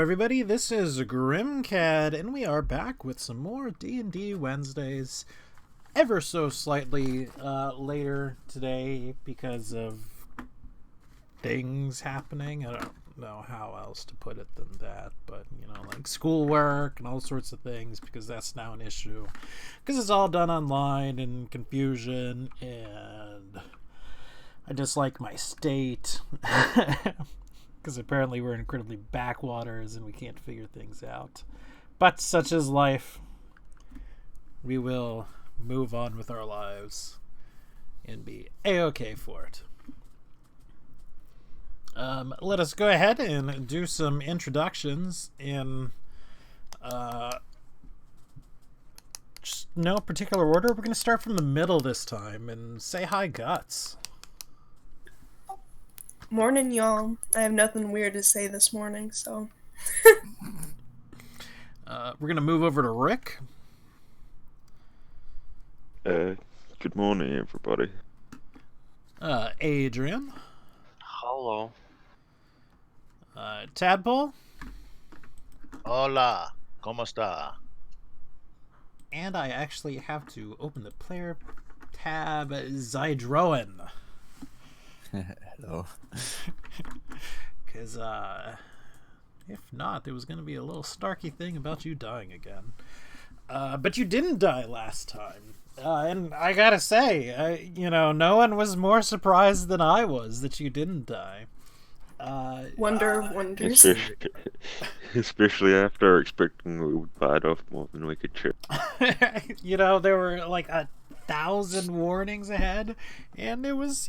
everybody, this is Grimcad, and we are back with some more D&D Wednesdays, ever so slightly later today because of things happening. I don't know how else to put it than that, but, like schoolwork and all sorts of things, because that's now an issue. Because it's all done online and confusion, and I dislike my state. Because apparently we're incredibly backwaters and we can't figure things out. But such is life. We will move on with our lives and be A-okay for it. Let us go ahead and do some introductions in just no particular order. We're going to start from the middle this time and say hi, Guts. Morning, y'all. I have nothing weird to say this morning, so. We're going to move over to Rick. Good morning, everybody. Adrian. Hello. Tadpole. Hola. ¿Cómo está? And I actually have to open the player tab. Zydroan. Hello. Because, if not, there was going to be a little snarky thing about you dying again. But you didn't die last time. And I gotta say, no one was more surprised than I was that you didn't die. Wonder of wonders. Especially after expecting we would bite off more than we could chew. There were like 1,000 warnings ahead, and it was,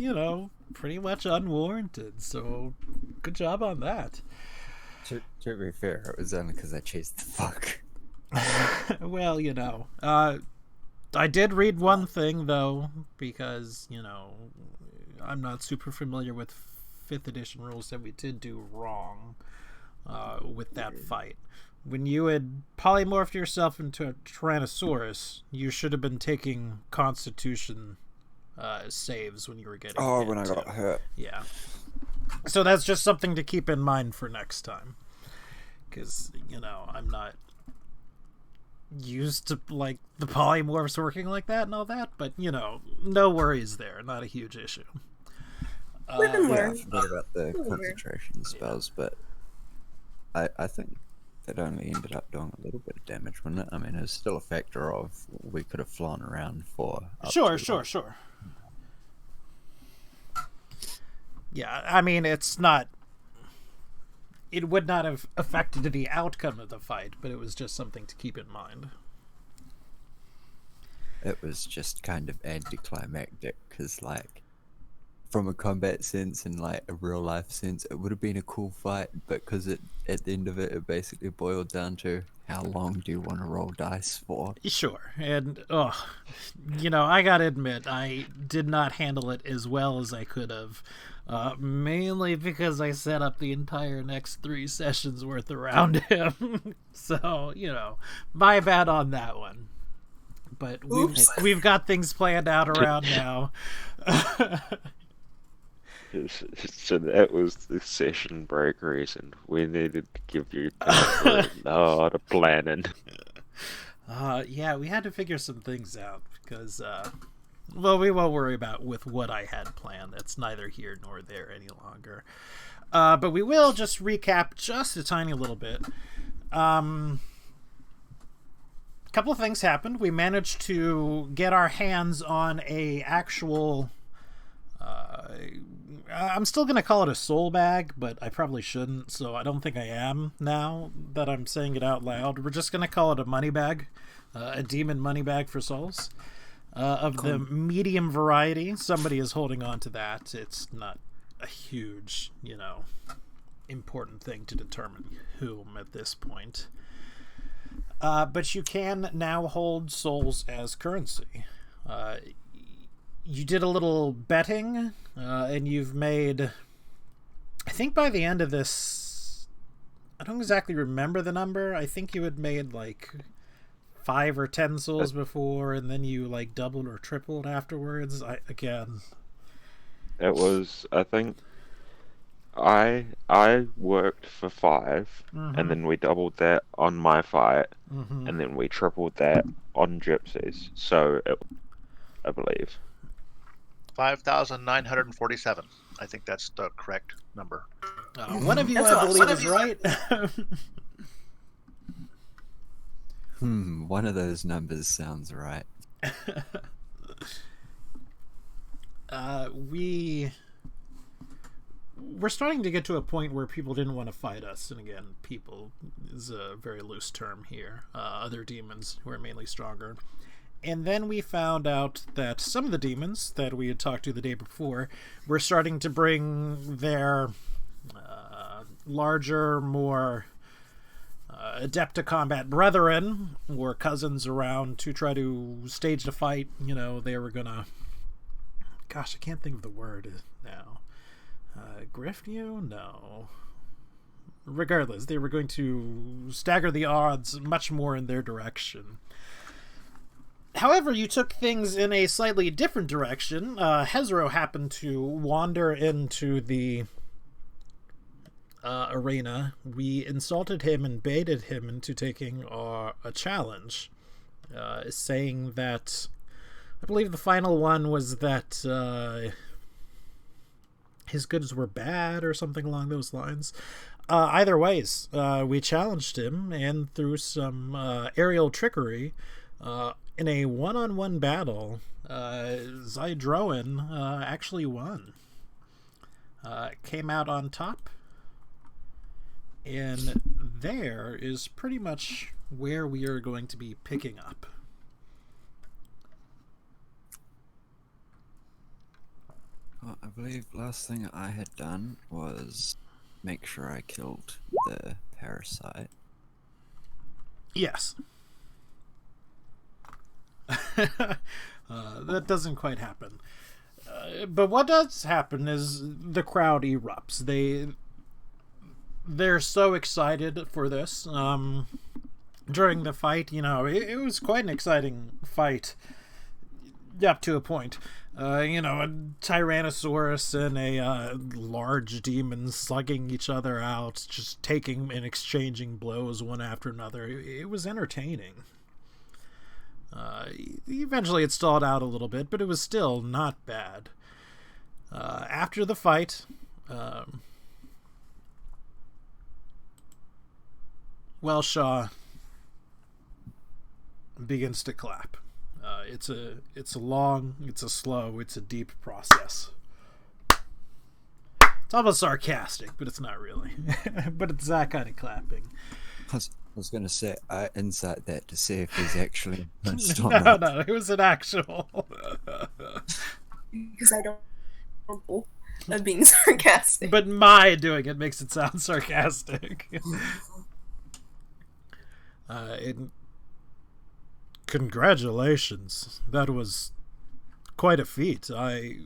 pretty much unwarranted. So, good job on that. To be fair, it was only because I chased the fuck. Well, I did read one thing, though, because, I'm not super familiar with 5th edition rules that we did do wrong with that fight. When you had polymorphed yourself into a Tyrannosaurus, you should have been taking Constitution saves when you were getting hit, when I got hurt. Yeah. So that's just something to keep in mind for next time. Because, I'm not used to, like, the polymorphs working like that and all that, but, no worries there. Not a huge issue. We can Yeah, I learn. forgot about the concentration spells, but I think that only ended up doing a little bit of damage, wasn't it? I mean, it's still a factor of we could have flown around for... Sure. Yeah, I mean, it's not... It would not have affected the outcome of the fight, but it was just something to keep in mind. It was just kind of anticlimactic, because, like, from a combat sense and, like, a real-life sense, it would have been a cool fight, but because at the end of it, it basically boiled down to how long do you want to roll dice for? Sure, and, I gotta admit, I did not handle it as well as I could have. Mainly because I set up the entire next 3 sessions worth around him. So, my bad on that one. But we've got things planned out around now. So that was the session break reason. We needed to give you a lot of planning. Yeah, we had to figure some things out because... Well, we won't worry about with what I had planned. That's neither here nor there any longer. But we will just recap just a tiny little bit. A couple of things happened. We managed to get our hands on a actual... I'm still going to call it a soul bag, but I probably shouldn't, so I don't think I am now that I'm saying it out loud. We're just going to call it a money bag. A demon money bag for souls. Of the medium variety. Somebody is holding on to that. It's not a huge, important thing to determine whom at this point. But you can now hold souls as currency. You did a little betting, and you've made... I think by the end of this... I don't exactly remember the number. I think you had made, 5 or 10 souls before, and then you doubled or tripled afterwards. It was, I think, I worked for 5, and then we doubled that on my fight, and then we tripled that on Gypsies. So I believe. 5,947. I think that's the correct number. One of you, That's I what- believe, one of is you- right. One of those numbers sounds right. We're starting to get to a point where people didn't want to fight us, and again, people is a very loose term here. Other demons who are mainly stronger. And then we found out that some of the demons that we had talked to the day before were starting to bring their larger, more adept to combat brethren or cousins around to try to stage the fight. You know, they were gonna... Gosh, I can't think of the word now. Grift you? No. Regardless, they were going to stagger the odds much more in their direction. However, you took things in a slightly different direction. Hezro happened to wander into the arena. We insulted him and baited him into taking a challenge, saying that... I believe the final one was that his goods were bad or something along those lines. Either ways, we challenged him, and through some aerial trickery, in a one-on-one battle, Zydroan actually won. Came out on top, and there is pretty much where we are going to be picking up. Well, I believe last thing I had done was make sure I killed the parasite. Yes. That doesn't quite happen. But what does happen is the crowd erupts. They're so excited for this. During the fight, you know, it was quite an exciting fight up to a point. You know, a Tyrannosaurus and a large demon slugging each other out, just taking and exchanging blows one after another. It was entertaining. Eventually it stalled out a little bit, but it was still not bad. After the fight, Welshaw begins to clap. It's a long, it's a slow, it's a deep process. It's almost sarcastic, but it's not really. But it's that kind of clapping. I was going to say, I insert that to see if he's actually punched or No, not. no, it was an actual. Because I don't know of being sarcastic. But my doing it makes it sound sarcastic. Congratulations. That was quite a feat, I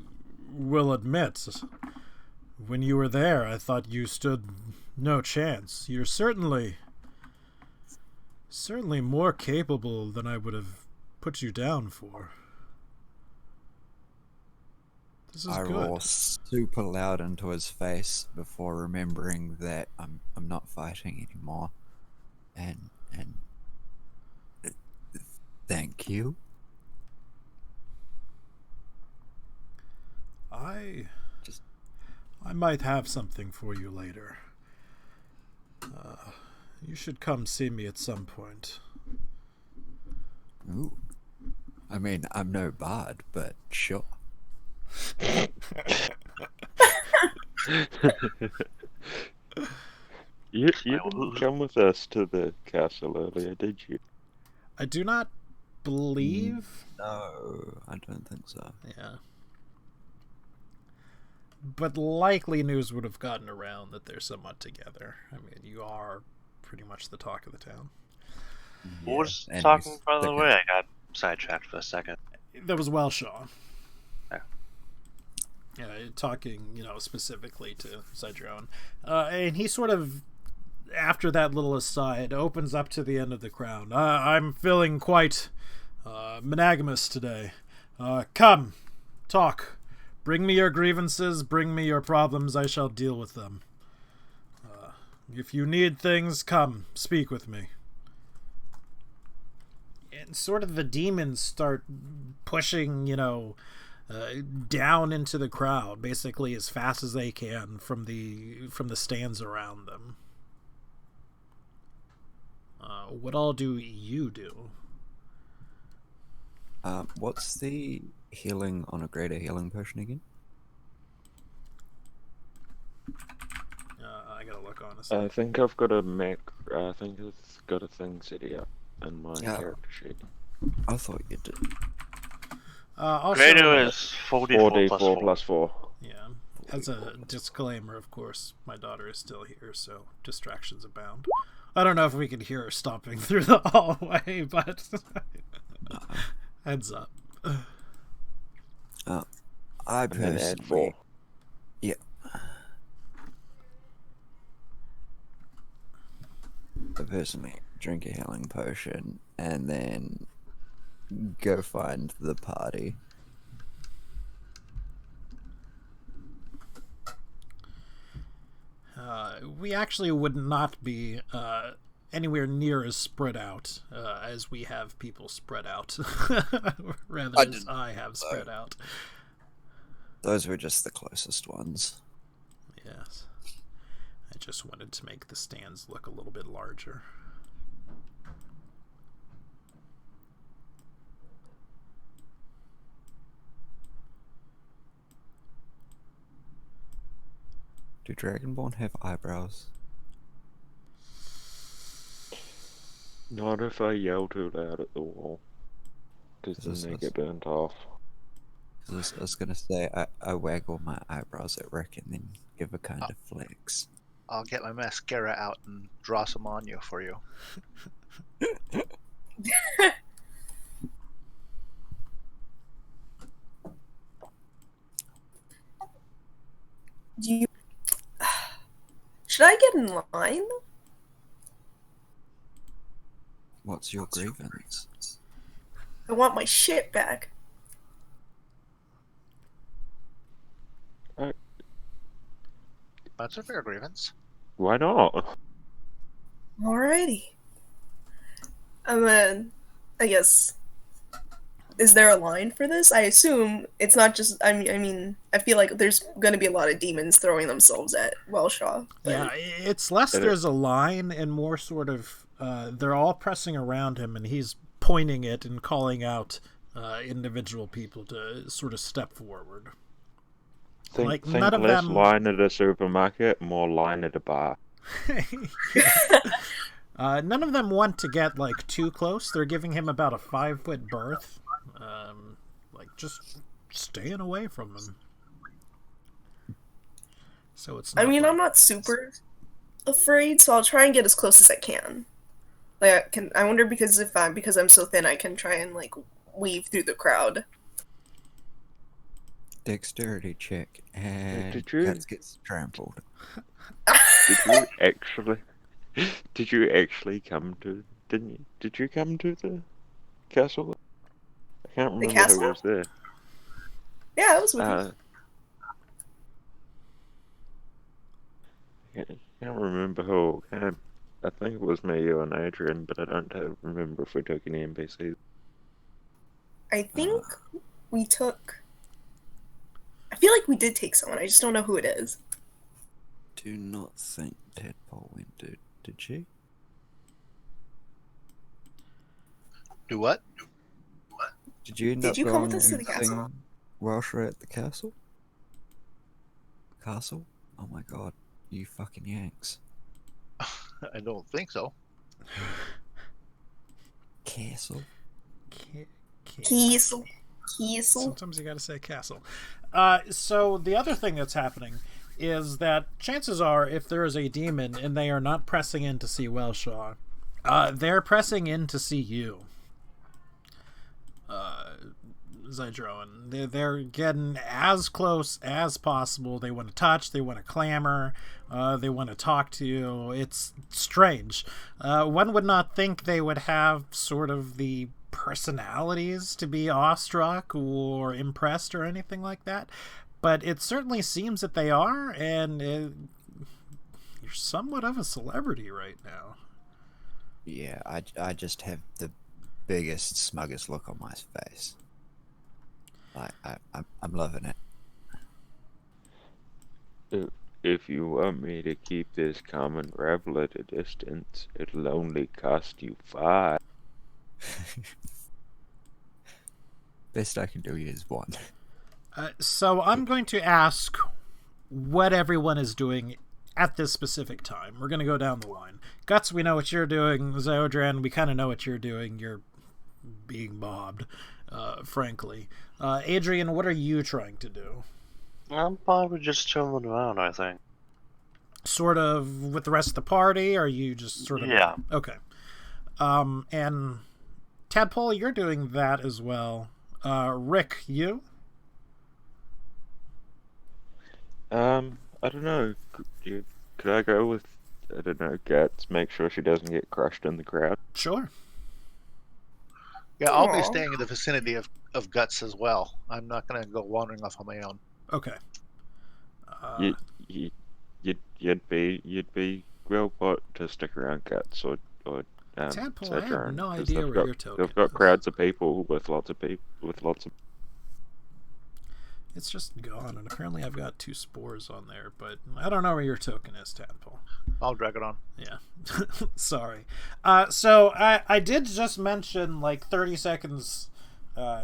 will admit. When you were there, I thought you stood no chance. You're certainly more capable than I would have put you down for. This is I good. roar super loud into his face before remembering that I'm not fighting anymore, and thank you. I might have something for you later. You should come see me at some point. Ooh, I mean, I'm no bard, but sure. You didn't come with us to the castle earlier, did you? I do not believe. No, I don't think so. Yeah. But likely news would have gotten around that they're somewhat together. I mean, you are pretty much the talk of the town. Who was and talking, he's by the sticking- way? I got sidetracked for a second. That was Welshaw. Yeah. Yeah, talking, you know, specifically to Cydrone. And he sort of, after that little aside, opens up to the end of the crowd. I'm feeling quite monogamous today. Come, talk. Bring me your grievances, bring me your problems, I shall deal with them. If you need things, come, speak with me. And sort of the demons start pushing, down into the crowd, basically as fast as they can from the stands around them. What all do you do? What's the healing on a greater healing potion again? I gotta look, honestly. I think I've got a Mac. I think it's got a thing set up in my Yeah. character sheet. I thought you did. Also, Greater is 4d4 plus 4d4 4. plus 4. yeah. As a disclaimer, of course, my daughter is still here, so distractions abound. I don't know if we can hear her stomping through the hallway, but heads up. I And then add personally, 4. yeah. I personally drink a healing potion and then go find the party. We actually would not be anywhere near as spread out as we have people spread out. Rather, as I have spread out. Those were just the closest ones. Yes. I just wanted to make the stands look a little bit larger. Do Dragonborn have eyebrows? Not if I yell too loud at the wall. Because Is then they this- get burnt off. 'Cause I was gonna say, I waggle my eyebrows at Rick and then give a kind of flex. I'll get my mascara out and draw some on you for you. Do you? Should I get in line? What's your grievance? I want my shit back. That's a fair grievance. Why not? Alrighty. And then, I guess, is there a line for this? I assume it's not just. I mean, I feel like there's going to be a lot of demons throwing themselves at Wellshaw. But Yeah, it's less It- there's a line and more sort of they're all pressing around him and he's pointing it and calling out individual people to sort of step forward. Think, Like, think none of less them- line at a supermarket, more line at a bar. None of them want to get like too close. They're giving him about a 5-foot berth, like just staying away from him. So it's. I Not mean, like- I'm not super afraid, so I'll try and get as close as I can. Like, I wonder because because I'm so thin, I can try and like weave through the crowd. Dexterity check, and Did you- Guts gets trampled. Did you actually? Did you actually come to? Didn't you? Did you come to the castle? I can't remember castle? who was there. Yeah, I was with Uh, I can't remember who came. I think it was me, you, and Adrian, but I don't remember if we took any NPCs. you. I think we took. I feel like we did take someone. I just don't know who it is. Do not think Tadpole went, did she? Do what? Did you end Did up you come with going us to and the castle? seeing Welshra at the castle? Castle? Oh my god, you fucking Yanks. I don't think so. Castle? Kiesel. Kiesel. Sometimes you gotta say castle. So the other thing that's happening is that chances are, if there is a demon and they are not pressing in to see Wellshaw, they're pressing in to see you, Zydroan. They're getting as close as possible. They want to touch. They want to clamor. They want to talk to you. It's strange. One would not think they would have sort of the personalities to be awestruck or impressed or anything like that, but it certainly seems that they are, and you're somewhat of a celebrity right now. Yeah, I just have the biggest, smuggest look on my face. Like, I'm loving it. If you want me to keep this common rebel at a distance, it'll only cost you 5. Best I can do is 1. So I'm going to ask what everyone is doing at this specific time. We're going to go down the line. Guts, we know what you're doing. Zodran, we kind of know what you're doing. You're being mobbed, frankly. Adrian, what are you trying to do? I'm probably just chilling around, I think. Sort of with the rest of the party? Or are you just sort of... Yeah. Okay. And Tadpole, you're doing that as well. Rick, you? I don't know. Could I go with, I don't know, Guts? Make sure she doesn't get crushed in the crowd. Sure. Yeah, I'll be Aw. staying in the vicinity of Guts as well. I'm not going to go wandering off on my own. Okay. You'd be well put to stick around, Guts, or Tadpole, I have Sojourn, no 'cause idea they've where got- your token They've got is. crowds of people with lots of It's just gone, and apparently I've got 2 spores on there, but I don't know where your token is, Tadpole. I'll drag it on. Yeah. Sorry. So I did just mention, like, 30 seconds,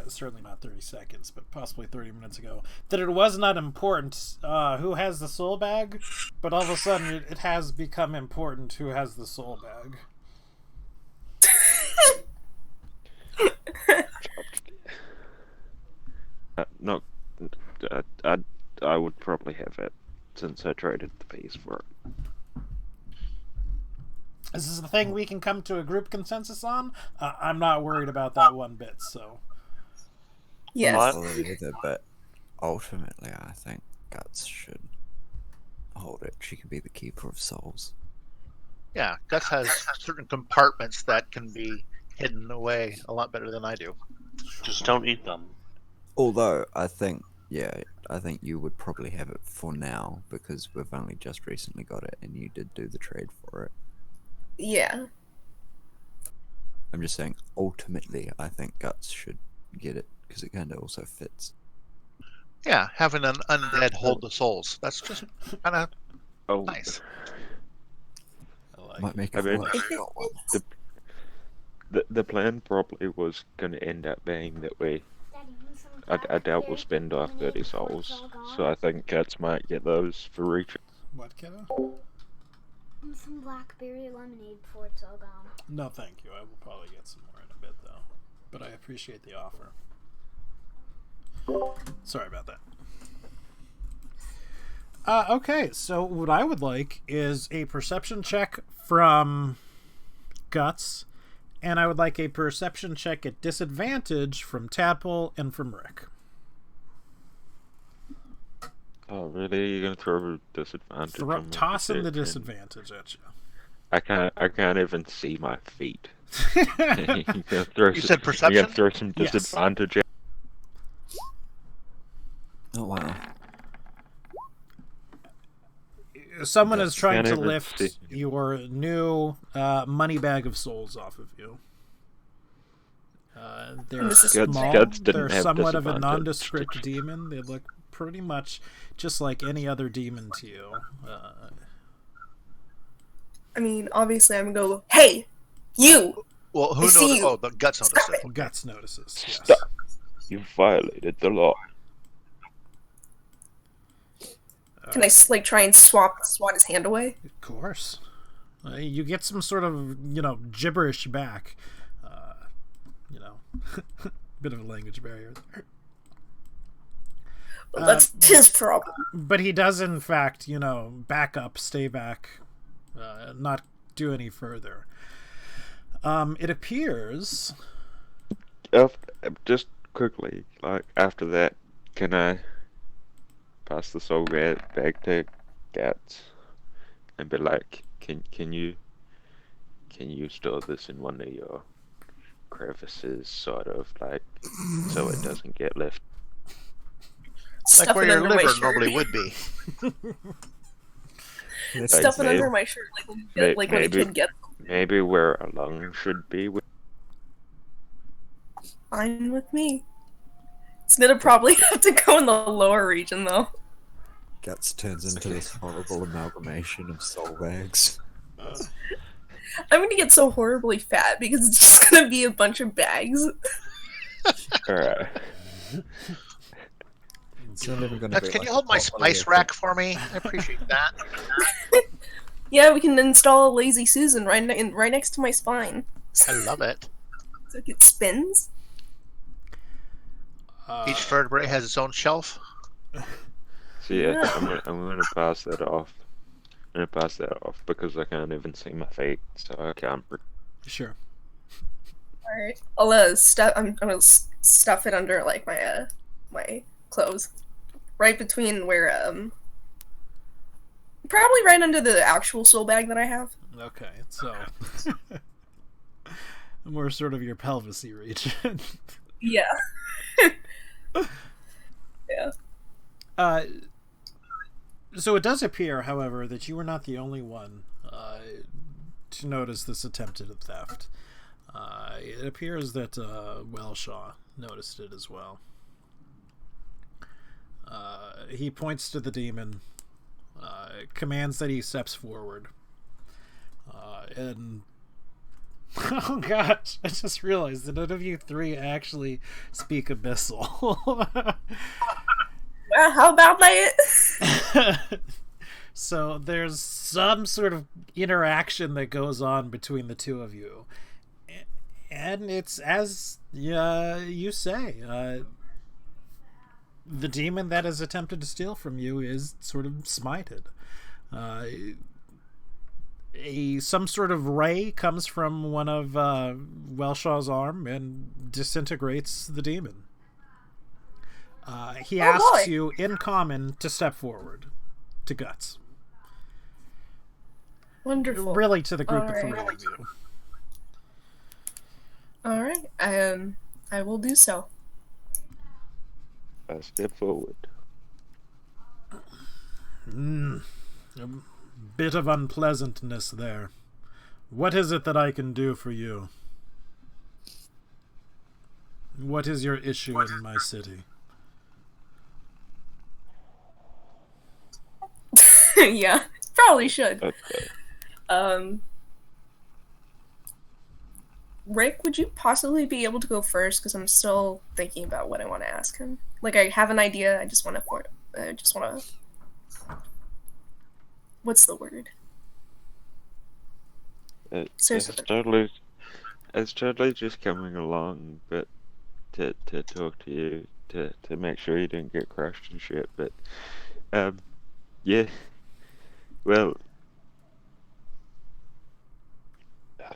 certainly not 30 seconds, but possibly 30 minutes ago, that it was not important who has the soul bag, but all of a sudden it has become important who has the soul bag. No, I would probably have it since I traded the piece for it. This is the thing we can come to a group consensus on. I'm not worried about that one bit, so... Yes. What? Not either, but ultimately, I think Guts should hold it. She could be the keeper of souls. Yeah, Guts has certain compartments that can be hidden away a lot better than I do. Just don't eat them. Although, I think you would probably have it for now, because we've only just recently got it, and you did do the trade for it. Yeah. I'm just saying, ultimately, I think Guts should get it, because it kind of also fits. Yeah, having an undead hold the souls. That's just kind of Oh, nice. Might make I it mean- work. If it- the plan probably was going to end up being that I doubt we'll spend our 30 souls, so I think Guts might get those for reach. What, kiddo? Some blackberry lemonade before it's all gone. No, thank you. I will probably get some more in a bit, though. But I appreciate the offer. Sorry about that. Okay, so what I would like is a perception check from Guts, and I would like a perception check at disadvantage from Tadpole and from Rick. Oh, really? You're going to throw a disadvantage on me? Toss in the And disadvantage at you. I can't even see my feet. You're gonna throw You some- said perception? You're gonna throw some Yes. disadvantage at Oh, wow. Someone is trying Can't to even lift see. your new money bag of souls off of you. They're This is small. Guts didn't They're have somewhat of a disadvantage. nondescript demon. They look pretty much just like any other demon to you. I mean, obviously, I'm gonna go, hey, you! Well, who I see knows? you. Oh, the Guts noticed it. Guts notices. Yes. Stop. You violated the law. Can I, like, try and swat his hand away? Of course. You get some sort of, gibberish back. Bit of a language barrier there. Well, that's his problem. But he does, in fact, back up, stay back, not do any further. It appears... Just quickly, like, after that, can I pass the soul bag to Guts and be like, can you store this in one of your crevices, sort of, like, so it doesn't get left? Like stuff where it your under my liver shirt. normally would be. Stuff it maybe- under my shirt, like when a maybe- kid gets. Maybe where a lung should be. Fine with me. It's gonna probably have to go in the lower region though. Guts turns into this horrible amalgamation of soul bags. I'm gonna get so horribly fat because it's just gonna be a bunch of bags. Alright. It's not even gonna Guts, be can like you a hold my properly spice rack for me? I appreciate that. Yeah, we can install a lazy Susan right next to my spine, I love it. so it spins. Each vertebrae has its own shelf. So yeah, I'm gonna pass that off. I'm gonna pass that off because I can't even see my feet, so I can't. Sure. All right, I'll I'm gonna stuff it under like my my clothes, right between where probably right under the actual soul bag that I have. Okay, so more sort of your pelvisy region. Yeah. So it does appear, however, that you were not the only one to notice this attempted theft. It appears that Wellshaw noticed it as well. He points to the demon, commands that he steps forward, and oh gosh, I just realized that none of you three actually speak Abyssal. Well, how about that? So there's some sort of interaction that goes on between the two of you, and it's as you say, the demon that has attempted to steal from you is sort of smited. Some sort of ray comes from one of Welshaw's arm and disintegrates the demon. He asks boy. you in common to step forward to Guts. Wonderful. Really to the group of Alright. three of you. All right. I will do so. I step forward. A bit of unpleasantness there. What is it that I can do for you? What is your issue in my city? Yeah, probably should. Okay. Rick, would you possibly be able to go first? Because I'm still thinking about what I want to ask him. Like, I have an idea. I just want to. What's the word? It's Seriously. totally just coming along, but to talk to you to make sure you don't get crushed and shit. But yeah, well,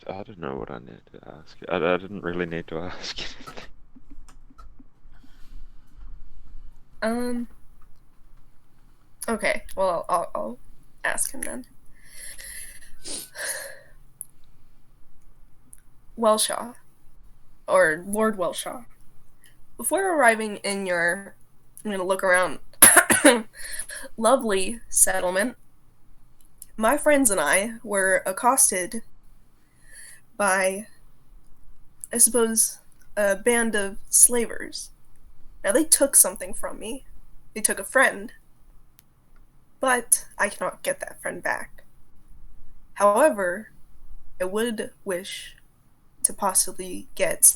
I don't know what I need to ask. I didn't really need to ask. Okay. Well, I'll ask him then. Wellshaw, or Lord Wellshaw. Before arriving in your, I'm gonna look around, lovely settlement, my friends and I were accosted by, I suppose, a band of slavers. Now, they took something from me. They took a friend. But I cannot get that friend back. However, I would wish to possibly get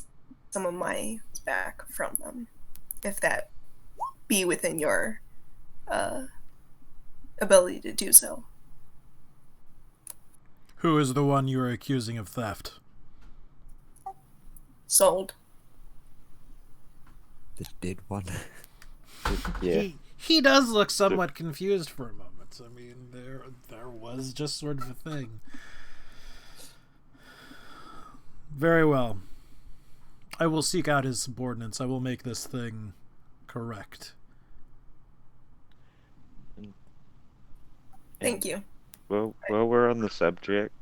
some of my back from them, if that be within your ability to do so. Who is the one you are accusing of theft? Sold. The dead one. Yeah. He does look somewhat confused for a moment. I mean, there was just sort of a thing. Very well. I will seek out his subordinates. I will make this thing correct. Thank you. Well, while we're on the subject,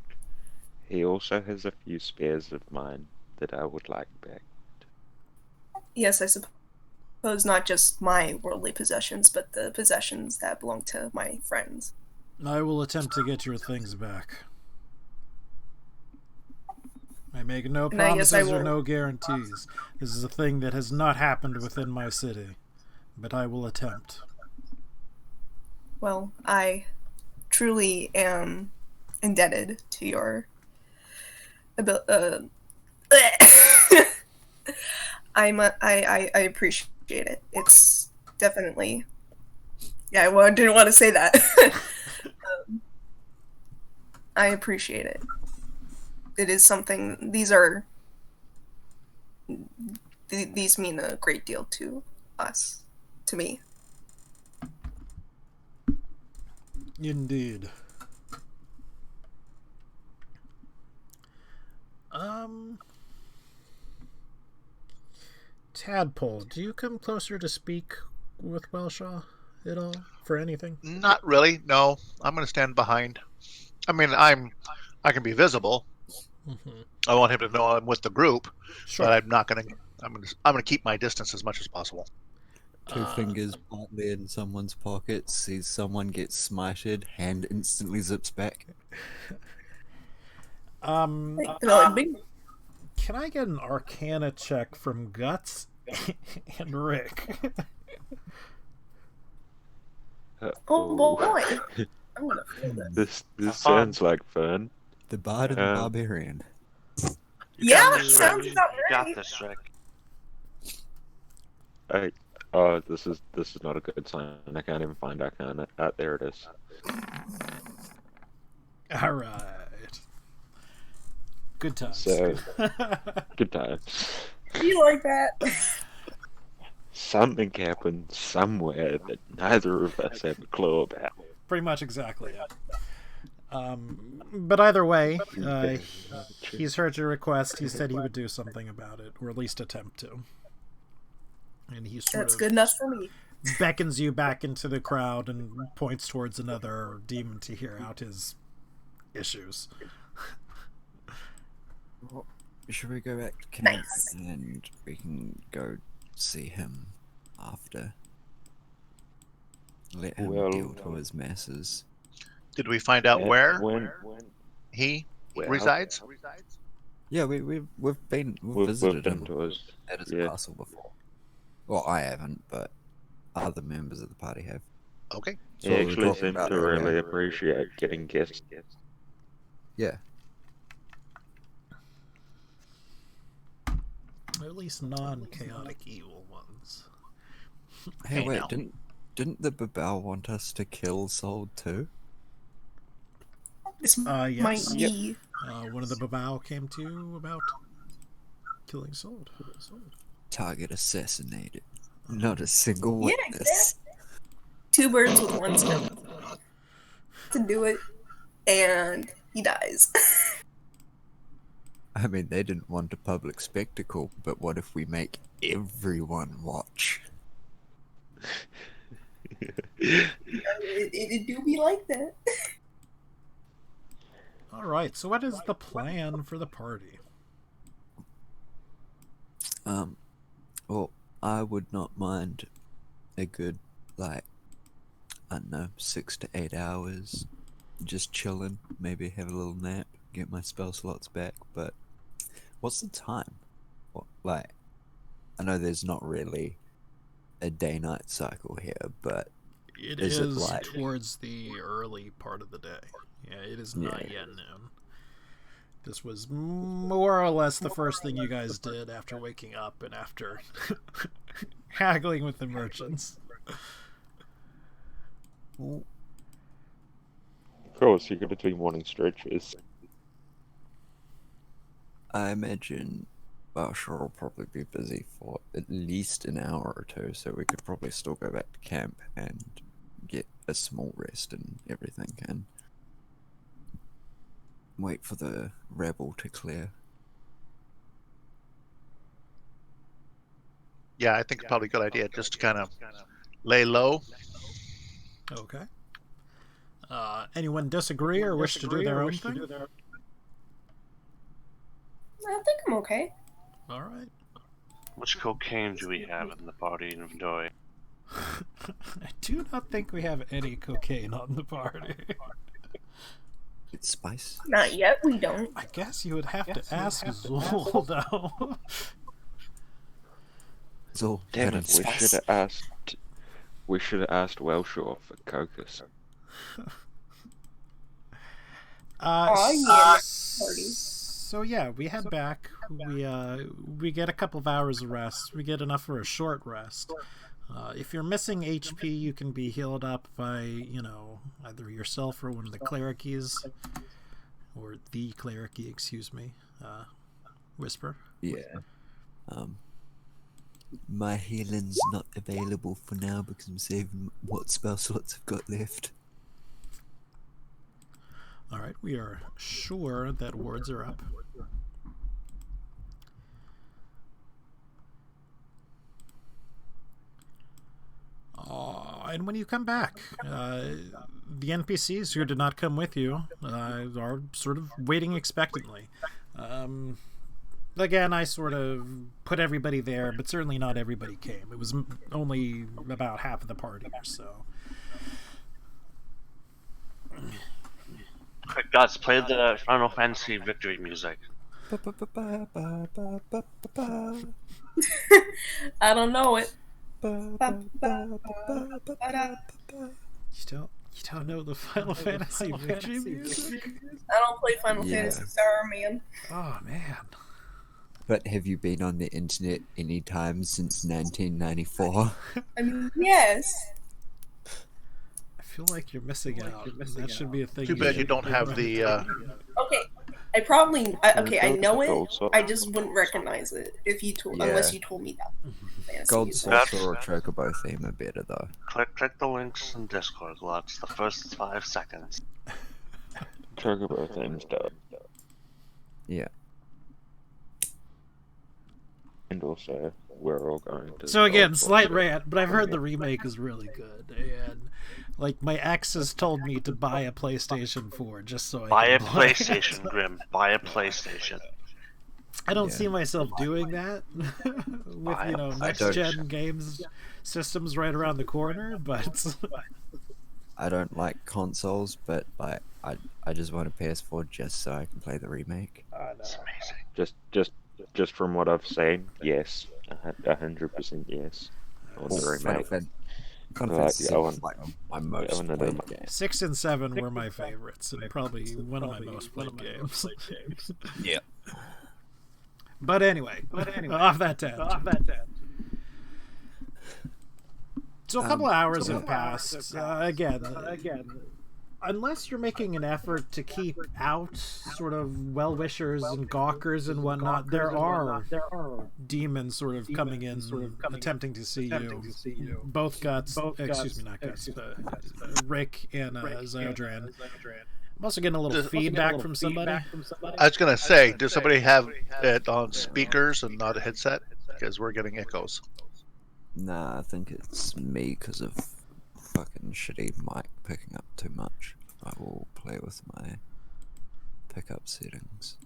he also has a few spares of mine that I would like back. Yes, I suppose Those not just my worldly possessions, but the possessions that belong to my friends. I will attempt to get your things back. I make no And I guess promises I or will- no guarantees. This is a thing that has not happened within my city, but I will attempt. Well, I truly am indebted to your I appreciate it. It's definitely, yeah. Well, I didn't want to say that. I appreciate it. It is something. These mean a great deal to us, to me. Indeed. Tadpole, do you come closer to speak with Welshaw at all for anything? Not really. No, I'm going to stand behind. I mean, I can be visible. Mm-hmm. I want him to know I'm with the group, Sure. but I'm not going to. I'm going to keep my distance as much as possible. Two fingers partly in someone's pocket, sees someone get smashed, hand instantly zips back. Big Can I get an Arcana check from Guts and Rick? Oh boy. I'm gonna feel this. This fun. sounds like fun. The Bard and the Barbarian. Yeah, You sounds about got right. this, Rick. This is not a good sign. I can't even find Arcana. There it is. All right. Good times. So, good times. You like that? Something happened somewhere that neither of us have a clue about. Pretty much exactly it. But either way, he's heard your request. He said he would do something about it, or at least attempt to. And he sort That's of good enough for me. beckons you back into the crowd and points towards another demon to hear out his issues. Should we go back to camp Nice. and we can go see him after? Let him Well- deal to his masses. Did we find out where When he Well- resides? Yeah, we've we've visited been him to his, at his yeah. castle before. Well, I haven't, but other members of the party have. Okay. He So we were actually talking seemed about to earlier. really appreciate getting guests. Yeah. At least non-chaotic evil ones. Hey, Hey, wait, now. didn't the Babao want us to kill Soul too? This Yes. might be. One of the Babao came to you about killing Sold. Target assassinated. Not a single Yeah, witness. Two birds with one stone. To do it, and he dies. I mean, they didn't want a public spectacle, but what if we make everyone watch? It do be like that. Alright, so what is the plan for the party? Well, I would not mind a good, like, I don't know, 6 to 8 hours, just chilling, maybe have a little nap, get my spell slots back, but what's the time? What, like, I know there's not really a day-night cycle here, but It Is is it like- towards the early part of the day. Yeah, it is not yet noon. This was more or less the first thing you guys did after waking up and after haggling with the merchants. Of course, you're going to be morning stretches. I imagine Balshar will probably be busy for at least an hour or two, so we could probably still go back to camp and get a small rest and everything, and wait for the rebel to clear. Yeah, I think probably a good idea just to kind of lay low. Okay. Anyone disagree or wish to do their own thing? I think I'm okay. Alright. Which cocaine do we have in the party inventory? I do not think we have any cocaine on the party. It's spice. Not yet, we don't. I guess you would have to ask Zool, though. Zol, Damn got it, a we spice? should have asked. We should have asked Welshaw for Cocos. Yeah. So yeah, we head back. We get a couple of hours of rest. We get enough for a short rest. If you're missing HP, you can be healed up by, either yourself or one of the clericies, or the clericy, excuse me. Whisper. Yeah. My healing's not available for now because I'm saving what spell slots I've got left. All right, we are sure that wards are up. And when you come back, the NPCs who did not come with you are sort of waiting expectantly. Again, I sort of put everybody there, but certainly not everybody came. It was only about half of the party or so. Quick, guys, play the Final Fantasy victory music. I don't know it. You don't know the Final Fantasy victory music? I don't play Final Yeah. Fantasy Star, man. Oh man. But have you been on the internet any time since 1994? I mean, yes. I feel like you're missing out. That should be a thing. Too bad you should don't have the. Okay, I know it. I just wouldn't recognize it if you told, Yeah. unless you told me that. Fantasy Gold music. Sorcerer or Chocobo theme are better though. Click the links in Discord, lads. The first 5 seconds. Chocobo theme's dope. Yeah. And also, we're all going to. So again, Gold slight Sorcerer. rant, but I've heard the remake is really good, and like my ex has told me to buy a PlayStation 4 just so I Buy a can play it. PlayStation, Grim. Buy a PlayStation. I don't Yeah. see myself doing that with I next don't- gen games systems right around the corner, but I don't like consoles, but like I just want a PS4 just so I can play the remake. It's amazing. Just from what I've seen, yes, 100% yes. On the Final remake. Final Like, Fantasy I VII want- is like my most want to played know. game. 6 and 7 were my favorites, and probably one of my most played games. Yeah. But anyway, off that tangent. So a couple of hours have passed. Again, unless you're making an effort to keep out sort of well-wishers and gawkers and whatnot, there are demons sort of coming in, attempting to see you. Both Guts, excuse me, not Guts, but Rick and Zyodran. I'm also getting a little feedback from somebody. I was gonna say, does somebody have it on speakers and not a headset? Because we're getting echoes. Nah, I think it's me because of fucking shitty mic picking up too much. I will play with my pickup settings.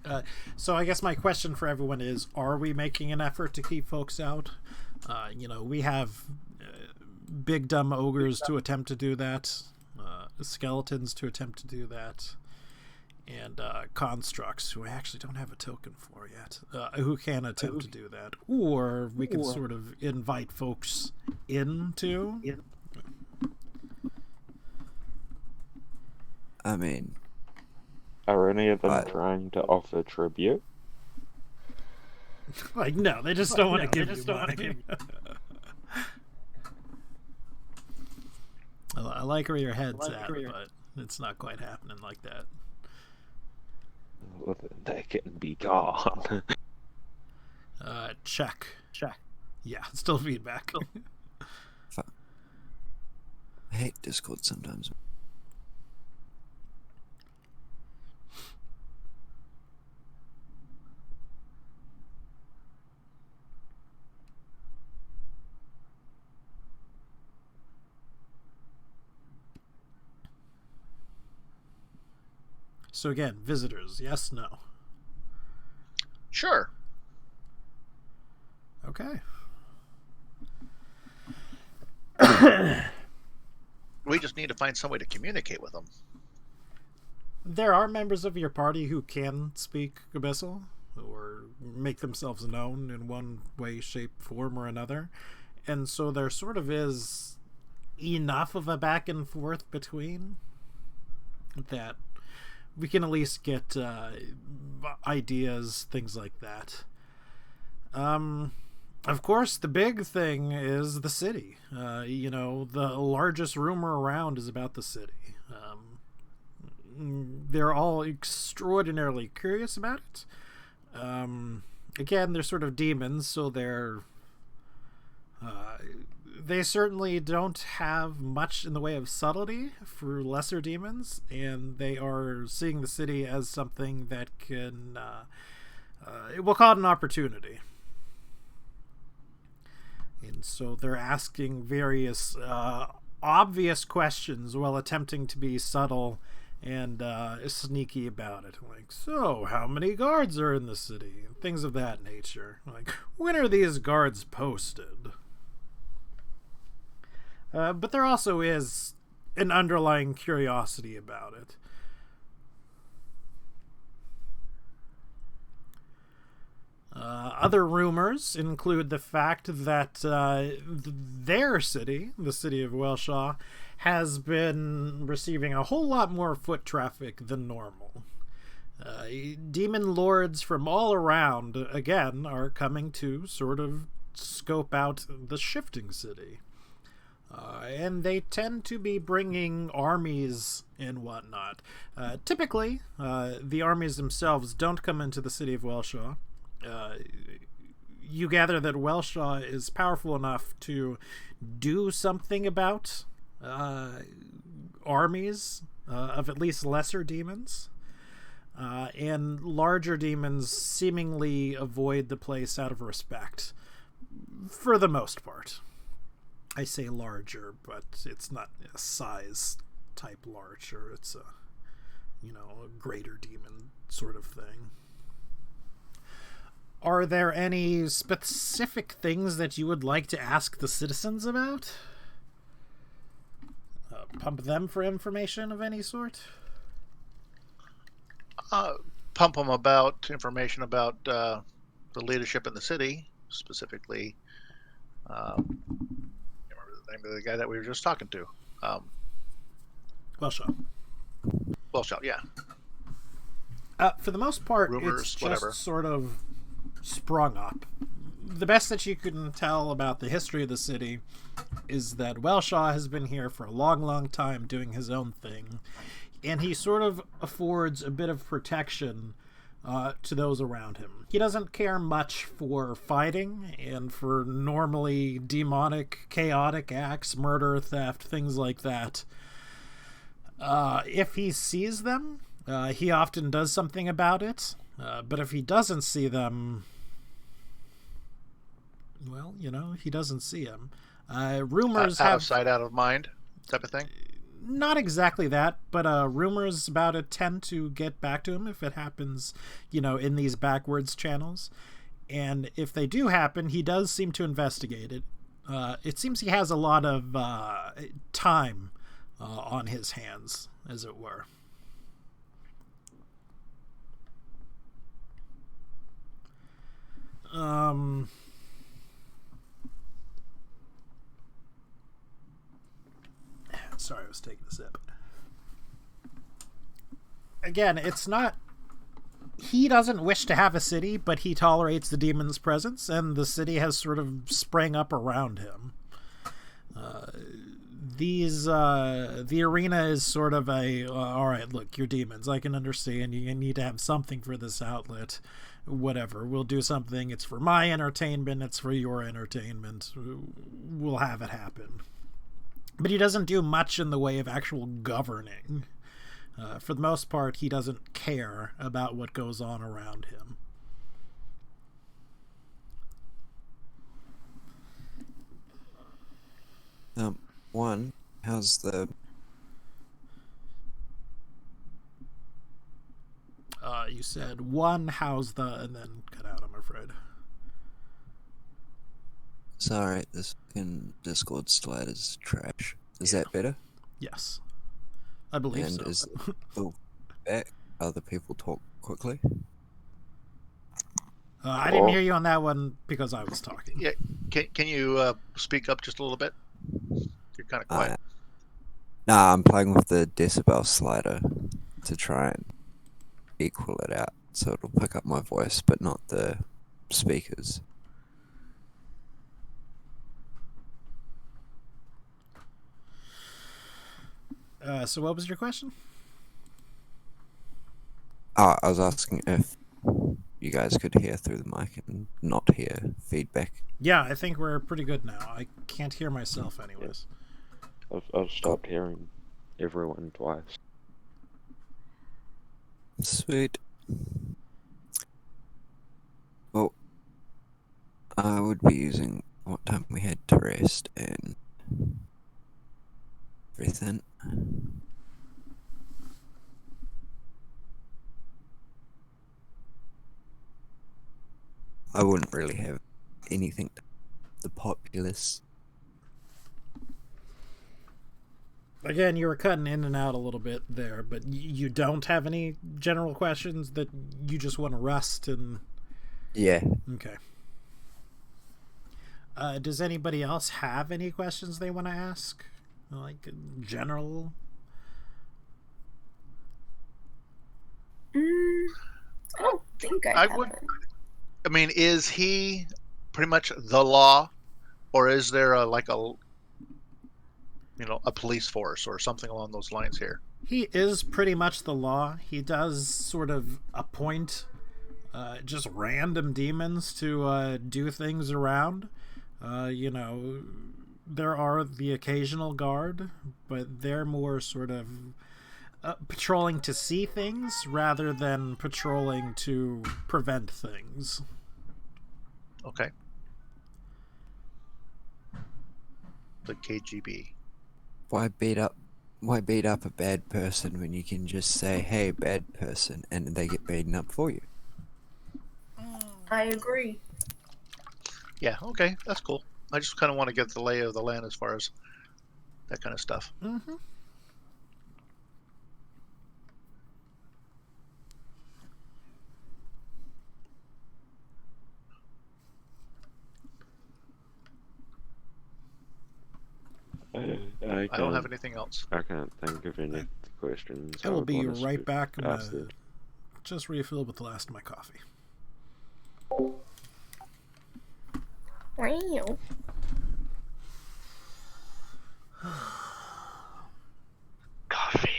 Alright. So I guess my question for everyone is, are we making an effort to keep folks out? We have big dumb ogres to attempt to do that, skeletons to attempt to do that, and constructs who I actually don't have a token for yet, who can attempt to do that. Or we can sort of invite folks into. I mean, Are any of them Right. trying to offer tribute? Like, no, they just don't want to give you money. I like where your head's at, but it's not quite happening like that. Well, they can be gone. Check. Yeah, still feedback. I hate Discord sometimes. So again, visitors, yes, no. Sure. Okay. We just need to find some way to communicate with them. There are members of your party who can speak Abyssal or make themselves known in one way, shape, form, or another. And so there sort of is enough of a back and forth between that we can at least get ideas, things like that. Of course, the big thing is the city. The largest rumor around is about the city. They're all extraordinarily curious about it. Again, they're sort of demons, so they certainly don't have much in the way of subtlety for lesser demons, and they are seeing the city as something that can, we'll call it an opportunity. And so they're asking various obvious questions while attempting to be subtle and sneaky about it. Like, so how many guards are in the city? Things of that nature. Like, when are these guards posted? But there also is an underlying curiosity about it. Other rumors include the fact that their city, the city of Welshaw, has been receiving a whole lot more foot traffic than normal. Demon lords from all around, again, are coming to sort of scope out the shifting city. And they tend to be bringing armies and whatnot. Typically, the armies themselves don't come into the city of Welshaw. You gather that Welshaw is powerful enough to do something about armies of at least lesser demons. And larger demons seemingly avoid the place out of respect, for the most part. I say larger, but it's not a size type larger. It's a greater demon sort of thing. Are there any specific things that you would like to ask the citizens about? Pump them for information of any sort? Pump them about information about the leadership in the city, specifically. I can't remember the name of the guy that we were just talking to. Welshaw. Welshaw, yeah. For the most part, Rumors, it's just whatever. sort of sprung up. The best that you can tell about the history of the city is that Welshaw has been here for a long, long time doing his own thing, and he sort of affords a bit of protection to those around him. He doesn't care much for fighting and for normally demonic, chaotic acts, murder, theft, things like that. If he sees them, he often does something about it, but if he doesn't see them, well, he doesn't see them. Rumors out have... of sight, out of mind type of thing? Not exactly that, but rumors about it tend to get back to him if it happens, in these backwards channels. And if they do happen, he does seem to investigate it. It seems he has a lot of time on his hands, as it were. Sorry, I was taking a sip. Again, it's not... He doesn't wish to have a city, but he tolerates the demon's presence, and the city has sort of sprang up around him. The arena is sort of a, all right, look, you're demons. I can understand you need to have something for this outlet. Whatever, we'll do something. It's for my entertainment. It's for your entertainment. We'll have it happen. But he doesn't do much in the way of actual governing. For the most part, he doesn't care about what goes on around him. One, how's the... You said one, how's the... and then cut out. Sorry, this fucking Discord slide is trash. Is that better? Yes, I believe And so. is it still back? Other people talk quickly? I didn't hear you on that one because I was talking. Yeah. Can you speak up just a little bit? You're kind of quiet. Nah, I'm playing with the decibel slider to try and equal it out so it'll pick up my voice, but not the speakers. So what was your question? I was asking if you guys could hear through the mic and not hear feedback. Yeah, I think we're pretty good now. I can't hear myself anyways. I've stopped hearing everyone twice. Sweet. Well, I would be using what time we had to rest and everything. I wouldn't really have anything to the populace. Again, you were cutting in and out a little bit there, but you don't have any general questions that you just want to rest and... Yeah. Okay. Does anybody else have any questions they want to ask? Like, general? I don't think I have would. it. I mean, is he pretty much the law, or is there a police force or something along those lines here? He is pretty much the law. He does sort of appoint just random demons to do things around. There are the occasional guard, but they're more sort of patrolling to see things rather than patrolling to prevent things. Okay. The KGB. Why beat up a bad person when you can just say, "Hey, bad person," and they get beaten up for you? I agree. Yeah, okay, that's cool. I just kind of want to get the lay of the land as far as that kind of stuff. Mm-hmm. I don't have anything else. I can't think of any questions. I will would be wanna right back. I'm ask gonna the- just refill with the last of my coffee. Wow. Coffee.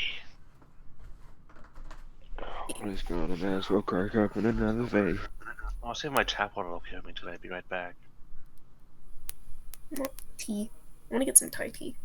Let's go. I may as well crack open another V. I'll save my tap water will kill me today. Be right back. Tea. I want to get some Thai tea.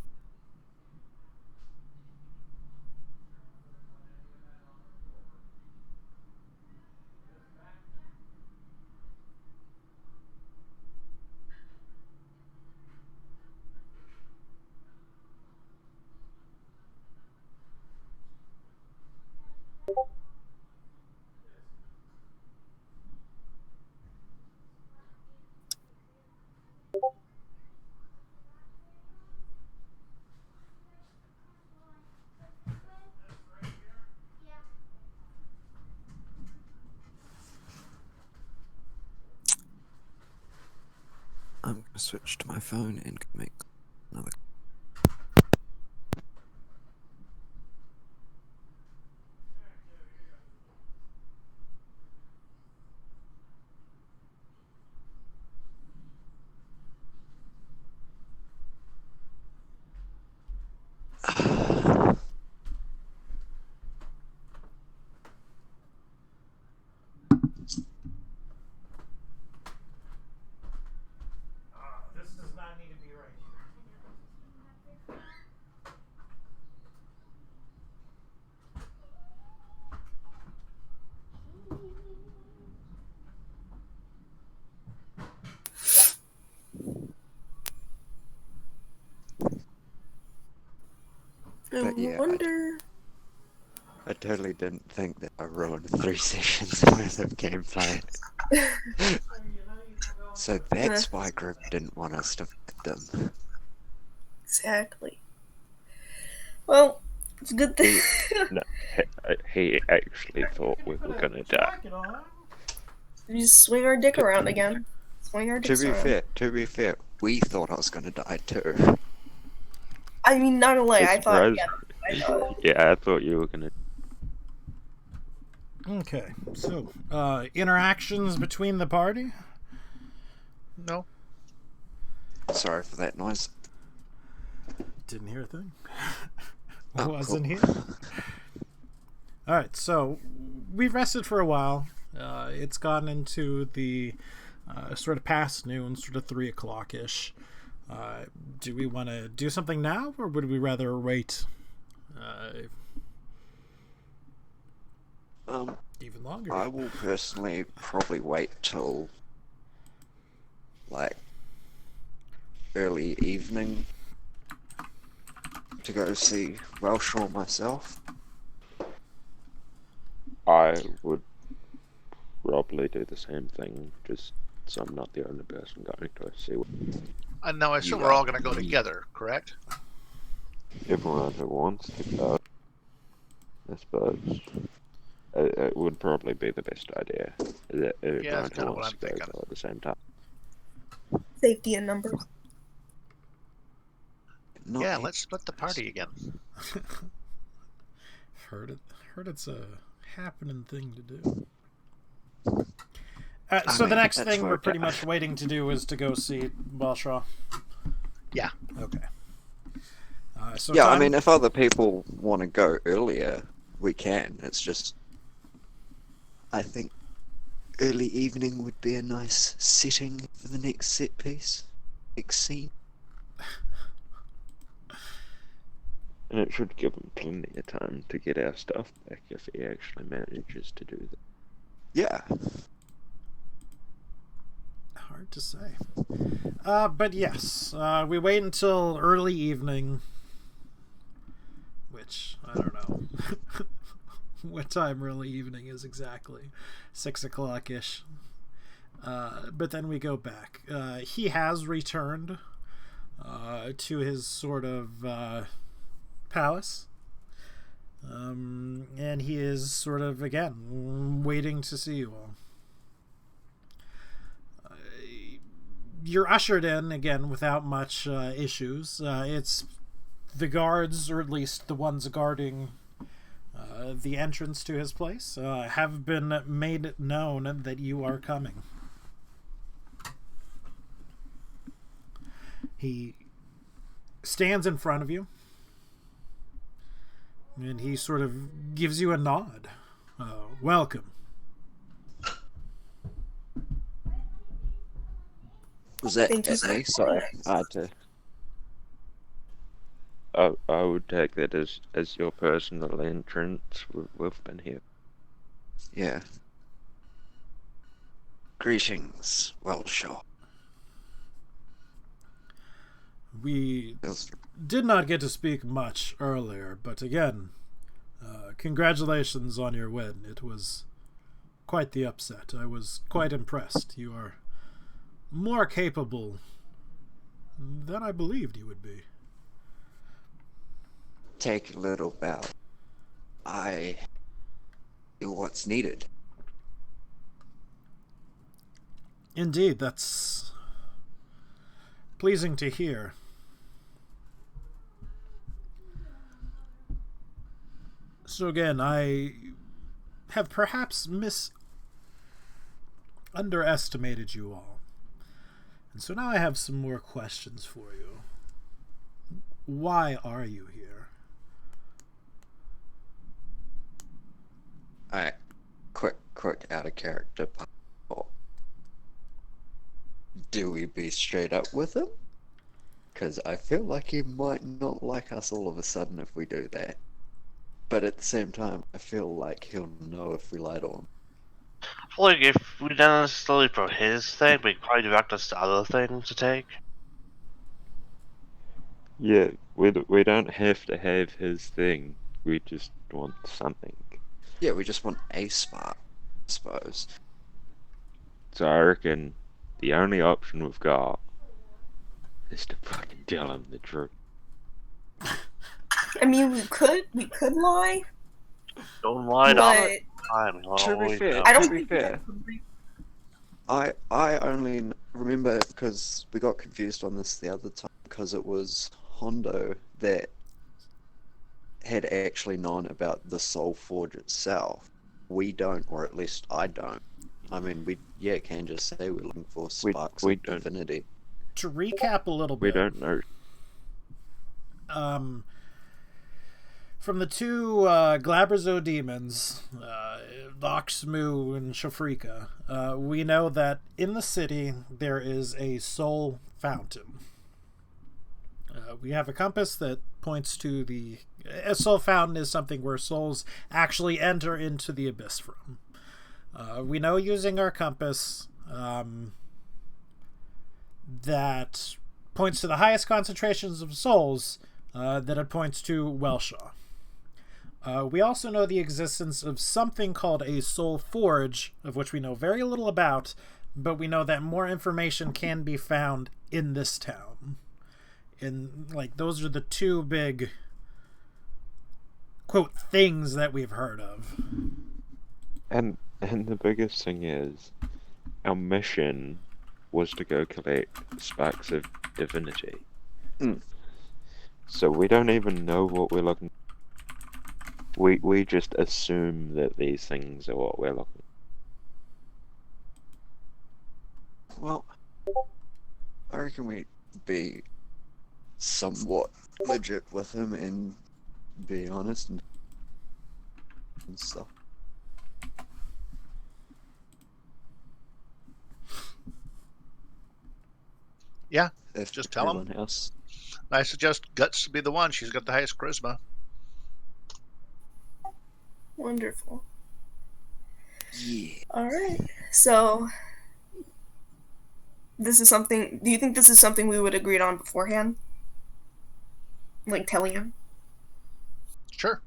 I'm gonna switch to my phone and make another. This does not need to be right here. But yeah, I- wonder. I totally didn't think that I ruined 3 sessions worth of gameplay. So that's why group didn't want us to fight them. Exactly. Well, it's a good thing. No, he actually thought we were gonna die. We just swing our dick around again. Swing our To dicks be around. fair, we thought I was gonna die too. I mean, not gonna lie, I thought, Surprised- I thought. Yeah, I thought you were gonna. Okay, so interactions between the party. No. Sorry for that noise. Didn't hear a thing. Oh, Wasn't cool. here. All right, so we've rested for a while. It's gotten into the sort of past noon, sort of 3 o'clock ish. Do we want to do something now, or would we rather wait even longer? I will personally probably wait till like early evening to go see Welshaw myself. I would probably do the same thing, just so I'm not the only person going to see what Now, I assume we're all going to go together, correct? everyone who wants to go. I suppose it would probably be the best idea. That everyone that's who kinda what wants I'm to go thinking. go at the same time. Safety in numbers. Not Yeah, yet. let's split the party again. Heard it's a happening thing to do. I So the mean, next that's thing we're what- pretty much waiting to do is to go see Welshaw. Yeah. Okay. So Yeah, I time- mean, if other people want to go earlier, we can. It's just, I think early evening would be a nice setting for the next set piece, next scene. And it should give him plenty of time to get our stuff back if he actually manages to do that. Yeah. Hard to say. But yes, we wait until early evening, which, I don't know what time early evening is exactly. 6 o'clock-ish. But then we go back. He has returned to his sort of palace. And he is sort of, again, waiting to see you all. You're ushered in again without much issues. It's the guards, or at least the ones guarding the entrance to his place, have been made known that you are coming. He stands in front of you, and he sort of gives you a nod. Welcome. Was that Thank you, at me? sir. Sorry, I had to. I would take that as your personal entrance. We've been here. Yeah. Greetings, Welshaw. We Feels- did not get to speak much earlier, but again, congratulations on your win. It was quite the upset. I was quite impressed. You are more capable than I believed you would be. Take a little bow. I do what's needed. Indeed, that's pleasing to hear. So again, I have perhaps underestimated you all. And so now I have some more questions for you. Why are you here? Alright, quick out of character. Do we be straight up with him? Because I feel like he might not like us all of a sudden if we do that. But at the same time, I feel like he'll know if we lied on him. I feel like if we don't necessarily pro his thing, we probably direct us to other things to take. Yeah, we don't have to have his thing. We just want something. Yeah, we just want a spot, I suppose. So I reckon the only option we've got is to fucking tell him the truth. I mean, we could lie, Don't lie to but us. Time. You'll To be always fair, know. I don't to be think fair, I only remember because we got confused on this the other time because it was Hondo that had actually known about the Soul Forge itself. We don't, or at least I don't. I mean, we can just say we're looking for sparks we of don't. divinity. To recap a little We bit, don't know. From the two Glabrezo demons, Voxmu and Shafrika, we know that in the city there is a soul fountain. We have a compass that points to the... A soul fountain is something where souls actually enter into the abyss from. We know using our compass that points to the highest concentrations of souls, that it points to Welshaw. We also know the existence of something called a Soul Forge, of which we know very little about, but we know that more information can be found in this town. Those are the two big, quote, things that we've heard of. And the biggest thing is, our mission was to go collect sparks of divinity. Mm. So we don't even know what we're looking. We just assume that these things are what we're looking. Well, I reckon we be somewhat legit with him and be honest and stuff. Yeah, If just tell him. everyone else. I suggest Guts to be the one. She's got the highest charisma. wonderful. Yeah. All right. So, this is something. Do you think this is something we would agreed on beforehand? Like telling him? Sure.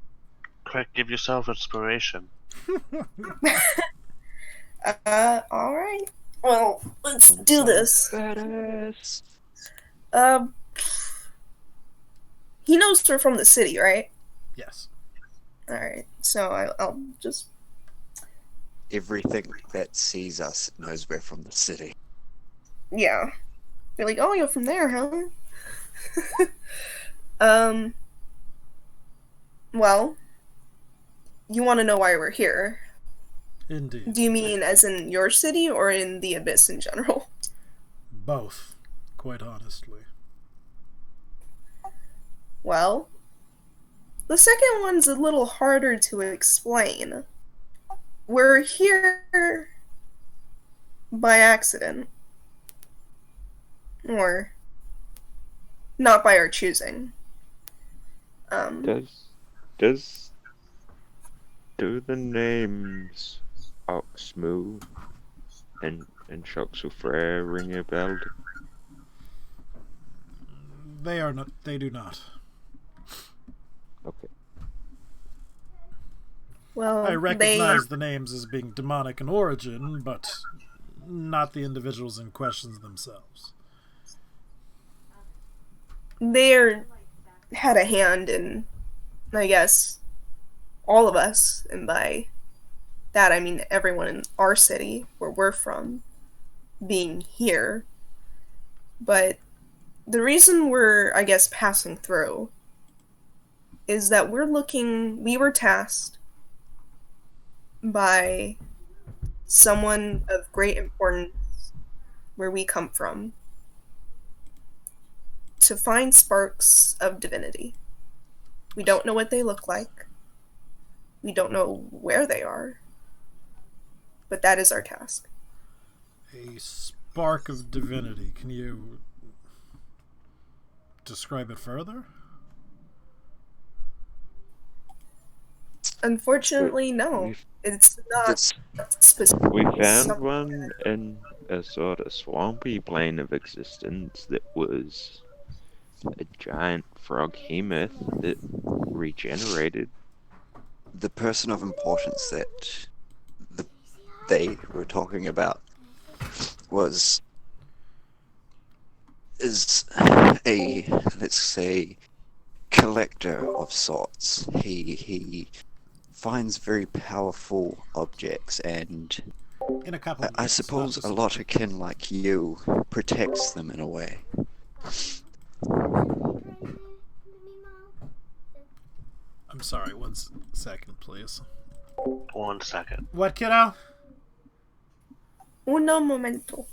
Quick, give yourself inspiration. All right. Well, let's do this. Badass. He knows we're from the city, right? Yes. All right. So I'll just. Everything that sees us knows we're from the city. Yeah. Be like, oh, you're from there, huh? Well, you want to know why we're here. Indeed. Do you mean as in your city or in the Abyss in general? Both, quite honestly. Well, the second one's a little harder to explain. We're here by accident. Or not by our choosing. Do the names Oxmoo and Shoxufrere ring a bell? They are not. They do not. Okay. Well, I recognize the names as being demonic in origin, but not the individuals in question themselves. they had a hand in, I guess, all of us, and by that I mean everyone in our city, where we're from, being here. But the reason we're, I guess, passing through is that we were tasked by someone of great importance where we come from to find sparks of divinity. We don't know what they look like. We don't know where they are. But that is our task. A spark of divinity. Can you describe it further? Unfortunately, no. It's not This- specific. We found Some- one in a sort of swampy plane of existence that was a giant froghemoth that regenerated. The person of importance that they were talking about was is a, let's say, collector of sorts. He finds very powerful objects and In a couple of I years, suppose not a just- lot akin like you protects them in a way. I'm sorry, one second, please. 1 second. What, kiddo? Uno momento.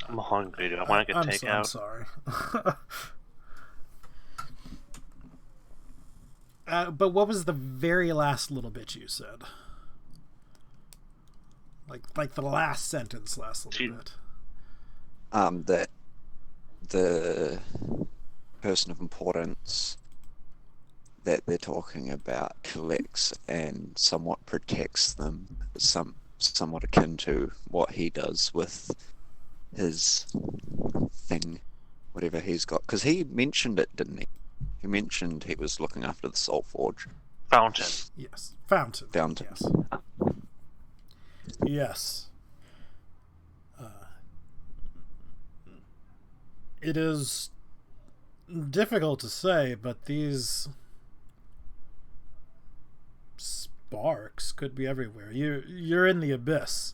I'm hungry, dude. I want to get I'm takeout. sorry. But what was the very last little bit you said? Like the last sentence, last little She- bit. That the person of importance that they're talking about collects and somewhat protects them, somewhat akin to what he does with his thing, whatever he's got. Because he mentioned it, didn't he? He mentioned he was looking after the Soul Forge. Fountain. Yes. Fountain. Fountain. Yes. Yes. It is difficult to say, but these sparks could be everywhere. You're in the abyss.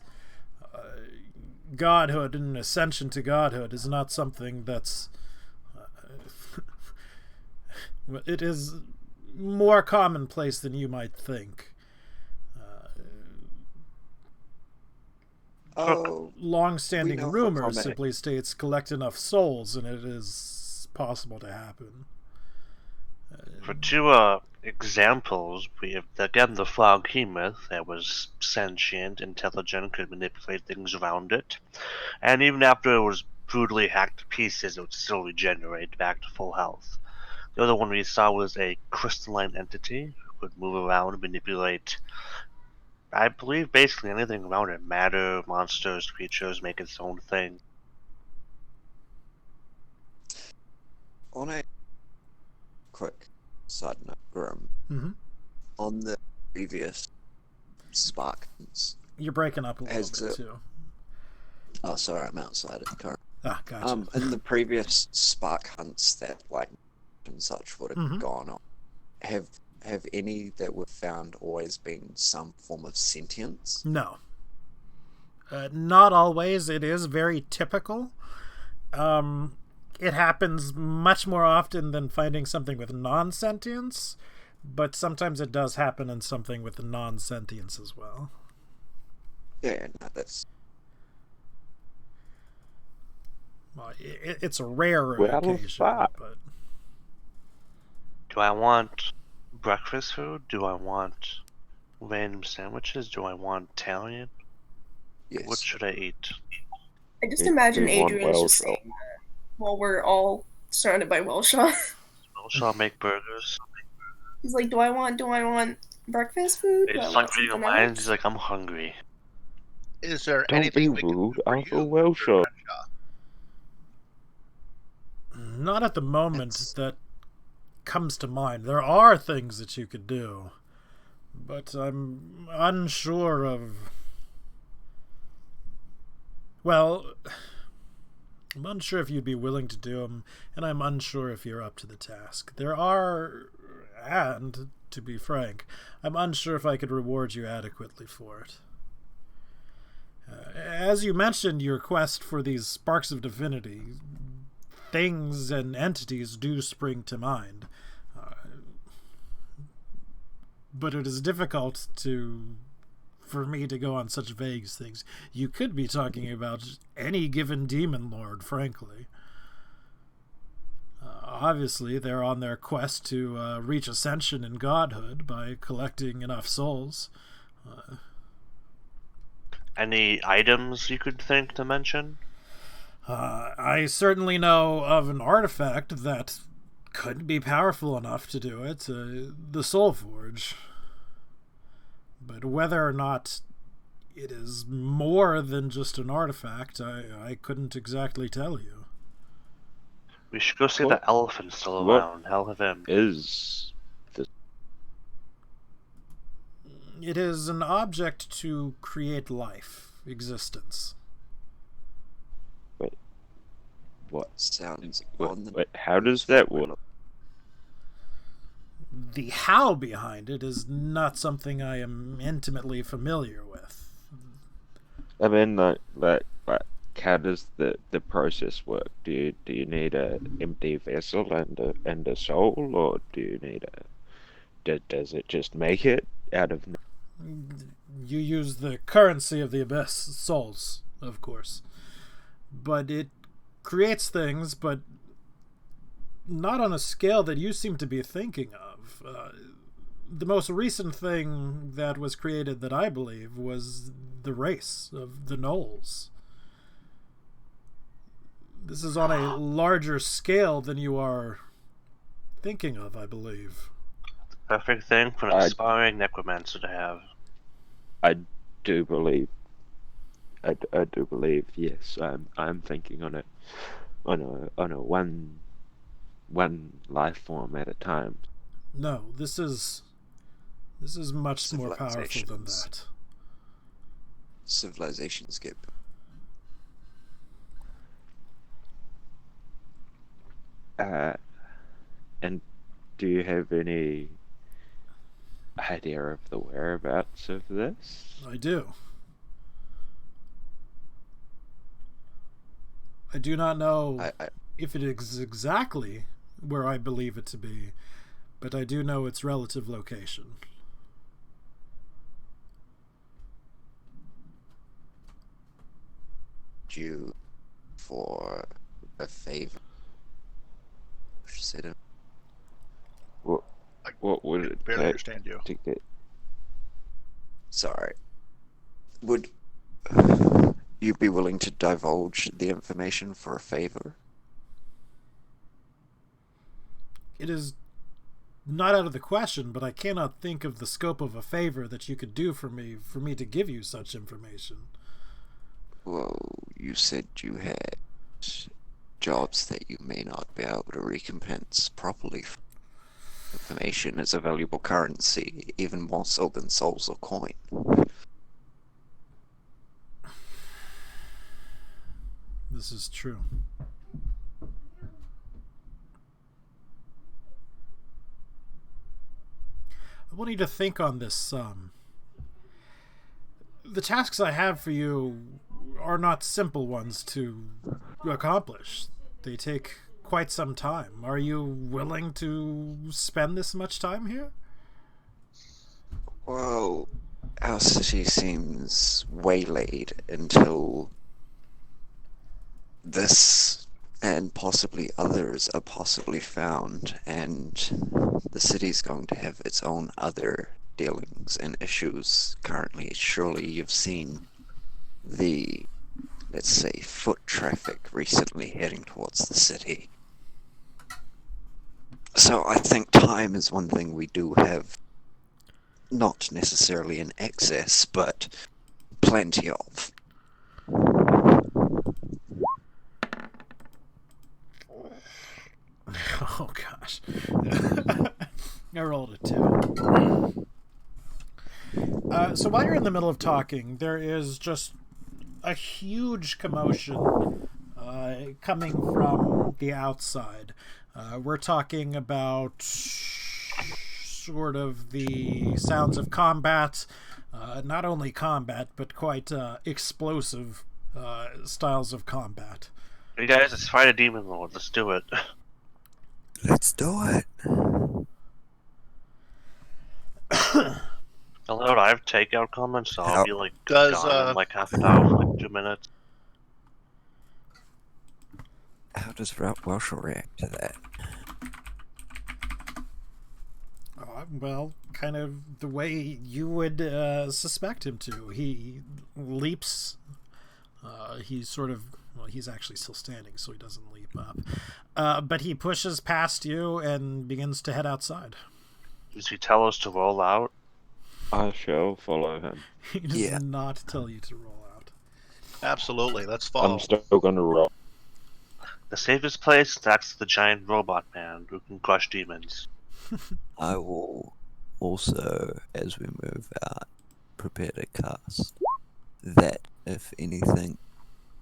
Godhood and ascension to godhood is not something that's it is more commonplace than you might think. Oh, Long-standing We know rumor from it. simply states collect enough souls and it is possible to happen. For two examples, we have again the Froghemoth that was sentient, intelligent, could manipulate things around it, and even after it was brutally hacked to pieces, it would still regenerate back to full health. The other one we saw was a crystalline entity who could move around and manipulate, I believe, basically anything around it: matter, monsters, creatures, make its own thing. on a quick side note, Grim, Mm-hmm. on the previous Sparkans. You're breaking up a little As bit a- too. Oh, sorry, I'm outside at the current. Ah, gotcha. In the previous Spark hunts that like and such would have Mhm. gone on, have any that were found always been some form of sentience? No. Not always. It is very typical. It happens much more often than finding something with non-sentience, but sometimes it does happen in something with non-sentience as well. Yeah, no, that's Well, it's a rarer Well, occasion, fuck. but Do I want breakfast food? Do I want random sandwiches? Do I want Italian? yes. What should I eat? I just We- imagine we want Adrian's just Welsh. saying that while we're all surrounded by Welshaw. Well, shall I make burgers? He's like, do I want breakfast food? Do I He's want like reading something minds. else? He's like, I'm hungry. Is there Don't anything be we can rude, do for Uncle you, Welshaw. Crenshaw? not at the moment That's- that comes to mind. There are things that you could do, but I'm unsure of. Well, I'm unsure if you'd be willing to do them, and I'm unsure if you're up to the task. There are, and to be frank, I'm unsure if I could reward you adequately for it. As you mentioned, your quest for these sparks of divinity, things and entities do spring to mind. But it is difficult for me to go on such vague things. You could be talking about any given demon lord, frankly. Obviously, they're on their quest to reach ascension in godhood by collecting enough souls. Any items you could think to mention? I certainly know of an artifact that could be powerful enough to do it, the Soul Forge. But whether or not it is more than just an artifact, I couldn't exactly tell you. We should go see What- the elephant still what- around. Hell of him. Is It is an object to create life, existence. What? Sounds What, on the what, how does that work? The how behind it is not something I am intimately familiar with. I mean, like, how does the process work? Do you need a empty vessel and a soul, or do you need does it just make it out of? You use the currency of the abyss, souls, of course. But it creates things, but not on a scale that you seem to be thinking of. The most recent thing that was created that I believe was the race of the Knolls. This is on a larger scale than you are thinking of, I believe. Perfect thing for an aspiring necromancer to have. I do believe. I do believe. Yes, I'm thinking on a one life form at a time. No, this is much more powerful than that. Civilizations get. And do you have any idea of the whereabouts of this? I do. I do not know if it is exactly where I believe it to be, but I do know its relative location. You for a favor. What would it barely take understand you. to get? Sorry. Would you be willing to divulge the information for a favor? It is not out of the question, but I cannot think of the scope of a favor that you could do for me to give you such information. Well, you said you had jobs that you may not be able to recompense properly. Information is a valuable currency, even more so than souls or coin. This is true. I want you to think on this. The tasks I have for you are not simple ones to accomplish. They take quite some time. Are you willing to spend this much time here? Well, our city seems waylaid until this and possibly others are possibly found, and the city's going to have its own other dealings and issues currently. Surely you've seen the, let's say, foot traffic recently heading towards the city. So I think time is one thing we do have, not necessarily in excess, but plenty of. Oh gosh. I rolled a 2. So while you're in the middle of talking, there is just a huge commotion coming from the outside. We're talking about sort of the sounds of combat, not only combat, but quite explosive styles of combat. Hey guys, let's fight a demon lord. Let's do it. Let's do it. Hello, I have takeout comments, so I'll be like Does, gone in like half an hour, for like 2 minutes. How does Welsh react to that? Well, kind of the way you would suspect him to. He leaps. He's sort of, well, he's actually still standing, so he doesn't leap up. But he pushes past you and begins to head outside. Does he tell us to roll out? I shall follow him. He does not tell you to roll out. Absolutely, let's follow. I'm still gonna roll. The safest place, that's the giant robot man who can crush demons. I will also, as we move out, prepare to cast that if anything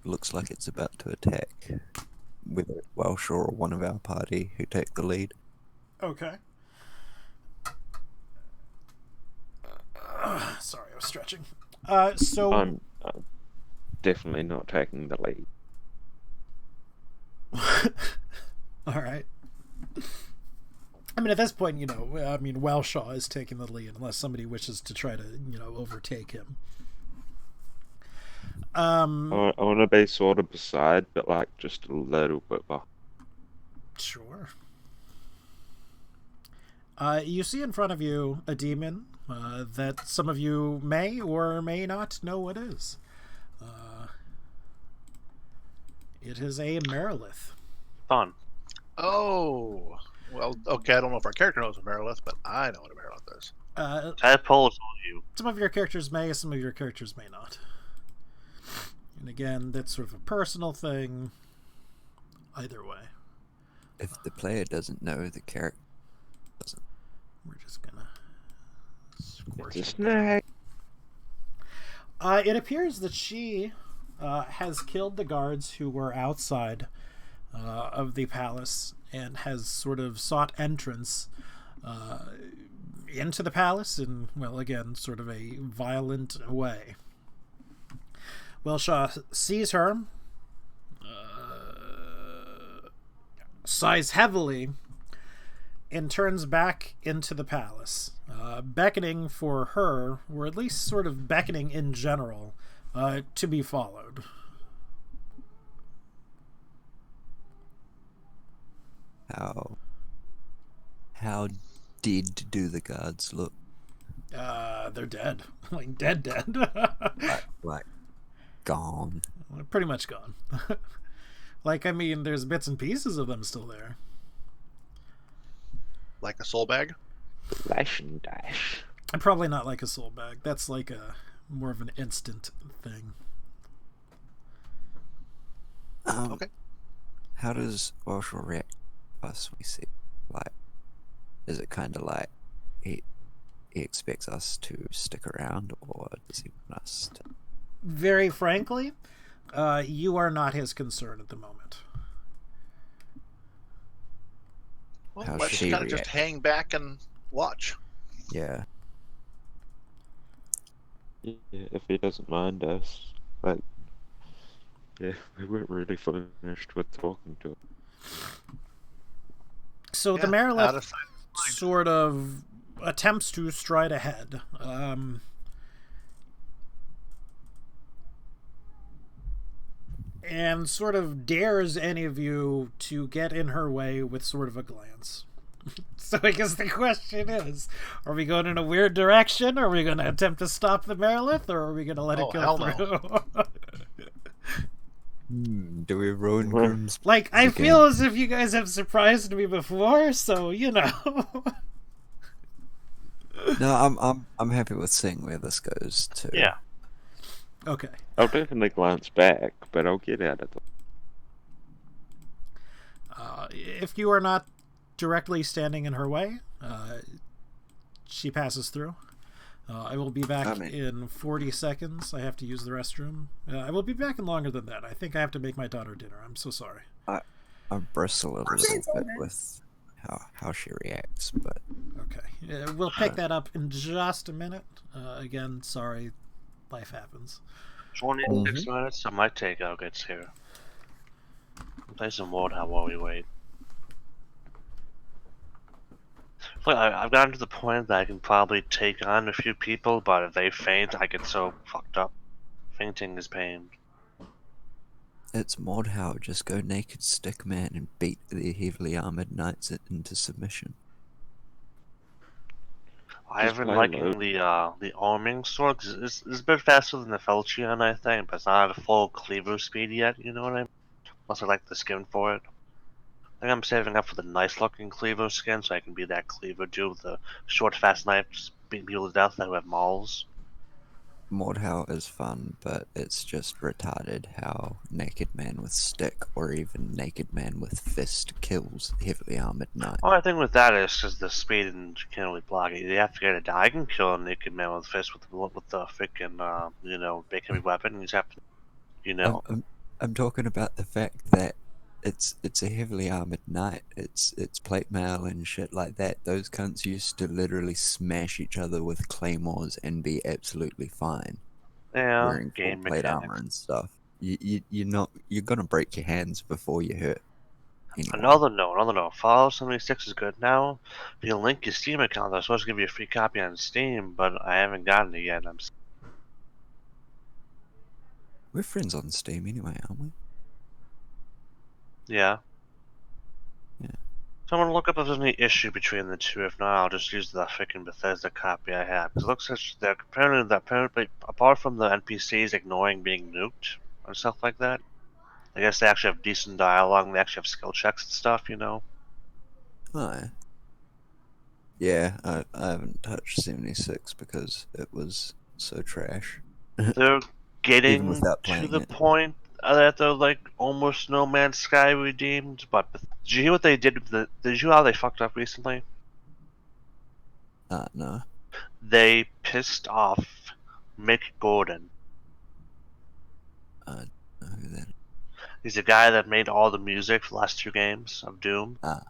looks like it's about to attack, whether it's Welsh or one of our party who take the lead. Okay. Sorry, I was stretching. So I'm definitely not taking the lead. all right. I mean, at this point, Welshaw is taking the lead unless somebody wishes to try to, overtake him. I want to be sort of beside, but like just a little bit behind. Sure. You see in front of you a demon that some of you may or may not know what is. It is a Merilith. Fun. Oh, well, okay. I don't know if our character knows what Merilith, but I know what a Merilith is. Tadpole's on you. Some of your characters may, some of your characters may not. And again, that's sort of a personal thing. Either way. If the player doesn't know, the character doesn't. We're just gonna scorch It's a it. snake. It appears that she has killed the guards who were outside of the palace and has sort of sought entrance into the palace in, well, again, sort of a violent way. Welshaw sees her, sighs heavily, and turns back into the palace, beckoning for her, or at least sort of beckoning in general, to be followed. How dead do the guards look? They're dead. Like, dead. Like gone. Pretty much gone. Like, I mean, there's bits and pieces of them still there. Like a soul bag? Flash and dash. And probably not like a soul bag. That's like a more of an instant thing. Okay. How does Welsh react to us we see? Like, is it kind of like he expects us to stick around, or does he want us to? Very frankly, you are not his concern at the moment. Well, How's let's she kind of just react? hang back and watch. Yeah. Yeah, if he doesn't mind us, like, yeah, we weren't really finished with talking to him. So the Yeah, Merilith out of sight, mind. sort of attempts to stride ahead. And sort of dares any of you to get in her way with sort of a glance. So I guess the question is, are we going in a weird direction? Are we going to attempt to stop the Merilith, or are we going to let it Oh, go hell through? Hmm, do we ruin Grimm's? Like, I again? feel as if you guys have surprised me before, so, you know. No, I'm happy with seeing where this goes to. Yeah. Okay. I'll definitely glance back, but I'll get out of the. If you are not directly standing in her way, she passes through. I will be back in 40 seconds. I have to use the restroom. I will be back in longer than that. I think I have to make my daughter dinner. I'm so sorry. I bristle a little It's bit okay. with how she reacts, but Okay. We'll pick that up in just a minute. Again, sorry. Life happens. 26 minutes, I might take out gets here. Play some Wardhouse while we wait. Look, I've gotten to the point that I can probably take on a few people, but if they faint, I get so fucked up. Fainting is pain. it's Mordhau. Just go naked stickman and beat the heavily armored knights into submission. I've Just been play liking low. the arming sword 'cause it's a bit faster than the Felchion, I think, but it's not at a full cleaver speed yet, you know what I mean? Plus I like the skin for it. I think I'm saving up for the nice looking cleaver skin so I can be that cleaver dude with the short fast knife just beating people to death that who have mauls. Mordhau is fun, but it's just retarded how naked man with stick or even naked man with fist kills heavily armored knight. Well, I think with that is just the speed and you can't really block it. You have to get it down. I can kill a naked man with fist with the freaking big heavy weapon. You just have to, I'm talking about the fact that it's a heavily armored knight. It's plate mail and shit like that. Those cunts used to literally smash each other with claymores and be absolutely fine Yeah, wearing full game plate mechanics. armor and stuff. You're gonna break your hands before you hurt. Anyway. Another note. Fallout 76 is good now. If you link your Steam account, they're supposed to give you a free copy on Steam, but I haven't gotten it yet. We're friends on Steam anyway, aren't we? Yeah. Yeah. So I'm gonna look up if there's any issue between the two. If not, I'll just use the freaking Bethesda copy I have. Because it looks like apparently, apart from the NPCs ignoring being nuked and stuff like that, I guess they actually have decent dialogue and they actually have skill checks and stuff, you know? Oh, yeah. I haven't touched 76 because it was so trash. They're getting without to playing the it. point that they're like almost No Man's Sky redeemed. But did you hear what they did with the? Did you hear how they fucked up recently? No. They pissed off Mick Gordon. I don't know who that is. He's the guy that made all the music for the last 2 games of Doom. Ah.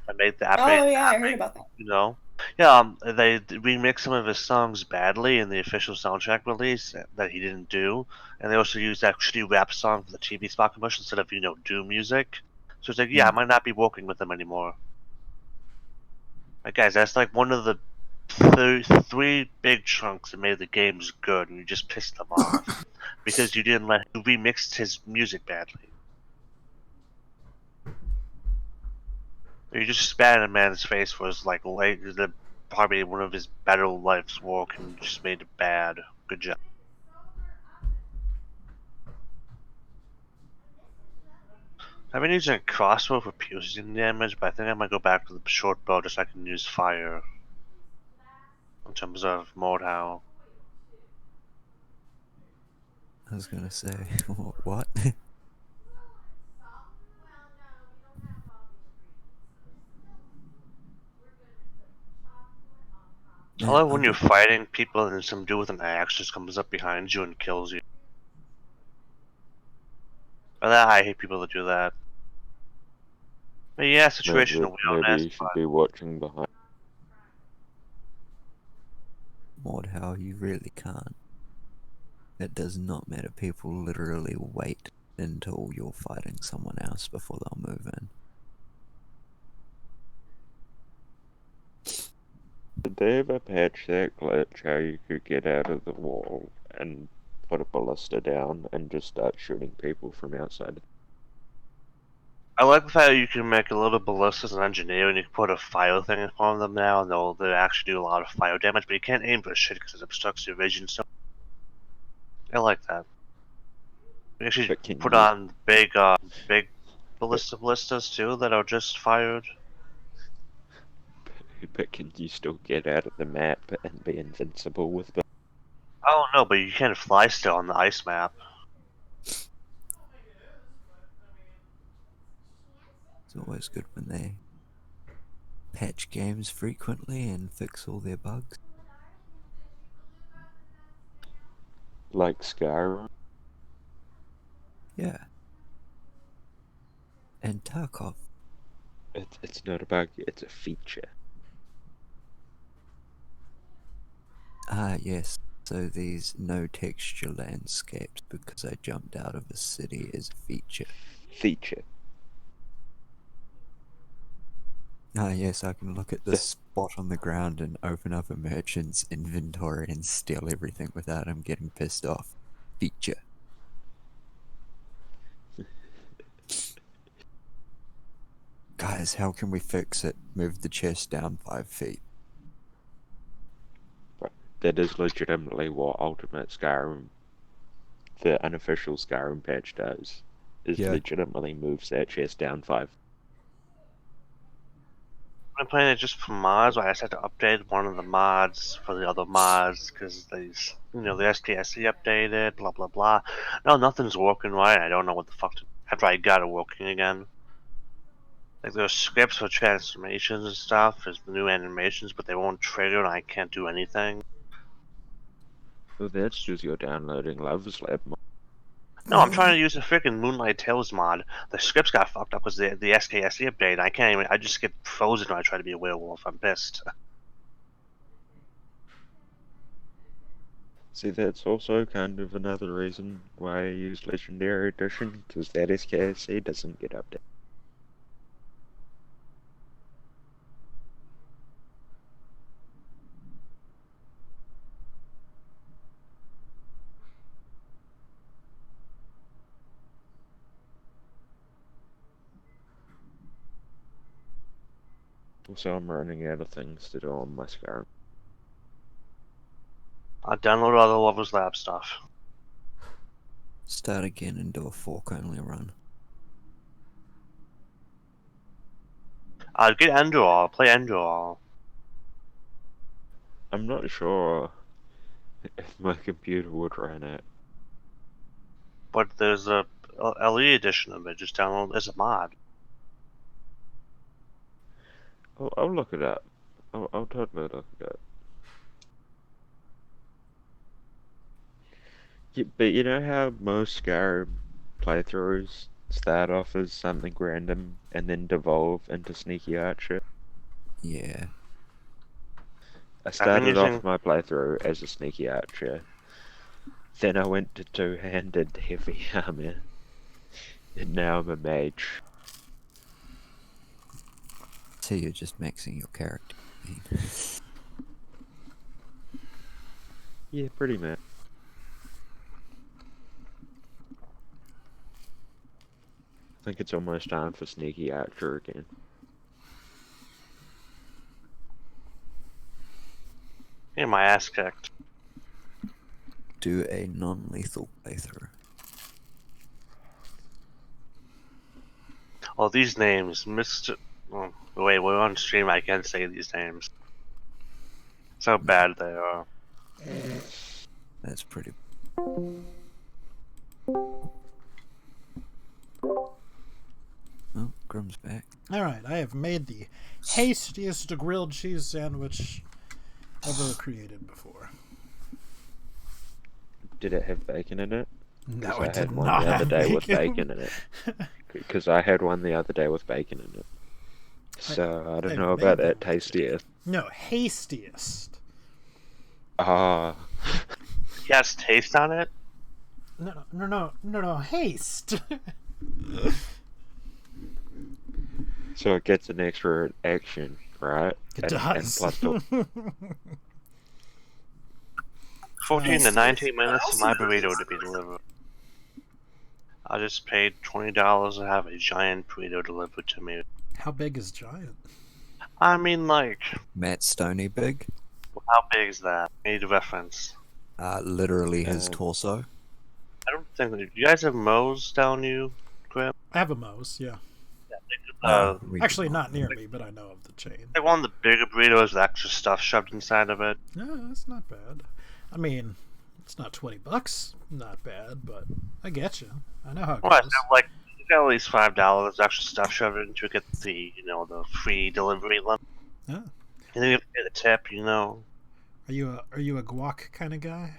That made the Oh yeah, I heard about that. you know. Yeah, they remixed some of his songs badly in the official soundtrack release that he didn't do, and they also used that shitty rap song for the TV spot commercial instead of Doom music. So it's like, yeah, I might not be working with them anymore. Like, guys, that's like one of the 3 big chunks that made the games good, and you just pissed them off because you remixed his music badly. You just spat in a man's face for his probably one of his better life's work and just made it bad. Good job. I've been using a crossbow for piercing damage, but I think I might go back to the short bow just so I can use fire. In terms of Mordhau. I was gonna say, what? I love when you're fighting people and some dude with an axe just comes up behind you and kills you. I hate people that do that. But yeah, situational Maybe you should be watching behind. Mordhau, you really can't. It does not matter. People literally wait until you're fighting someone else before they'll move in. Did they ever patch that glitch how you could get out of the wall and put a ballista down and just start shooting people from outside? I like the fact that you can make a little ballistas and engineer, and you can put a fire thing on them now, and they'll actually do a lot of fire damage, but you can't aim for shit because it obstructs your vision. So I like that. You actually put on big ballistas too that are just fired. But can you still get out of the map and be invincible with them? Oh no, but you can't fly still on the ice map. It's always good when they patch games frequently and fix all their bugs. Like Skyrim? Yeah. And Tarkov. It's not a bug, it's a feature. Ah, yes. So these no texture landscapes because I jumped out of a city is a feature. Feature. Ah, yes, I can look at the spot on the ground and open up a merchant's inventory and steal everything without him getting pissed off. Feature. Guys, how can we fix it? Move the chest down 5 feet. That is legitimately what Ultimate Skyrim, the unofficial Skyrim patch does. Is legitimately moves that chest down 5. I'm playing it just for mods. I just had to update one of the mods for the other mods because these, the STSC updated, blah blah blah. No, nothing's working right. I don't know what the fuck to. After I got it working again, like there's scripts for transformations and stuff. There's the new animations, but they won't trigger, and I can't do anything. Well, that's just you're downloading Love's Lab mod. No, I'm trying to use the freaking Moonlight Tales mod. The scripts got fucked up because the SKSE update. I can't even. I just get frozen when I try to be a werewolf. I'm pissed. See, that's also kind of another reason why I use Legendary Edition, because that SKSE doesn't get updated. Also, I'm running out of things to do on my Skyrim. I download all the Lovers Lab stuff. Start again and do a fork only run. I'd get Endor. Play Endor. I'm not sure if my computer would run it. But there's a LE edition of it. Just download as a mod. I'll look it up. I'll totally look it up. Yeah, but you know how most Skyrim playthroughs start off as something random and then devolve into Sneaky Archer? Yeah. I started off using- my playthrough as a Sneaky Archer. Then I went to two-handed heavy armor. And now I'm a mage. So you're just maxing your character. Yeah, pretty much. I think it's almost time for Sneaky Archer again. Get my ass kicked. Do a non-lethal playthrough. Oh, these names, Mr. Oh, wait, we're on stream. I can't say these names. That's how bad they are. That's pretty. Oh, Grum's back. Alright, I have made the hastiest grilled cheese sandwich ever created before. Did it have bacon in it? No, 'Cause it I did had one not the other have day with bacon. bacon in it. Because I had one the other day with bacon in it. So I don't I know made about that that tastiest. No, hastiest. Ah, Yes, taste on it. No, haste. so it gets an extra action, right? It And does. plus the 14 to 19 minutes for also my pretty burrito to be delivered. I just paid $20 to have a giant burrito delivered to me. How big is giant? I mean, like, Matt Stoney big. how big is that? Need a reference. Literally his Uh, torso. I don't think that you guys have Moe's down you, Graham. I have a Moe's, yeah. Uh, We Actually, do not near me, but I know of the chain. like one of the bigger burritos with extra stuff shoved inside of it. No, that's not bad. I mean, it's not $20. Not bad, but I get you. I know how it Well, I goes. feel like you got at least $5 extra stuff shoved into it, get the the free delivery limit. Yeah. And then you get a tip, Are you a guac kind of guy?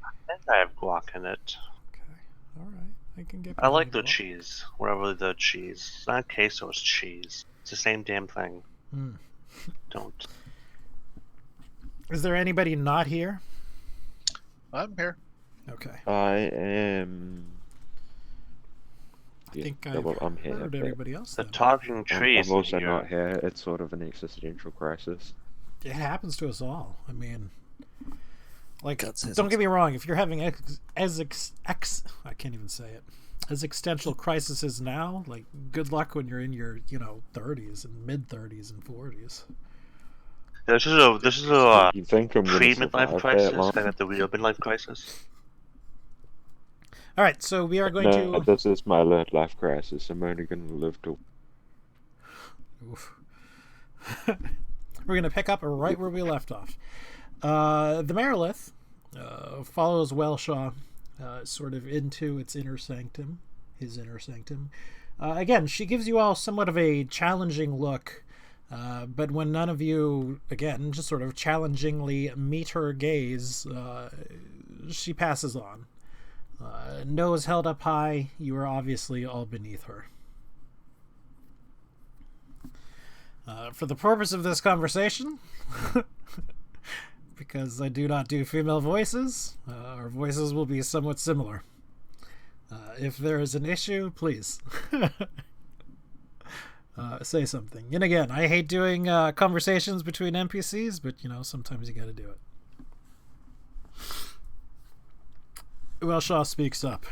I think I have guac in it. Okay, all right. I can get. I like behind the guac. cheese, wherever the cheese. It's not queso, it's cheese. It's the same damn thing. Hmm. Don't. Is there anybody not here? I'm here. Okay. I am. I think yeah, I've well, I'm here. heard but everybody else. The then. talking trees. I'm also in here. not here. It's sort of an existential crisis. It happens to us all. I mean, like, God says don't it's- get me wrong. If you're having I can't even say it, as existential crises now, like, good luck when you're in your 30s and mid 30s and 40s. This is a You think I'm gonna pre-midlife survive crisis, that long? then at the real midlife crisis. All right, so we are going No, to. this is my life crisis. I'm only gonna live to. Oof. We're going to pick up right where we left off. The Marilith follows Welshaw sort of into its inner sanctum, his inner sanctum. Again, she gives you all somewhat of a challenging look, but when none of you, again, just sort of challengingly meet her gaze, she passes on. Nose held up high, you are obviously all beneath her. For the purpose of this conversation, because I do not do female voices, our voices will be somewhat similar. If there is an issue, please say something. And again, I hate doing conversations between NPCs, but sometimes you gotta do it. Welshaw speaks up.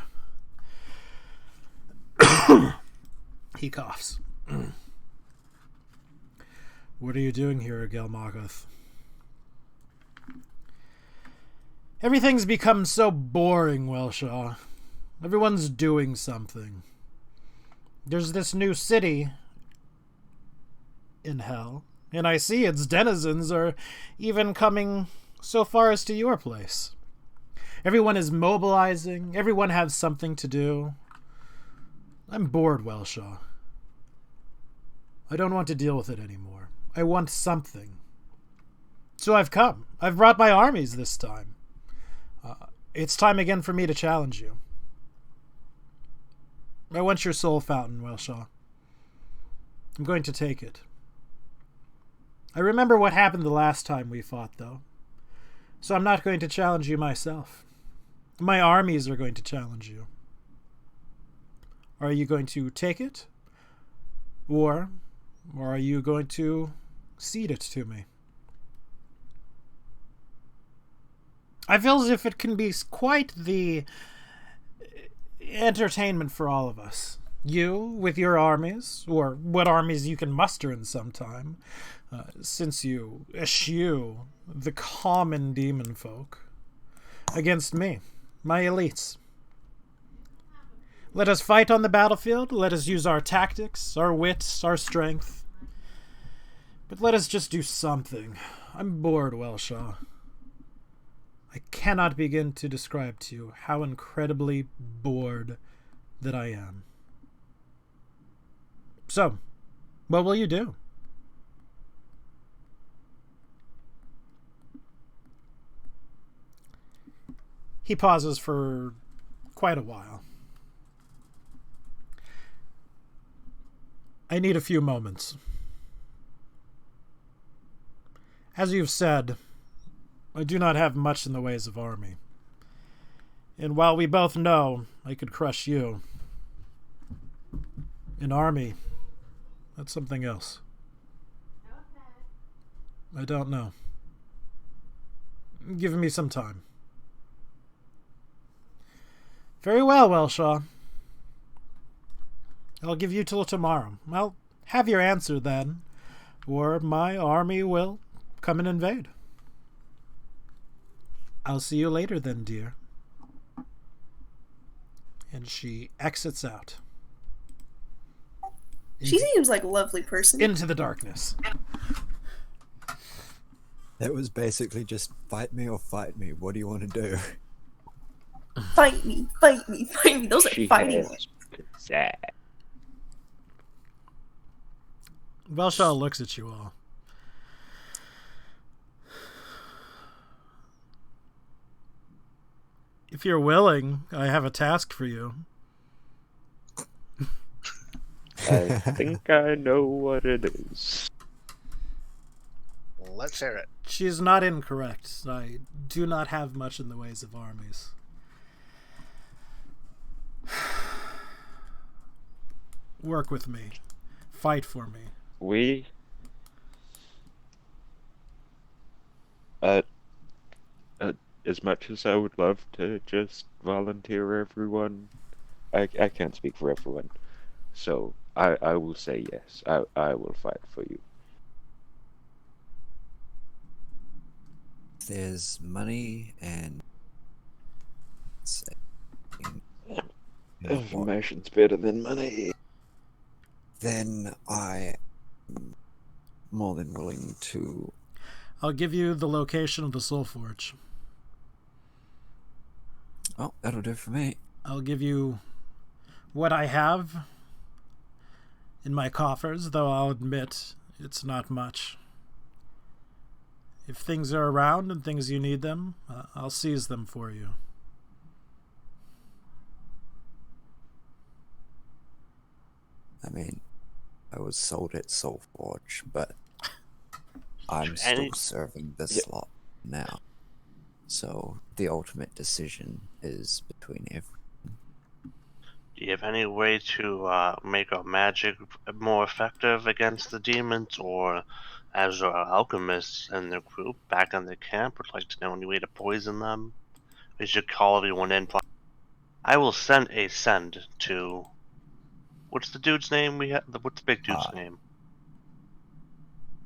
He coughs. What are you doing here, Gelmagoth? Everything's become so boring, Welshaw. Everyone's doing something. There's this new city in Hell, and I see its denizens are even coming so far as to your place. Everyone is mobilizing. Everyone has something to do. I'm bored, Welshaw. I don't want to deal with it anymore. I want something. So I've come. I've brought my armies this time. It's time again for me to challenge you. I want your soul fountain, Welshaw. I'm going to take it. I remember what happened the last time we fought, though. So I'm not going to challenge you myself. My armies are going to challenge you. Are you going to take it? Or are you going to cede it to me? I feel as if it can be quite the entertainment for all of us. You, with your armies, or what armies you can muster in some time, since you eschew the common demon folk, against me, my elites. Let us fight on the battlefield. Let us use our tactics, our wits, our strength. But let us just do something. I'm bored, Welshaw. I cannot begin to describe to you how incredibly bored that I am. So, what will you do? He pauses for quite a while. I need a few moments. As you've said, I do not have much in the ways of army. And while we both know I could crush you, an army, that's something else. I don't know. Give me some time. Very well, Welshaw. I'll give you till tomorrow. I'll have your answer then, or my army will come and invade. I'll see you later then, dear. And she exits out. She seems like a lovely person. Into the darkness. That was basically just fight me or fight me. What do you want to do? Fight me, fight me, fight me. Those are She fighting has words. pizzazz. Welshaw looks at you all. If you're willing, I have a task for you. I think I know what it is. Let's hear it. She's not incorrect. I do not have much in the ways of armies. Work with me. Fight for me. As much as I would love to just volunteer everyone, I can't speak for everyone. So I will say yes. I will fight for you. There's money and let's see, Information's better than money. then I am more than willing to. I'll give you the location of the Soul Forge. Oh, that'll do for me. I'll give you what I have in my coffers, though I'll admit it's not much. If things are around and things you need them, I'll seize them for you. I mean, I was sold at Soulforge, but I'm still serving the slot now. So the ultimate decision is between everyone. Do you have any way to make our magic more effective against the demons, or as our alchemists and their group back in the camp would like to know any way to poison them? We should call everyone in. I will send to. What's the dude's name? What's the big dude's name?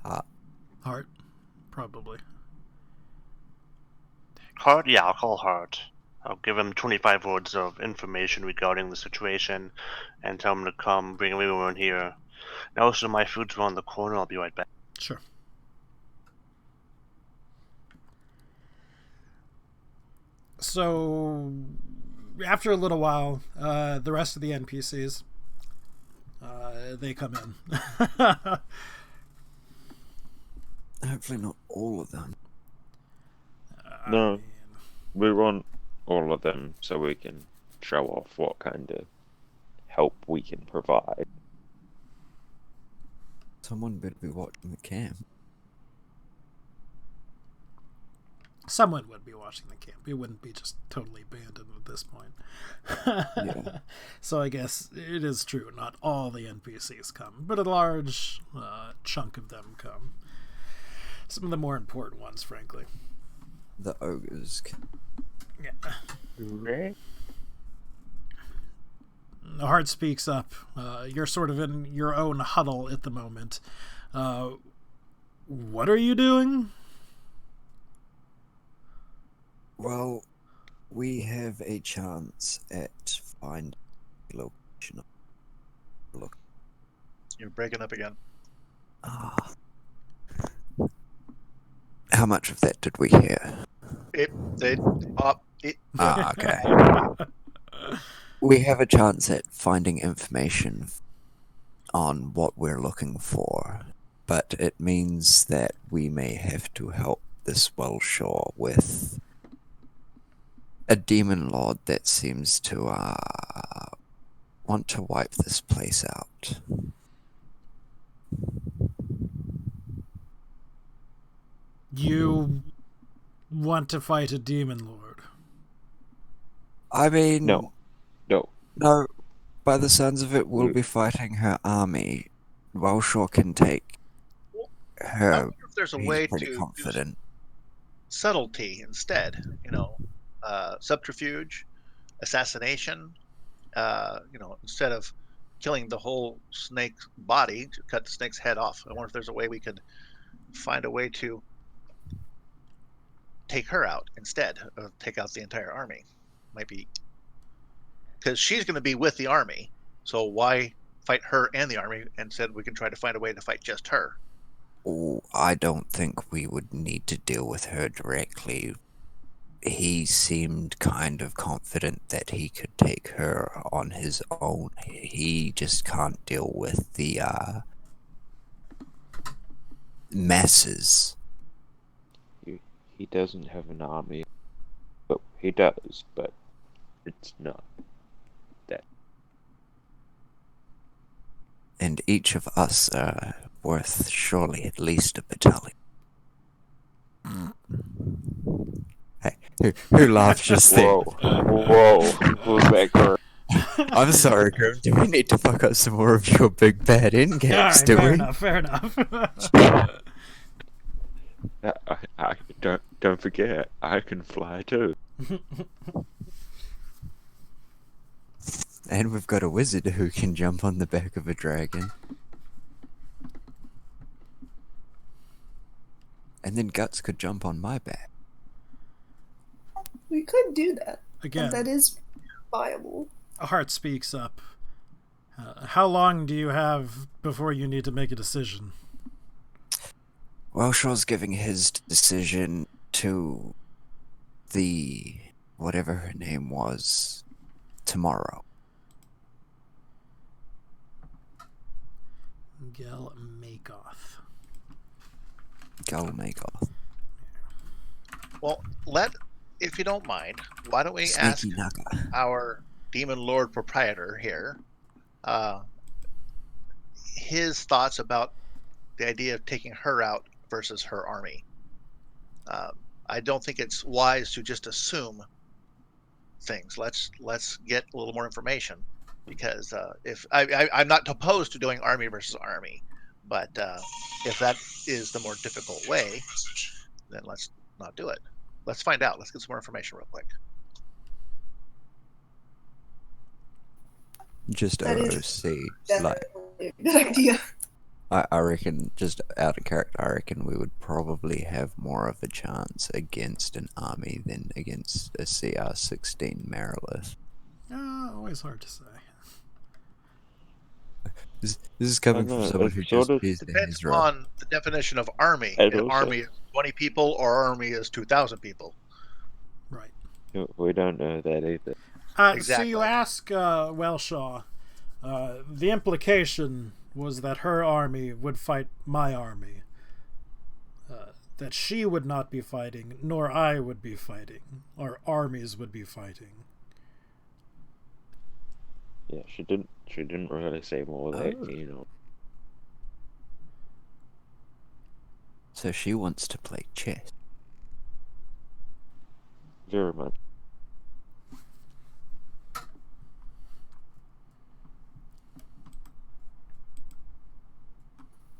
Heart, probably. Hart? Yeah, I'll call Hart. I'll give him 25 words of information regarding the situation and tell him to come bring everyone here. Now, also, my food's around the corner. I'll be right back. Sure. So, after a little while, the rest of the NPCs, they come in. Hopefully not all of them. No, we want all of them so we can show off what kind of help we can provide. Someone better be watching the camp. Someone would be watching the camp. It wouldn't be just totally abandoned at this point. Yeah. So I guess it is true. Not all the NPCs come, but a large chunk of them come. Some of the more important ones, frankly. The ogres. Yeah. Right. The heart speaks up. You're sort of in your own huddle at the moment. What are you doing? Well, we have a chance at finding a location. Look. You're breaking up again. How much of that did we hear? Okay. We have a chance at finding information on what we're looking for, but it means that we may have to help this Wellshaw with a demon lord that seems to want to wipe this place out. You want to fight a demon lord? I mean... No. No, by the sounds of it, we'll be fighting her army. Wellshaw can take her. I wonder if there's a He's way pretty to confident. use subtlety instead. Subterfuge, assassination. Instead of killing the whole snake's body, to cut the snake's head off. I wonder if there's a way we could find a way to take her out instead of take out the entire army. Might be because she's going to be with the army, so why fight her and the army? Instead, we can try to find a way to fight just her. Oh, I don't think we would need to deal with her directly. He seemed kind of confident that he could take her on his own. He just can't deal with the masses. He doesn't have an army, but he does, but it's not that. And each of us are worth surely at least a battalion. Hey, who laughed just then? Whoa, Rebecca. I'm sorry, Grim. Do we need to fuck up some more of your big bad end games, do we? Fair enough. I don't forget, I can fly too. And we've got a wizard who can jump on the back of a dragon. And then Guts could jump on my back. We could do that. Again, And that is viable. a heart speaks up. How long do you have before you need to make a decision? Welshaw's giving his decision to the whatever her name was tomorrow. Gel Makoth. Galmagoth. Well, if you don't mind, why don't we ask Sneaky Naga. our demon lord proprietor here his thoughts about the idea of taking her out versus her army. I don't think it's wise to just assume things. Let's get a little more information, because if I'm not opposed to doing army versus army, but if that is the more difficult way, then let's not do it. Let's find out. Let's get some more information real quick. Just That is OOC. Like, Definitely a good idea. I reckon, just out of character, I reckon we would probably have more of a chance against an army than against a CR-16 Marilith. Always hard to say. This is coming from know, someone it who sort just of used in Depends his role. on the definition of army. And An also- army is 20 people, or army is 2,000 people. Right. We don't know that either. So Exactly. you ask Welshaw, the implication was that her army would fight my army. That she would not be fighting, nor I would be fighting. Our armies would be fighting. Yeah, she didn't really say more that, Oh. you know. So she wants to play chess. Very much.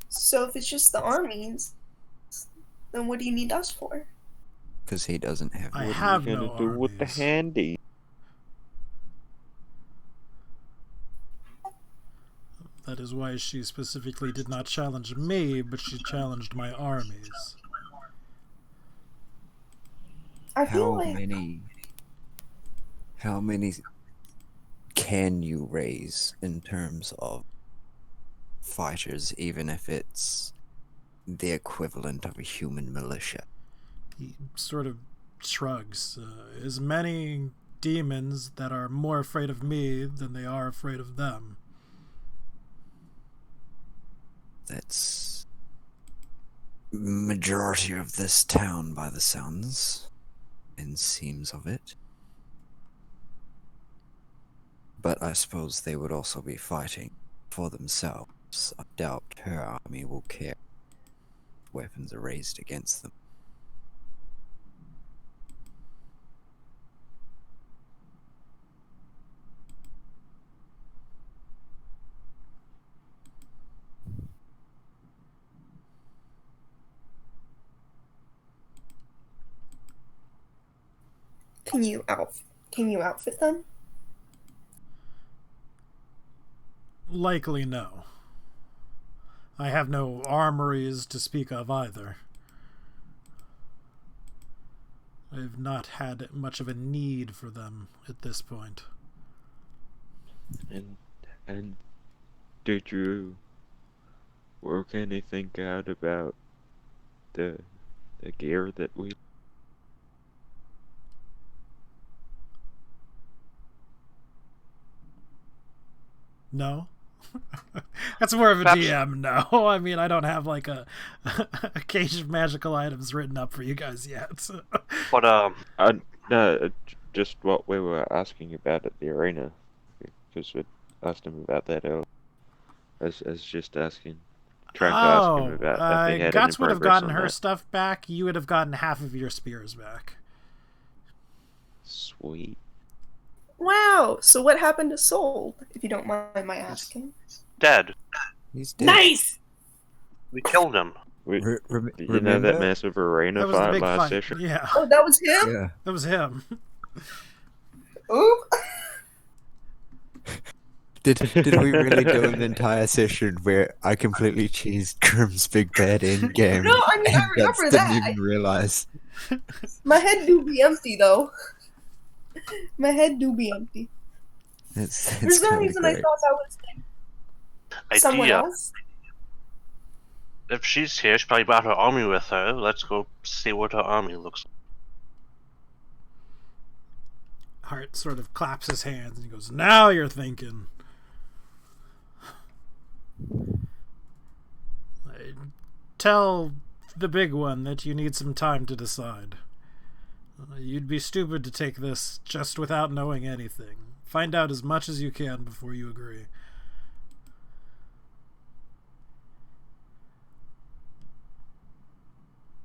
So if it's just the armies, then what do you need us for? Because he doesn't have I What have are you no gonna do with the armies. handy? That is why she specifically did not challenge me, but she challenged my armies. I feel How many can you raise in terms of fighters, even if it's the equivalent of a human militia? He sort of shrugs. As many demons that are more afraid of me than they are afraid of them. That's majority of this town by the sounds and seems of it. But I suppose they would also be fighting for themselves. I doubt her army will care if weapons are raised against them. Can you outfit them? Likely no. I have no armories to speak of either. I've not had much of a need for them at this point. And did you work anything out about the gear that we? No? That's more of a Perhaps- DM, no. I mean, I don't have like a cage of magical items written up for you guys yet. But No, just what we were asking about at the arena, because we asked him about that earlier. As just asking, trying to ask him about if they had Guts any would have progress gotten on her that. stuff back. You would have gotten half of your spears back. Sweet. Wow. So what happened to Soul, if you don't mind my asking? dead. He's dead. Nice. We killed him. We, Re- you know remember? that massive arena That was the fight big last fight. session? Yeah, Oh, that was him. Yeah. that was him. Oop. Did we really do an entire session where I completely cheesed Grim's big bad end game? No, I mean I and Guts remember didn't that. even realize. My head do be empty though. My head do be empty. It's There's no kinda reason I great. thought that was someone Idea. else. If she's here, she probably brought her army with her. Let's go see what her army looks like. Hart sort of claps his hands and he goes, "Now you're thinking." Tell the big one that you need some time to decide. You'd be stupid to take this just without knowing anything. Find out as much as you can before you agree.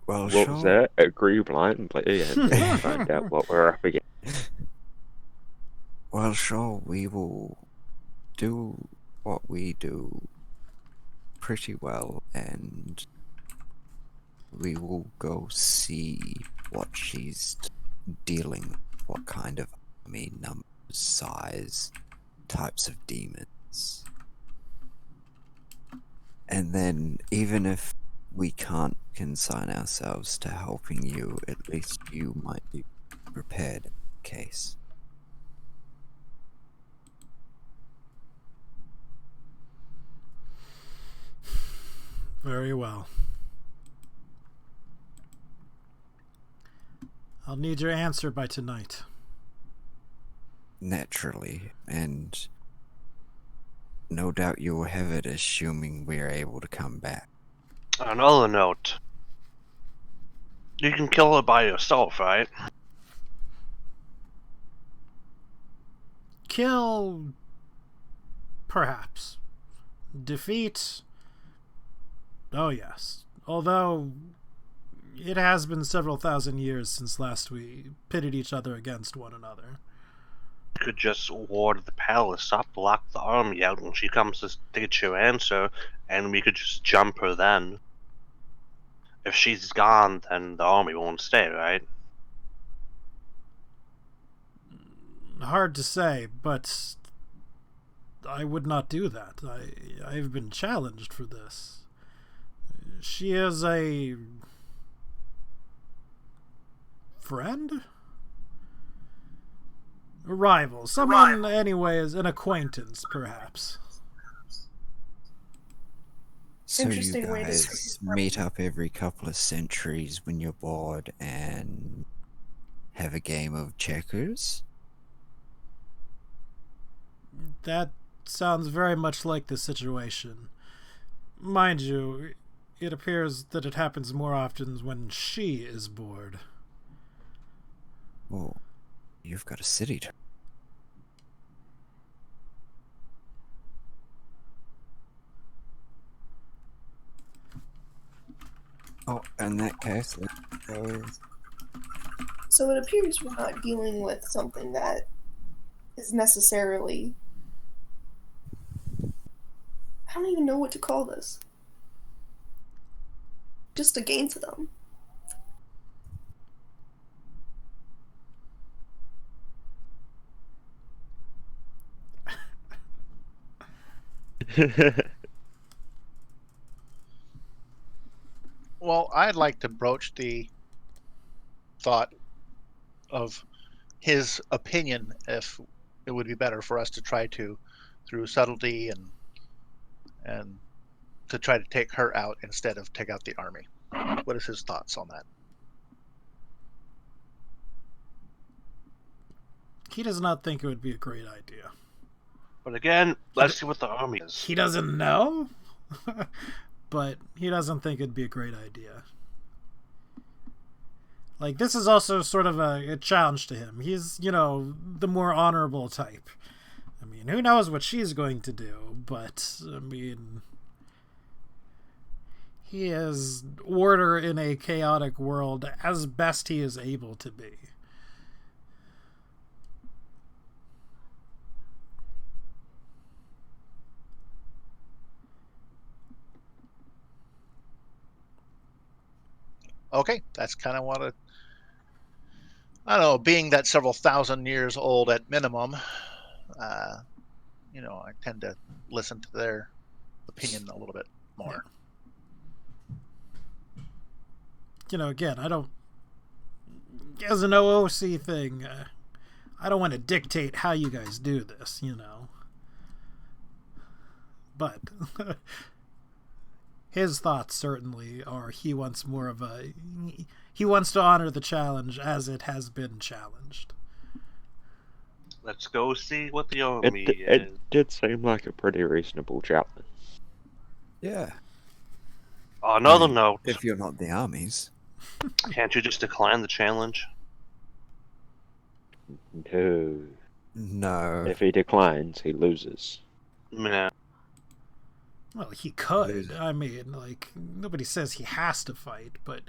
Well, What sure. was that? Agree blindly and find out what we're up against. Well, sure, we will do what we do pretty well, and we will go see what she's dealing with, what kind of army, numbers, size, types of demons. And then, even if we can't consign ourselves to helping you, at least you might be prepared in case. Very well. I'll need your answer by tonight. Naturally, and no doubt you will have it, assuming we're able to come back. Another note. You can kill her by yourself, right? Kill, perhaps. Defeat, oh yes. Although, it has been several thousand years since last we pitted each other against one another. You could just ward the palace up, lock the army out when she comes to get your answer, and we could just jump her then. If she's gone, then the army won't stay, right? Hard to say, but I would not do that. I've been challenged for this. She is a friend? A rival. Someone, anyways, an acquaintance, perhaps. So you Interesting way to guys meet up every couple of centuries when you're bored and have a game of checkers? That sounds very much like the situation. Mind you, it appears that it happens more often when she is bored. Well, you've got a city to... Oh, in that case, let's go. So it appears we're not dealing with something that is necessarily. I don't even know what to call this. Just a gain to them. Well, I'd like to broach the thought of his opinion if it would be better for us to try to, through subtlety and to try to take her out instead of take out the army. What is his thoughts on that? He does not think it would be a great idea. But again, let's see what the army is. He doesn't know, but he doesn't think it'd be a great idea. Like, this is also sort of a challenge to him. He's, the more honorable type. I mean, who knows what she's going to do, but, I mean, he is order in a chaotic world as best he is able to be. Okay, that's kind of what I don't know, being that several thousand years old at minimum, I tend to listen to their opinion a little bit more. Again, I don't, as an OOC thing, I don't want to dictate how you guys do this, But his thoughts certainly are he wants to honor the challenge as it has been challenged. Let's go see what the army is. It did seem like a pretty reasonable challenge. Yeah. Another note. If you're not the armies. Can't you just decline the challenge? No. No. If he declines, he loses. Nah. Well, he could. I mean, like, nobody says he has to fight, but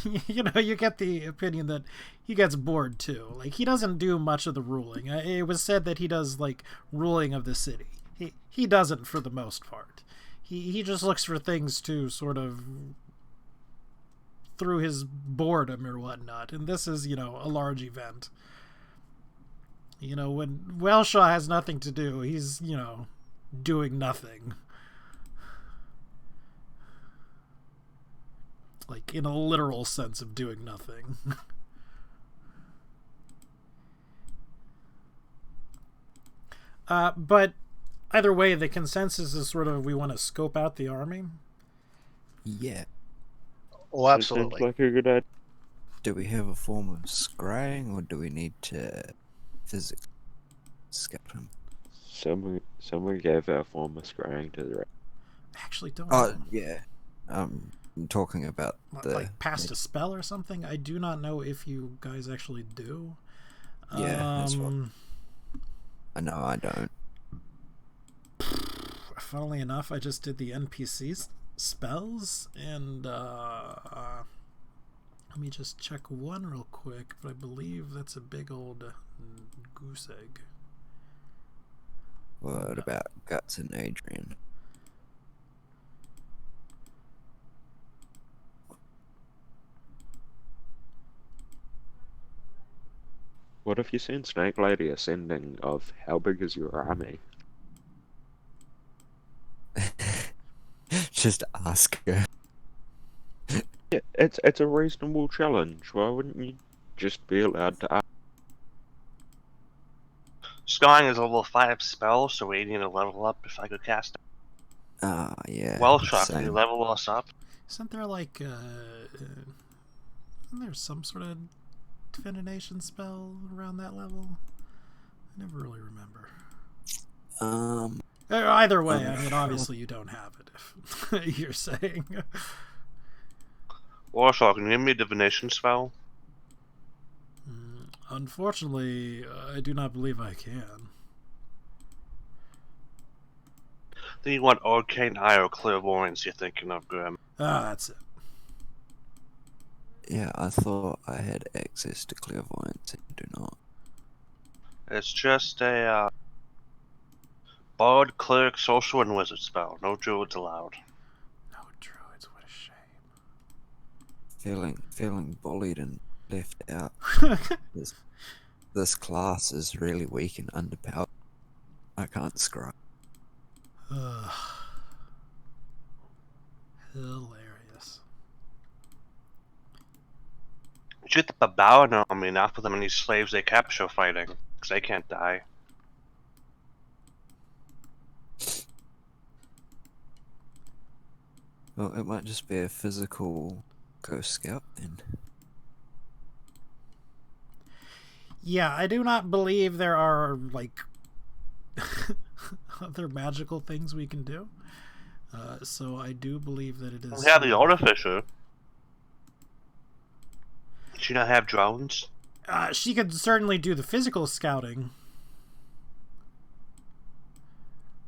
you know, you get the opinion that he gets bored too. Like, he doesn't do much of the ruling. It was said that he does, like, ruling of the city. He doesn't for the most part. He just looks for things to sort of through his boredom or whatnot. And this is, you know, a large event. You know, when Wellshaw has nothing to do, he's, you know, doing nothing. Like, in a literal sense of doing nothing. But either way, the consensus is sort of we want to scope out the army. Yeah. Oh, That absolutely. seems like a good idea. Do we have a form of scrying, or do we need to physically scout him? Someone gave our form of scrying to the right. I actually don't Oh, know. yeah. I'm talking about the... Like, past a spell or something? I do not know if you guys actually do. Yeah, that's what... I know I don't. Funnily enough, I just did the NPC spells, and let me just check one real quick, but I believe that's a big old goose egg. What about Guts and Adrian? What have you seen Snake Lady ascending of how big is your army? Just ask her. Yeah, it's a reasonable challenge. Why wouldn't you just be allowed to ask? Scrying is a level 5 spell, so we need to level up if I could cast it. Ah, yeah. Wellshaw, can you same. level us up? Isn't there like isn't there some sort of divination spell around that level? I never really remember. Either way, I mean, obviously you don't have it, if you're saying. Wellshaw, can you give me a divination spell? Unfortunately, I do not believe I can. Then you want Arcane Eye or Clairvoyance you're thinking of, Graham. Ah, that's it. Yeah, I thought I had access to clairvoyance, and you do not. It's just a Bard, Cleric, Sorcerer, and Wizard spell. No druids allowed. No druids, what a Feeling bullied and left out. This class is really weak and underpowered. I can't scry. shame. Hilarious. Shoot the Babaran army and after them any slaves they capture fighting, because they can't die. Well, it might just be a physical Ghost Scout then. Yeah, I do not believe there are, like, other magical things we can do. So I do believe that it is... We have the Artificer. Does she not have drones? She could certainly do the physical scouting.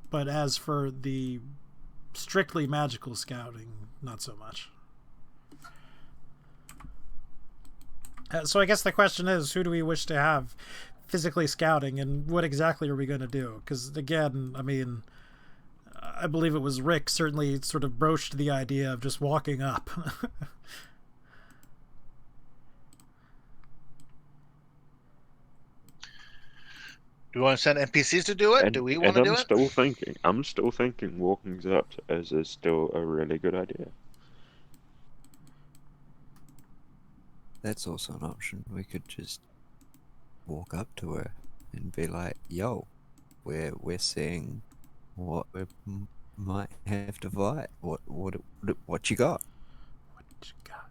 But as for the strictly magical scouting, not so much. So I guess the question is, who do we wish to have physically scouting, and what exactly are we going to do? Because, again, I mean, I believe it was Rick certainly sort of broached the idea of just walking up. Do we want to send NPCs to do it? Do we want to do it? I'm still thinking walking up is still a really good idea. That's also an option. We could just walk up to her and be like, "Yo, we're seeing what we might have to fight. What you got?" What you got?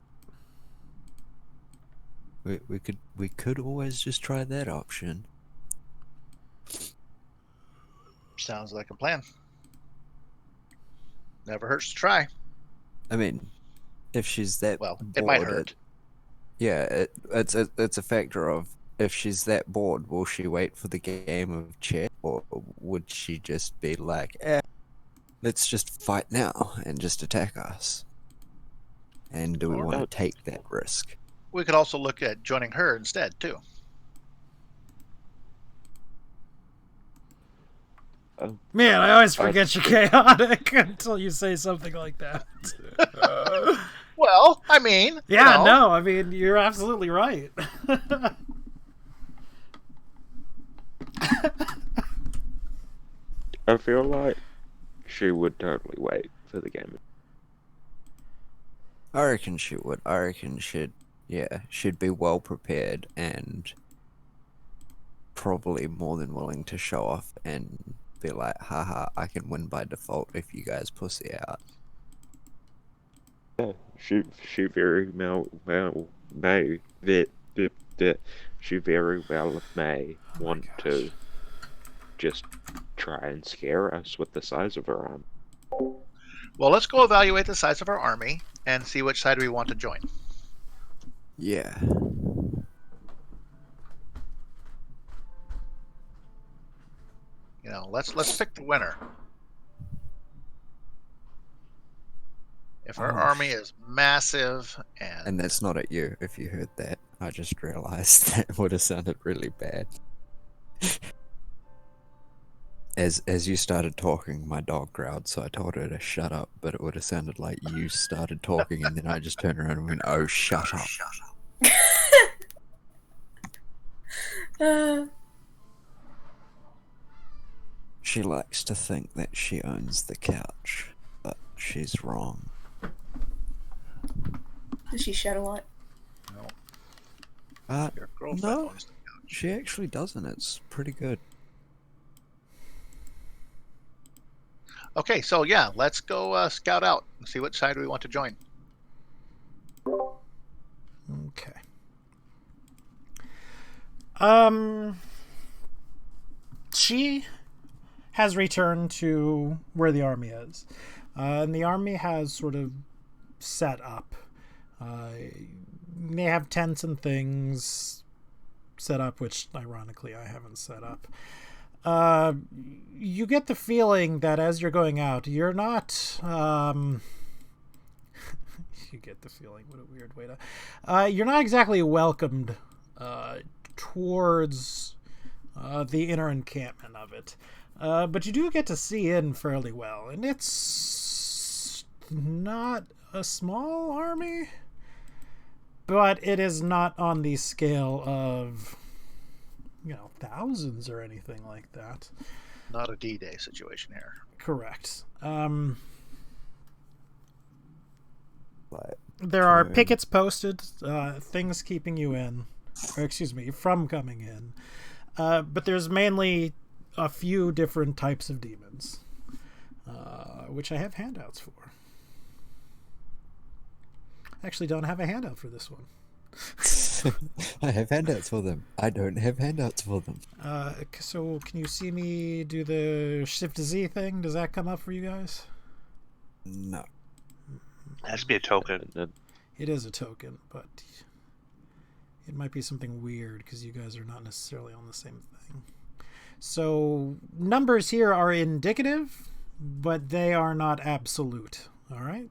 We could always just try that option. Sounds like a plan. Never hurts to try. I mean, if she's that Well, it might bored, hurt. yeah, it's a factor of if she's that bored, will she wait for the game of chess, or would she just be like, let's just fight now and just attack us? And do we Or- want to take that risk? We could also look at joining her instead too. Man, I always forget you're chaotic until you say something like that. Well, I mean, Yeah, you know, no, I mean, you're absolutely right. I feel like she would totally wait for the game. I reckon she would. I reckon she'd be well prepared and probably more than willing to show off and be like, haha, I can win by default if you guys pussy out. Yeah, she very well may she very well may want to just try and scare us with the size of her arm. well, let's go evaluate the size of our army and see which side we want to join. Yeah. You know, let's pick the winner. If our Oh, army is massive And that's not at you, if you heard that. I just realized that would have sounded really bad. As you started talking, my dog growled, so I told her to shut up, but it would have sounded like you started talking, and then I just turned around and went, oh, shut up. She likes to think that she owns the couch, but she's wrong. Does she shed a lot? your girlfriend No, owns the couch. she actually doesn't. It's pretty good. Okay, so yeah, let's go scout out and see which side we want to join. Okay. She has returned to where the army is. And the army has sort of set up. They have tents and things set up, which ironically I haven't set up. You get the feeling that as you're going out, you're not. You get the feeling. What a weird way to. You're not exactly welcomed towards the inner encampment of it. But you do get to see in fairly well, and it's not a small army, but it is not on the scale of, thousands or anything like that. Not a D-Day situation here. Correct. Like, There are pickets posted, things keeping you in, or excuse me, from coming in. But there's mainly a few different types of demons, which I have handouts for. I actually don't have a handout for this one. I have handouts for them. I don't have handouts for them. So can you see me do the Shift Z thing? Does that come up for you guys? No. Has to be a token. It is a token, but it might be something weird because you guys are not necessarily on the same thing. So numbers here are indicative, but they are not absolute. All right,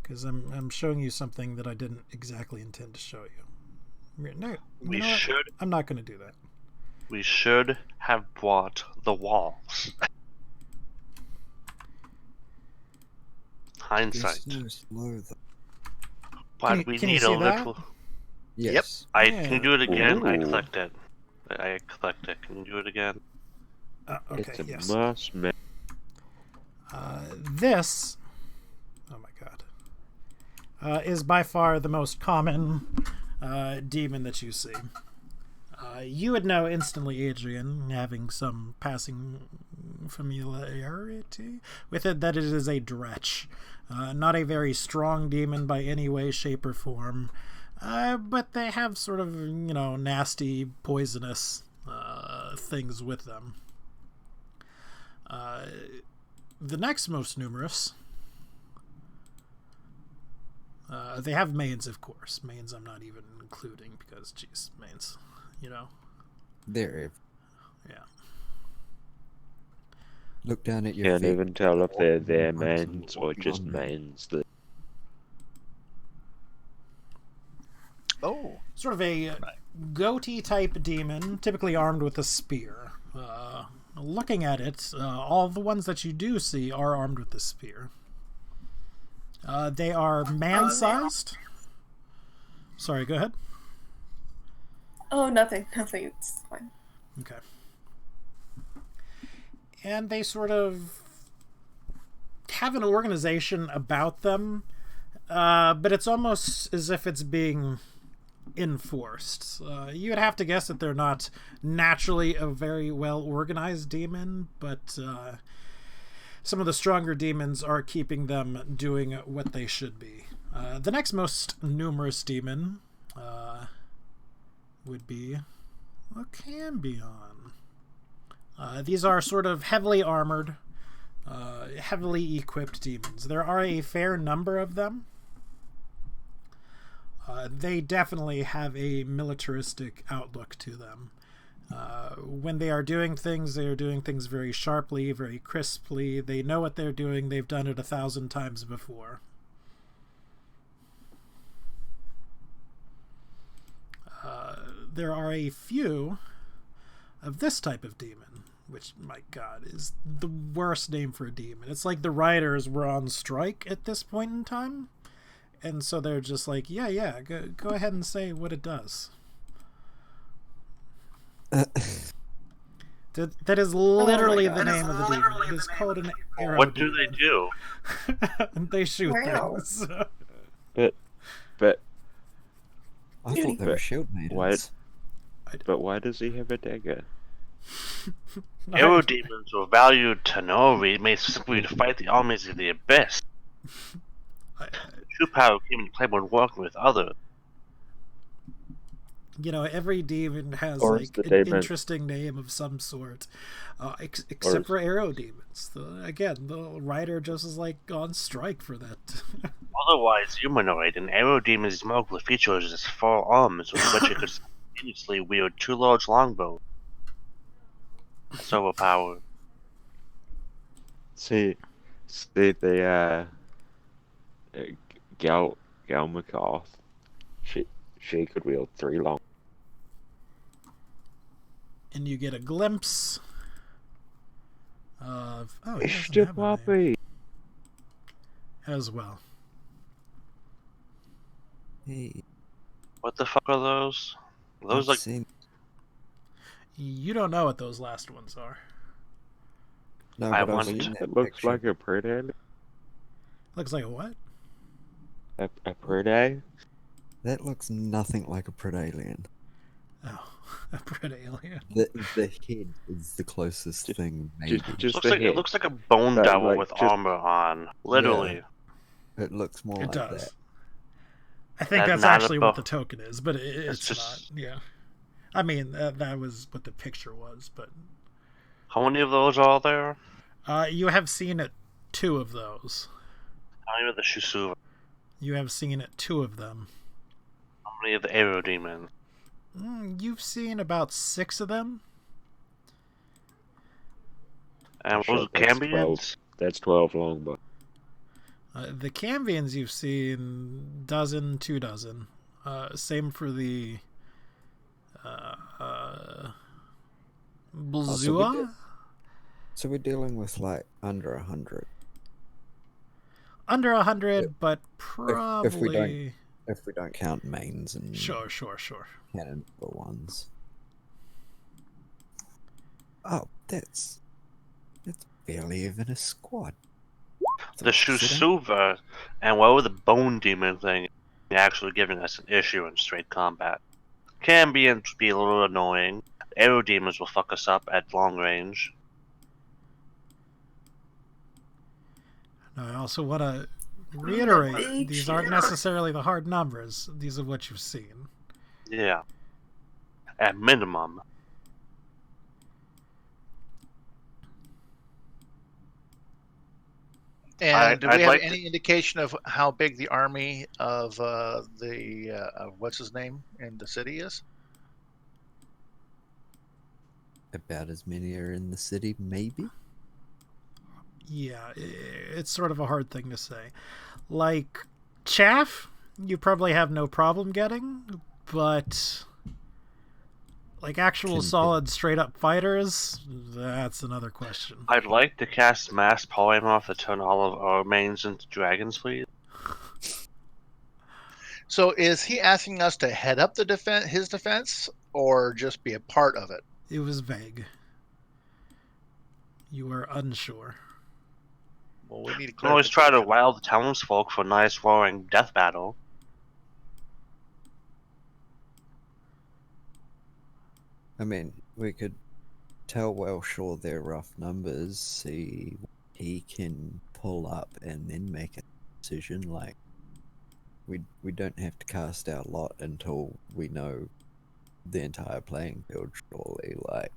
because I'm showing you something that I didn't exactly intend to show you. No, We should I'm not going to do that. we should have bought the walls. Hindsight. It's so slow, though. But we can you need see a that? little. Yes. Can you do it again? I Ooh. clicked it. I clicked it. Can you do it again? Okay, It's a yes. must, man. This, oh my god, is by far the most common demon that you see. You would know instantly, Adrian, having some passing familiarity with it, that it is a dretch. Not a very strong demon by any way, shape, or form. But they have sort of, nasty, poisonous things with them. The next most numerous, they have mains, of course. Mains I'm not even including because, geez, mains. you know. They're Yeah. look down at your Can't feet. even tell if they're their Walking on- mains or walking just on me. mains. That Oh, Sort of a goatee type demon, typically armed with a spear. Looking at it, all of the ones that you do see are armed with a spear. They are man-sized. Sorry, go ahead. Oh, nothing. It's fine. Okay. And they sort of have an organization about them, but it's almost as if it's being enforced. You would have to guess that they're not naturally a very well organized demon, but some of the stronger demons are keeping them doing what they should be. The next most numerous demon would be a Cambion. These are sort of heavily armored, heavily equipped demons. There are a fair number of them. They definitely have a militaristic outlook to them. When they are doing things very sharply, very crisply. They know what they're doing. They've done it 1,000 times before. There are a few of this type of demon, which, my god, is the worst name for a demon. It's like the writers were on strike at this point in time, and so they're just like, yeah, go ahead and say what it does. That is literally the name of the demon. It is called an arrow What do demon. they do? They shoot Wow. things. but I thought they were shield maidens. What? But why does he have a dagger? Arrow demons were valued to no read, made simply to fight the armies of the abyss. True power came into play when working with others. You know, every demon has Or is like the an demon- interesting name of some sort, except is- for arrow demons. Again, the writer just is like on strike for that. Otherwise humanoid, an arrow demon's remarkable features is 4 arms, with which it could simultaneously wield 2 large longbows. That's overpowered. See, the Gal McCarth, she could wield 3 long. And you get a glimpse of he doesn't Mr. have a name Puppy. as well. Hey, What the fuck are those? Are those I've like seen... You don't know what those last ones are. No, I but I've want seen it. that It looks picture. like a Predator. Looks like a what? A Predator. That looks nothing like a Predalien. Oh, a Predalien. The head is the closest Just- thing, maybe. Just looks the like head. it looks like a bone That, devil like, with just- armor on. Literally. It looks more It like does. that. I think That's that's not a actually what bo- the token is, but it's just- not. Yeah. I mean, that was what the picture was, but How many of those are there? you have seen it 2 of those. How many of the Shusuva? You have seen it 2 of them. How many of the arrow demons? You've seen about 6 of them. And Sure, those that's Cambions? That's 12 longbow. The Cambions you've seen dozen, 2 dozen. Same for the Blzua? So we're dealing with like under 100. Under 100, Yep. but if we don't- probably. If we don't count mains and Sure. cannon for ones. Oh, that's barely even a squad. The Sitting- Shusuva and what was the bone demon thing actually giving us an issue in straight combat. Cambions would be a little annoying. Arrow demons will fuck us up at long range. I also want to reiterate Big these aren't shit. necessarily the hard numbers. These are what you've seen. Yeah. At minimum. And do we I'd have like any indication of how big the army of what's his name in the city is? about as many are in the city, maybe? Yeah, it's sort of a hard thing to say. Like, chaff, you probably have no problem getting, but like actual Can- solid straight up fighters, that's another question. I'd like to cast Mass Polymorph to turn all of our mains into dragons, please. So is he asking us to head up the his defense, or just be a part of it? It was vague. You were unsure. Well, we need to You can always try to clarification. wow the townsfolk for a nice roaring death battle. I mean, we could tell Wellshaw their rough numbers, see what he can pull up, and then make a decision. Like, we don't have to cast our lot until we know the entire playing field, surely. Like,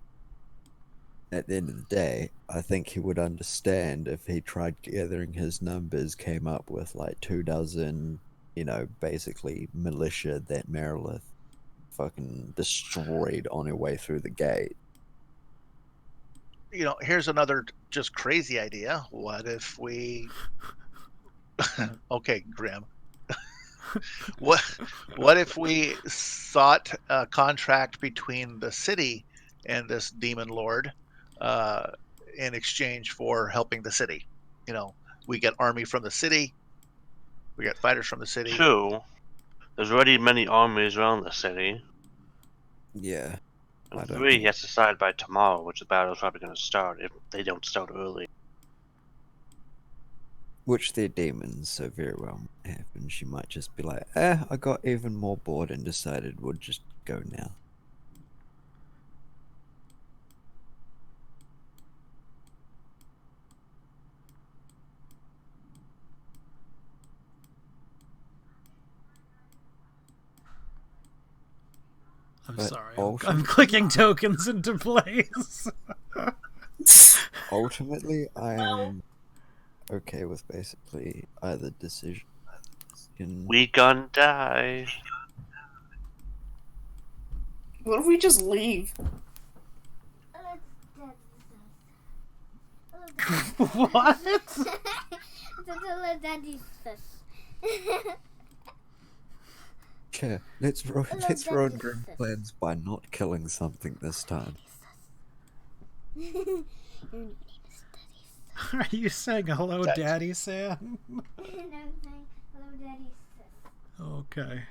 at the end of the day, I think he would understand if he tried gathering his numbers, came up with like 24, basically militia that Merilith fucking destroyed on her way through the gate. Here's another just crazy idea. What if we? Okay, Grim. What if we sought a contract between the city and this demon lord in exchange for helping the city? We get army from the city, we get fighters from the city. 2, there's already many armies around the city. Yeah. I And don't 3, he think- has to decide by tomorrow which the battle's probably going to start if they don't start early. Which they're demons, so very well might happen. She might just be like, I got even more bored and decided we'll just go now. I'm But sorry. also- I'm clicking tokens into place. Ultimately, I am okay with basically either decision. We gon' die. What if we just leave? What? Yeah, let's ruin Grim plans by not killing something this time. Are you saying hello, That's- Daddy Sam? Okay.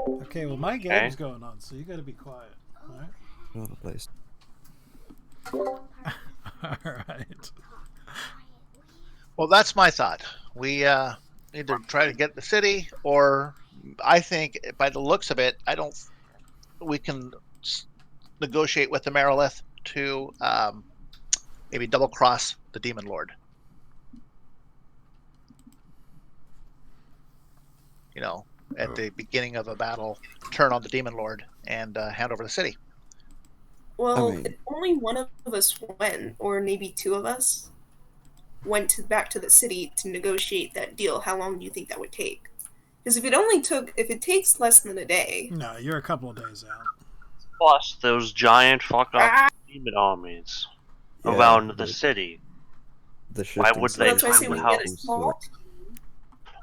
Okay, well, my game's going on, so you gotta be quiet. Alright? Not a place. Alright. Well, that's my thought. We either try to get the city, or I think by the looks of it, we can negotiate with the Merilith to maybe double cross the Demon Lord. At the beginning of a battle, turn on the Demon Lord and hand over the city. Well, mean- if only one of us went, or maybe two of us, went back to the city to negotiate that deal, how long do you think that would take? Because if it takes less than a day, No, you're a couple of days out. Plus, those giant fuck up Ah! demon armies Yeah, around the but city. The Why would so they that's why I say come we to get a help? small team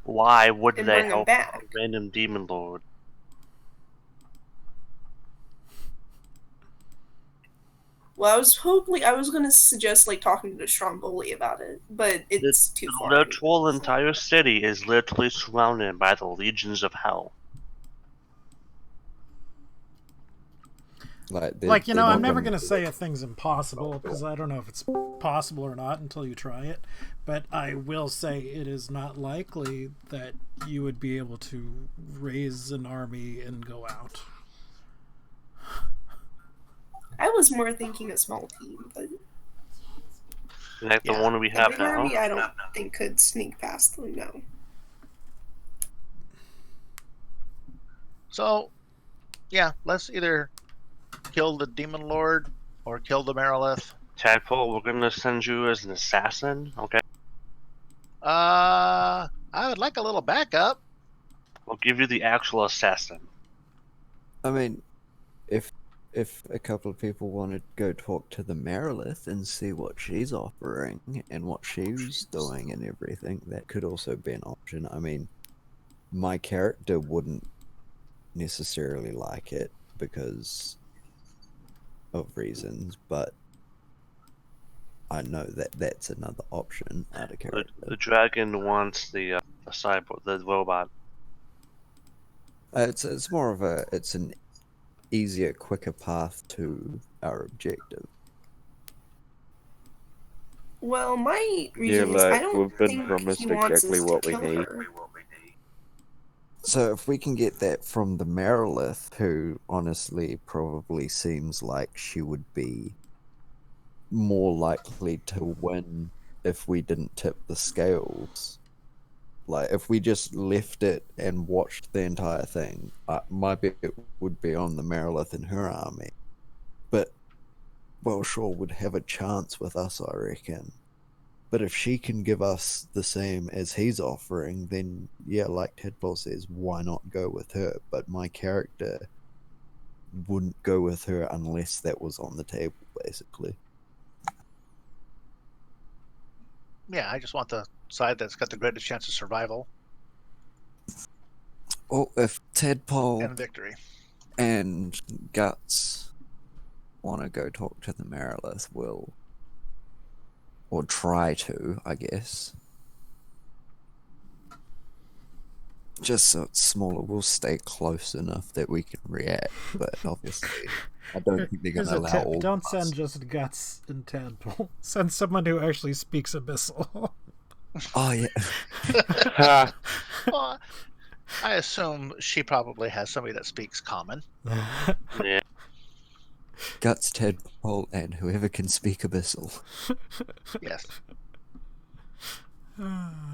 Why would and they bring them help back. a random demon lord? Well, I was gonna suggest talking to Stromboli about it, but it's too far. Their whole entire city is literally surrounded by the legions of hell. Like, I'm not never gonna- gonna say a thing's impossible because I don't know if it's possible or not until you try it. But I will say it is not likely that you would be able to raise an army and go out. I was more thinking a small team, but Like the Yeah. one we a have big now. army I don't think could sneak past them. No. So, yeah, let's either kill the Demon Lord or kill the Merilith. Tadpole, we're gonna send you as an assassin, okay? I would like a little backup. We'll give you the actual assassin. I mean, if a couple of people want to go talk to the Merilith and see what she's offering and what she's doing and everything, that could also be an option. I mean, my character wouldn't necessarily like it because of reasons, but I know that that's another option out of character. The dragon wants the cyborg, the robot. It's more of it's an easier, quicker path to our objective. Well, my Yeah, reason is I like, don't we've been think promised he wants exactly us what to we kill need. her. So if we can get that from the Merilith, who honestly probably seems like she would be more likely to win if we didn't tip the scales. Like, if we just left it and watched the entire thing, my bet would be on the Merilith and her army. But Wellshaw would have a chance with us, I reckon. But if she can give us the same as he's offering, then yeah, like Tadpole says, why not go with her? But my character wouldn't go with her unless that was on the table, basically. Yeah, I just want the side that's got the greatest chance of survival Well, if Tadpole and victory. and Guts want to go talk to the Merilith, will, or try to, I guess. Just so it's smaller, we'll stay close enough that we can react. But obviously, I don't think they're going Here's to a allow tip. all Don't of us. send just Guts and Tadpole. Send someone who actually speaks Abyssal. Oh yeah, Ha! Well, I assume she probably has somebody that speaks common. Yeah. Guts, Tadpole, and whoever can speak Abyssal. Yes.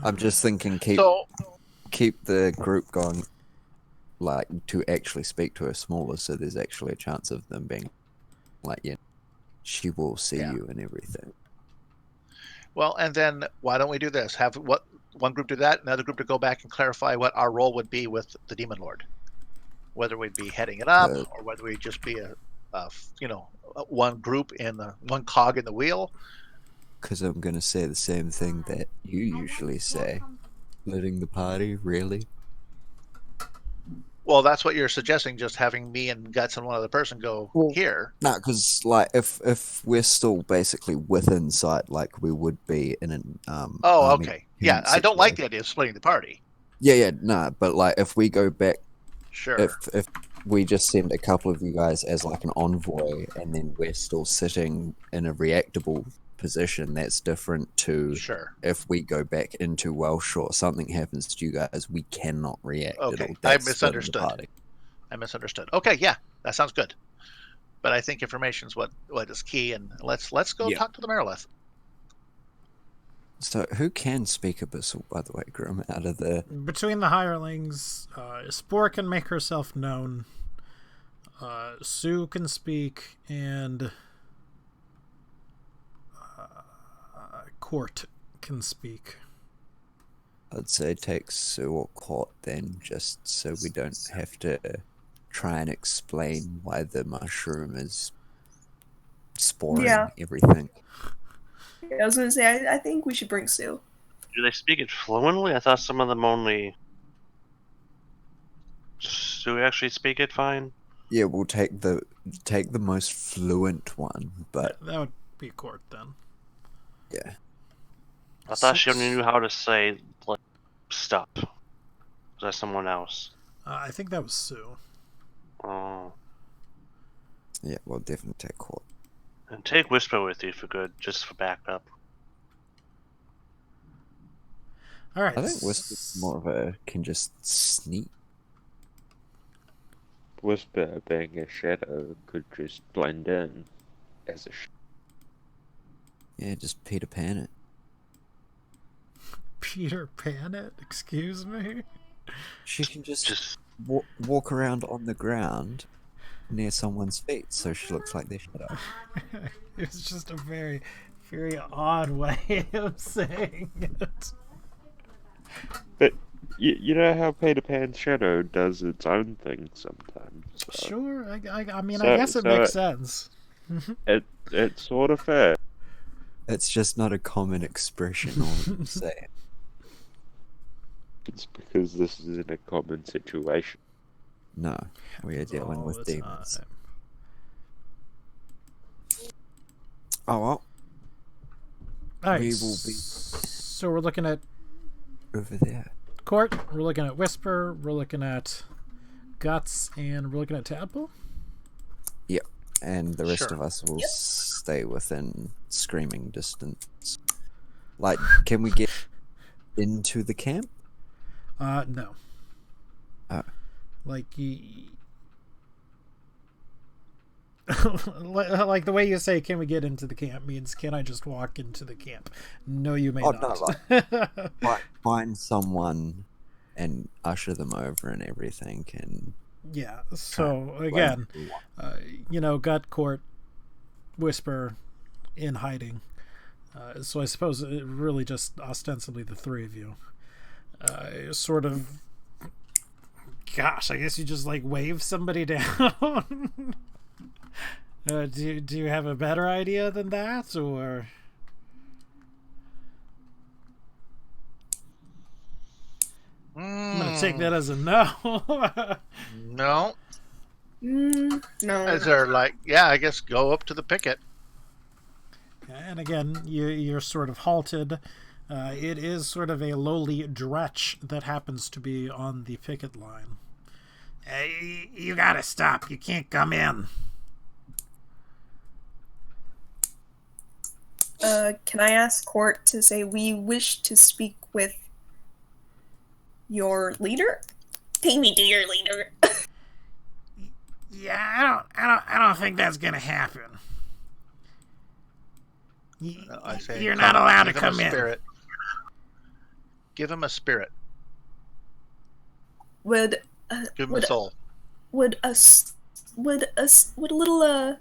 I'm just thinking So, keep the group going, like, to actually speak to her smaller, so there's actually a chance of them being like, yeah, she will see Yeah. you and everything. well, and then why don't we do this? Have one group do that, another group to go back and clarify what our role would be with the Demon Lord, whether we'd be heading it up or whether we'd just be one group in the one cog in the wheel. Because I'm going to say the same thing that you usually say. Splitting the party, really? Well, that's what you're suggesting, just having me and Guts and one other person go here. No, because, like, if we're still basically within sight, like we would be in an army Okay. Yeah, I don't like the situation. idea of splitting the party. Yeah, nah, but, like, if we go back, Sure. if we just send a couple of you guys as, like, an envoy, and then we're still sitting in a reactable position, that's different to Sure. if we go back into Wellshore, something happens to you guys, we cannot react at Okay, all. I That's splitting the misunderstood. party. I misunderstood. Okay, yeah, that sounds good. But I think information is what is key, and let's go Yeah. talk to the Merilith. So, who can speak Abyssal, by the way, Grim, out of the... Between the hirelings, Spore can make herself known. Sue can speak, and Court can speak. I'd say take Sue or Court then, just so we don't have to try and explain why the mushroom is sporing Yeah. everything. I was gonna say I think we should bring Sue. Do they speak it fluently? I thought some of them only. Do we actually speak it fine? Yeah, we'll take the most fluent one, but That would be Court then. yeah. I thought she only knew how to say, like, stop. Was that someone else? I think that was Sue. Oh. Yeah, we'll definitely take Court. And take Whisper with you for good, just for backup. All right. I think Whisper's more of a can just sneak. Whisper being a shadow could just blend in as a Yeah, just Peter Pan it. Peter Pan it? Excuse me? She can just Just walk around on the ground near someone's feet, so she looks like their shadow. It's just a very, very odd way of saying it. But you know how Peter Pan's shadow does its own thing sometimes. Sure. I mean, So- I guess it so makes it- sense. It's sort of fair. It's just not a common expression or say. It's because this isn't a common situation. No, we are Happens dealing all with the demons. time. Oh well, All right. We will be- So we're looking at over there. Court. We're looking at Whisper. We're looking at Guts, and we're looking at Tadpole. Yep, and the rest Sure. of us will stay within screaming distance. Like, can we get into the camp? No. Oh. Like like the way you say, "Can we get into the camp?" means, "Can I just walk into the camp?" No, you may Oh, not. no, find someone and usher them over and everything. And Yeah. So again, Gut, Court, Whisper, in hiding. So I suppose it really just ostensibly the three of you. Sort of. Gosh, I guess you just like wave somebody down. Do you have a better idea than that, or? I'm gonna take that as a no. No. No. Is there like, yeah, I guess go up to the picket. And again, you're sort of halted. It is sort of a lowly dretch that happens to be on the picket line. You gotta stop. You can't come in. Can I ask Court to say we wish to speak with your leader? Take me to your leader. Yeah, I don't think that's gonna happen. I say You're not allowed to give him come a in. spirit. Give him a spirit. Would Give him a would soul. would a little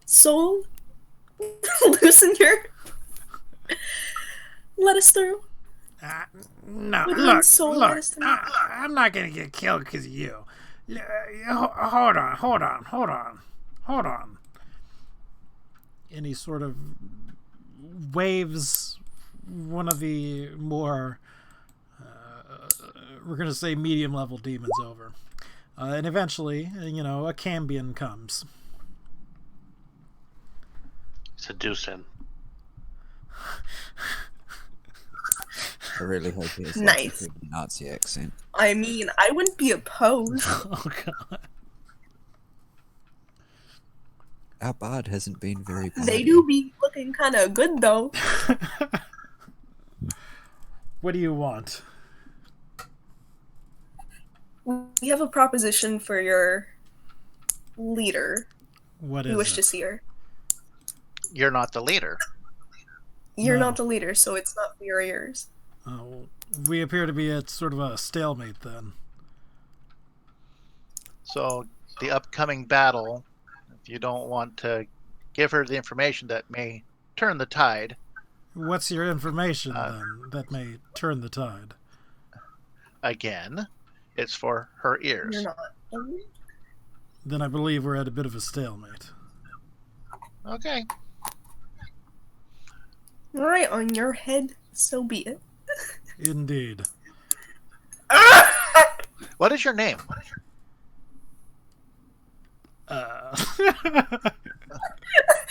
soul loosen your let us through? No, Would look, one soul look. let us through? I'm not gonna get killed because of you. Hold on. And he sort of waves one of the more, we're gonna say, medium level demons over, and eventually, a Cambion comes. Seducing. I really hope he has Nice. like a good Nazi accent. I mean, I wouldn't be opposed. Oh god. Our bard hasn't been very. They bloody. do be looking kind of good though. What do you want? We have a proposition for your leader. What We is wish it? to see her. You're not the leader. You're No. not the leader, so it's not for your ears. We appear to be at sort of a stalemate then. So the upcoming battle, if you don't want to give her the information that may turn the tide, What's your information then that may turn the tide? again, it's for her ears. You're not. Then I believe we're at a bit of a stalemate. Okay. Right on your head, so be it. Indeed. What is your name?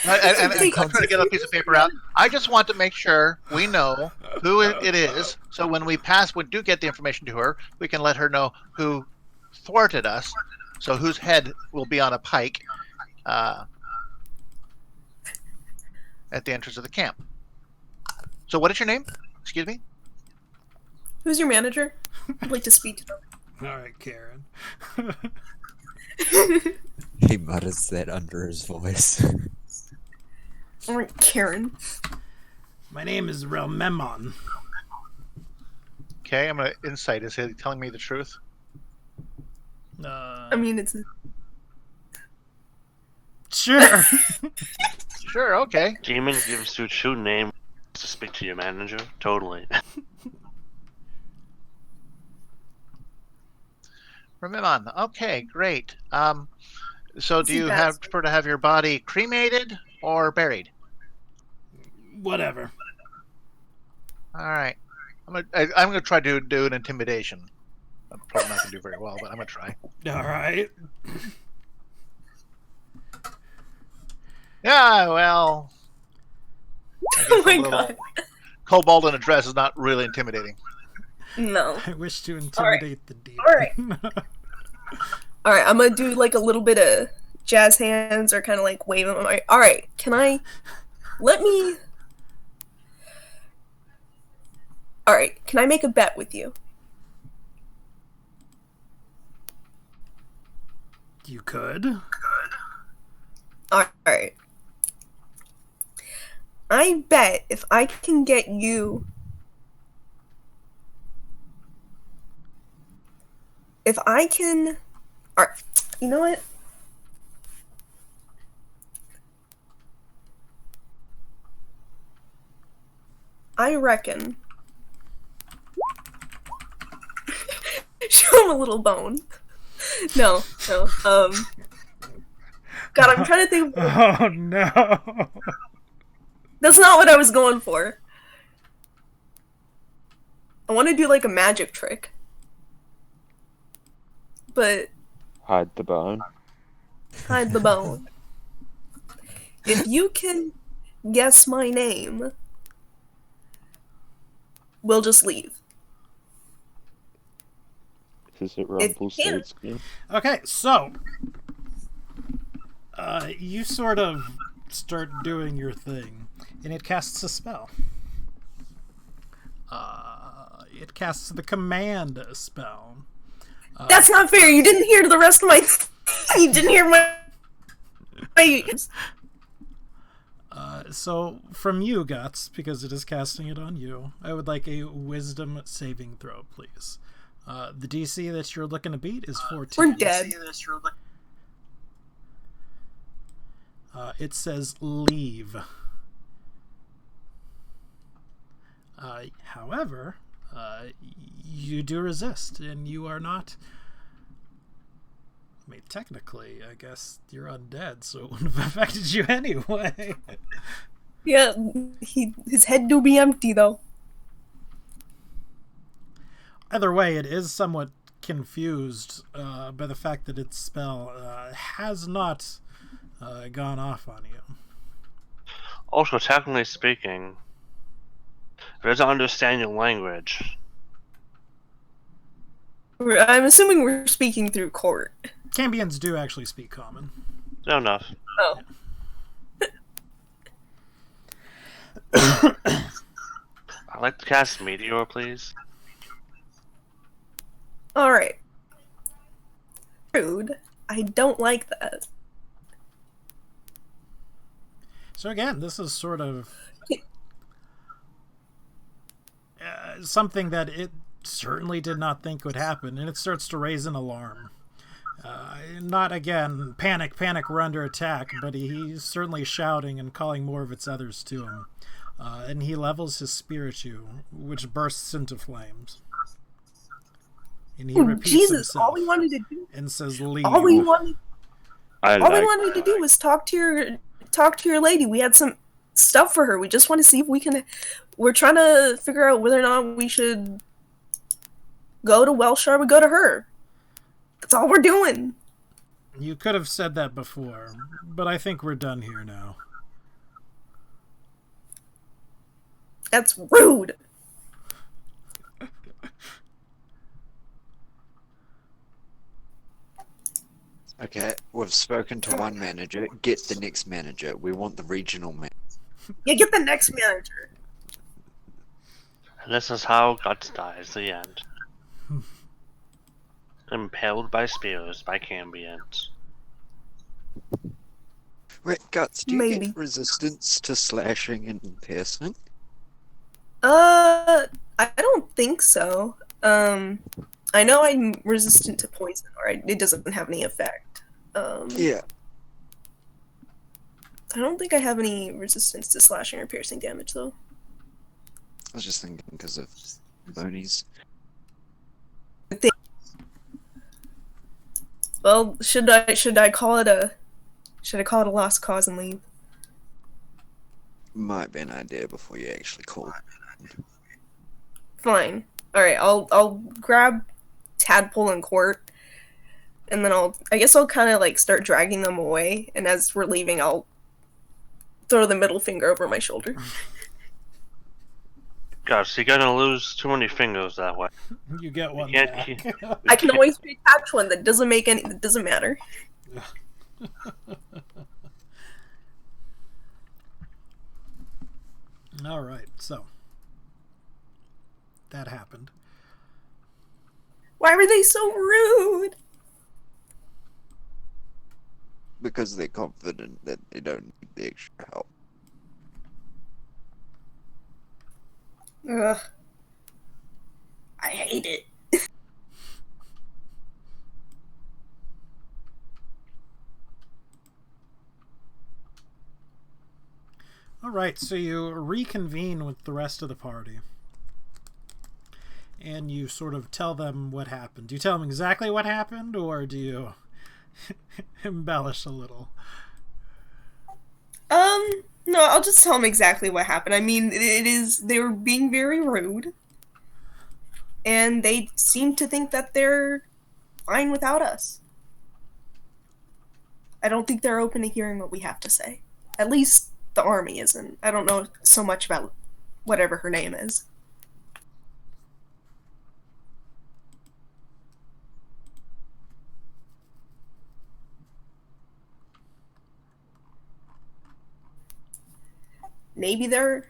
And I'm trying to get a piece of paper out. I just want to make sure we know who it is, so when we do get the information to her, we can let her know who thwarted us, so whose head will be on a pike at the entrance of the camp. So what is your name? Excuse me? Who's your manager? I'd like to speak to them. All right, Karen. He mutters that under his voice. Alright, Karen. My name is Relmemon. Okay, I'm gonna insight. Is he telling me the truth? I mean, it's Sure. Sure, okay. Demon gives you true name to speak to your manager. Totally. Rememon. Okay, great. So do See, you that's- prefer to have your body cremated or buried? Whatever. All right. I'm gonna try to do an intimidation. I'm probably not gonna do very well, but I'm gonna try. All right. Yeah, well. I Oh guess my a little god. Kobold in a dress is not really intimidating. No. I wish to intimidate the demon. Alright. Alright, I'm gonna do like a little bit of jazz hands or kind of like wave them. Alright, Alright, can I make a bet with you? You could. Alright. I bet if I can get you. If I can. Alright, you know what? I reckon. Show him a little bone. No. God, I'm trying to think. Oh no. That's not what I was going for. I want to do like a magic trick. But Hide the bone. hide the bone. If you can guess my name, we'll just leave. Is it If you Rumpelstiltskin? Okay, so you sort of start doing your thing, and it casts a spell. It casts the command spell. That's not fair. You didn't hear the rest of my. You didn't hear my. So from you, Guts, because it is casting it on you, I would like a Wisdom saving throw, please. The DC that you're looking to beat is 14. We're dead. It says leave. However, you do resist, and you are not. I mean, technically, I guess you're undead, so it wouldn't have affected you anyway. Yeah, his head do be empty though. Either way, it is somewhat confused by the fact that its spell has not gone off on you. Also, technically speaking, if it doesn't understand your language, I'm assuming we're speaking through court. Cambians do actually speak common. fair enough. Oh. I'd like to cast Meteor, please. Alright. Rude. I don't like that. So again, this is sort of something that it certainly did not think would happen, and it starts to raise an alarm. Not again, panic, we're under attack, but he's certainly shouting and calling more of its others to him. And he levels his spear at you, which bursts into flames. And he repeats Jesus, himself all we wanted to do and says, "Leave." all we wanted I all we like wanted to do was talk to your lady. We had some stuff for her. We just want to see if we can. We're trying to figure out whether or not we should go to Welsh or we go to her. That's all we're doing. You could have said that before, but I think we're done here now. That's rude. Okay, we've spoken to one manager. Get the next manager. We want the regional manager. Yeah, get the next manager. And this is how Guts dies, the end. Impaled by spears by Cambians. Wait, Guts, do you Maybe. get resistance to slashing and piercing? I don't think so. I know I'm resistant to poison, or it doesn't have any effect. Yeah. I don't think I have any resistance to slashing or piercing damage, though. I was just thinking because of Bonies. Well, should I call it a lost cause and leave? Might be an idea before you actually call. Fine. All right. I'll grab Tadpole and Court, and then I guess I'll kind of like start dragging them away. And as we're leaving, I'll throw the middle finger over my shoulder. Gosh, you're gonna lose too many fingers that way. You get one can't back. keep- I can always reattach one. That doesn't matter. All right, so that happened. Why were they so rude? Because they're confident that they don't need the extra help. Ugh. I hate it. All right, so you reconvene with the rest of the party. And you sort of tell them what happened. Do you tell them exactly what happened, or do you embellish a little? No, I'll just tell them exactly what happened. I mean, they were being very rude. And they seem to think that they're fine without us. I don't think they're open to hearing what we have to say. At least the army isn't. I don't know so much about whatever her name is. Maybe they're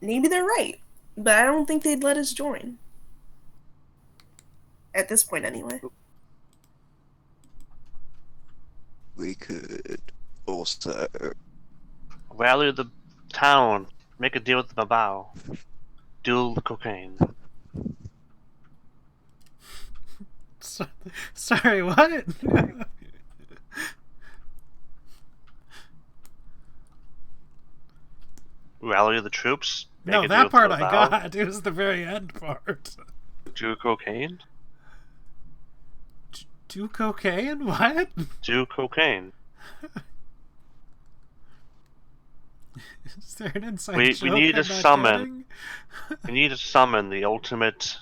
right, but I don't think they'd let us join. At this point, anyway. We could also. Rally the town. Make a deal with the Babao. Deal the cocaine. Sorry, what? Rally the troops. Make No, a deal that with part the I Babao. got. It was the very end part. Do cocaine? Do cocaine? What? Do cocaine. Is there an inside We joke need I'm to not summon. getting? We need to summon the ultimate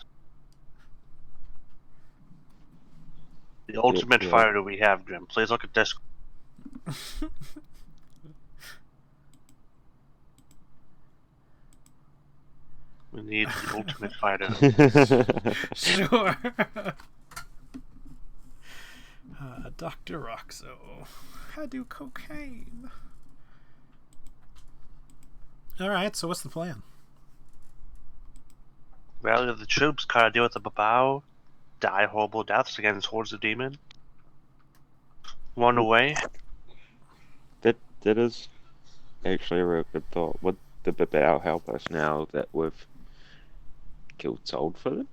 Yeah. fighter we have, Grim. Please look at this. We need the ultimate fighter. Sure. Dr. Roxo. I do cocaine. Alright, so what's the plan? Rally the troops, cut a deal with the Babao, die horrible deaths against hordes of demon. Run away. That is actually a real good thought. Would the Babao help us now that we've killed Sold for them?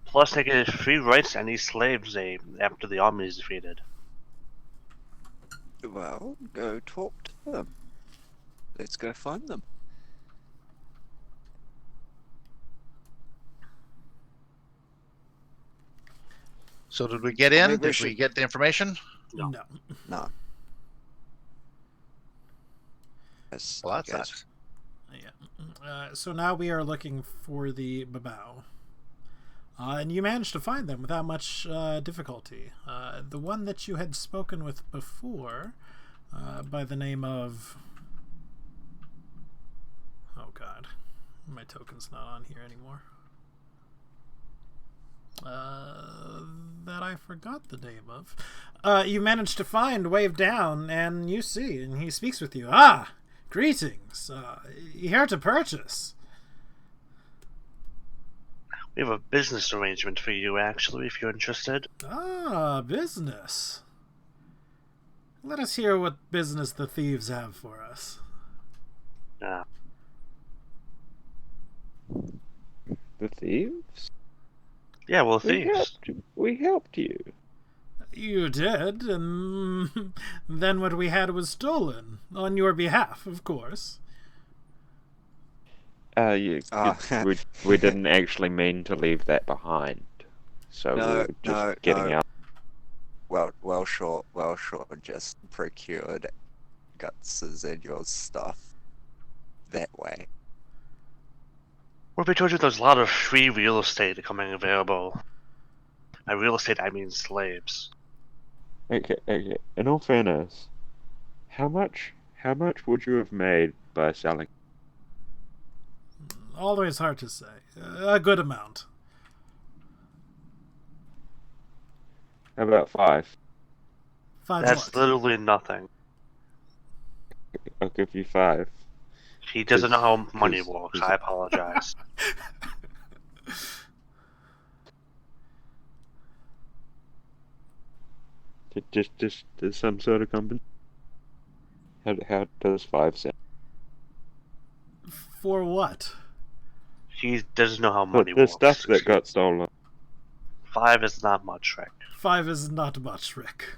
Plus, they get free rights to any slaves after the army is defeated. Well, go talk to them. Let's go find them. So did we get in? Maybe we Did we should- get the information? No. No. Yes, Well, that yes. sucks. Yeah. So now we are looking for the Babao. And you managed to find them without much difficulty. The one that you had spoken with before, by the name of... Oh god. My token's not on here anymore. That I forgot the name of. You managed to find Wave Down, and you see, and he speaks with you. Ah! Greetings! Here to purchase. We have a business arrangement for you, actually, if you're interested. Ah, business. Let us hear what business the thieves have for us. Yeah. The thieves? Yeah, well, We thieves. helped you. We helped you. You did, and then what we had was stolen. On your behalf, of course. Yeah, Ah. we didn't actually mean to leave that behind. So we No, were just no, getting no. out. well short, just procured Guts's and your stuff that way. Well, we told you there's a lot of free real estate becoming available. By real estate, I mean slaves. Okay. In all fairness, how much would you have made by selling? Always hard to say. A good amount. How about 5? 5 That's what? literally nothing. I'll give you 5. He doesn't know how money 'cause- works. 'cause- I apologize. Just some sort of company. How does 5 sound? For what? He doesn't know how The money works. stuff that got stolen. 5 is not much, Rick. 5 is not much, Rick.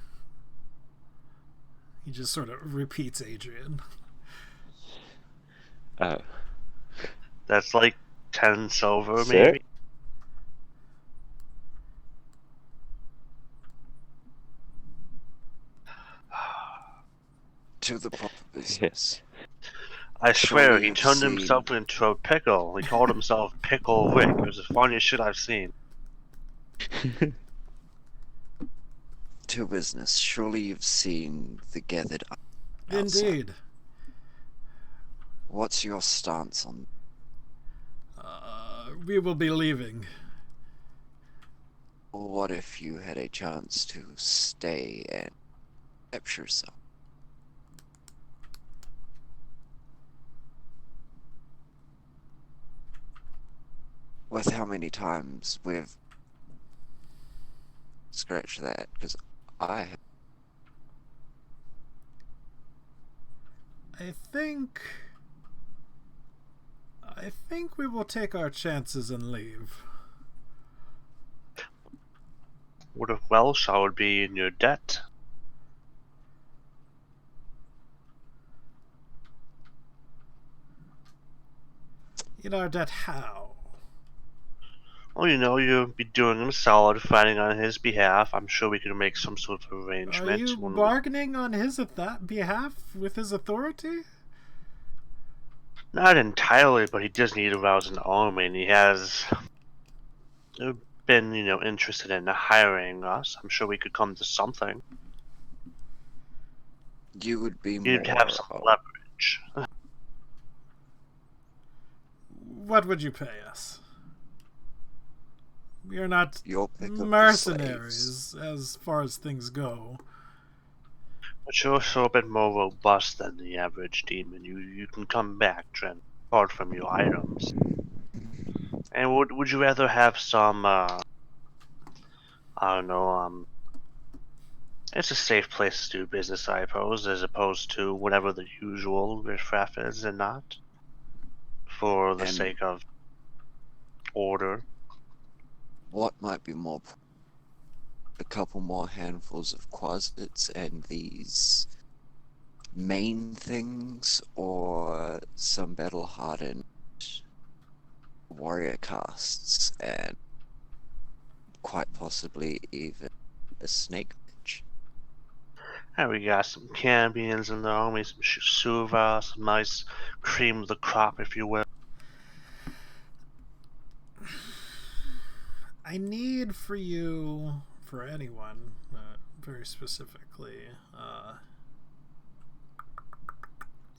He just sort of repeats Adrian. That's like 10 silver, Sick. maybe. To the proper business. I swear, Surely he you've turned seen- himself into a pickle. He called himself Pickle Rick. It was the funniest shit I've seen. To business. Surely you've seen the gathered outside. Indeed. What's your stance on? We will be leaving. Or what if you had a chance to stay and capture some? With how many times we've scratched that, because I have. I think we will take our chances and leave. What if Welsh I would be in your debt? In our debt, how? Well, you know, you'd be doing him a solid fighting on his behalf. I'm sure we could make some sort of arrangement. Are you when bargaining on his behalf with his authority? Not entirely, but he does need to rouse an army, and he has been, interested in hiring us. I'm sure we could come to something. You would be You'd more. have some leverage. What would you pay us? We are not Your pick of the mercenaries as far as things go. But you're also a bit more robust than the average demon. You can come back, Trent, apart from your items. And would you rather have some, I don't know, it's a safe place to do business, I suppose, as opposed to whatever the usual riffraff is and not? For the And- sake of order. What might be more? A couple more handfuls of quasits and these main things, or some battle-hardened warrior casts, and quite possibly even a snake bitch. And we got some Cambions in there, maybe some Suva, some nice cream of the crop, if you will. I need for you, for anyone, very specifically,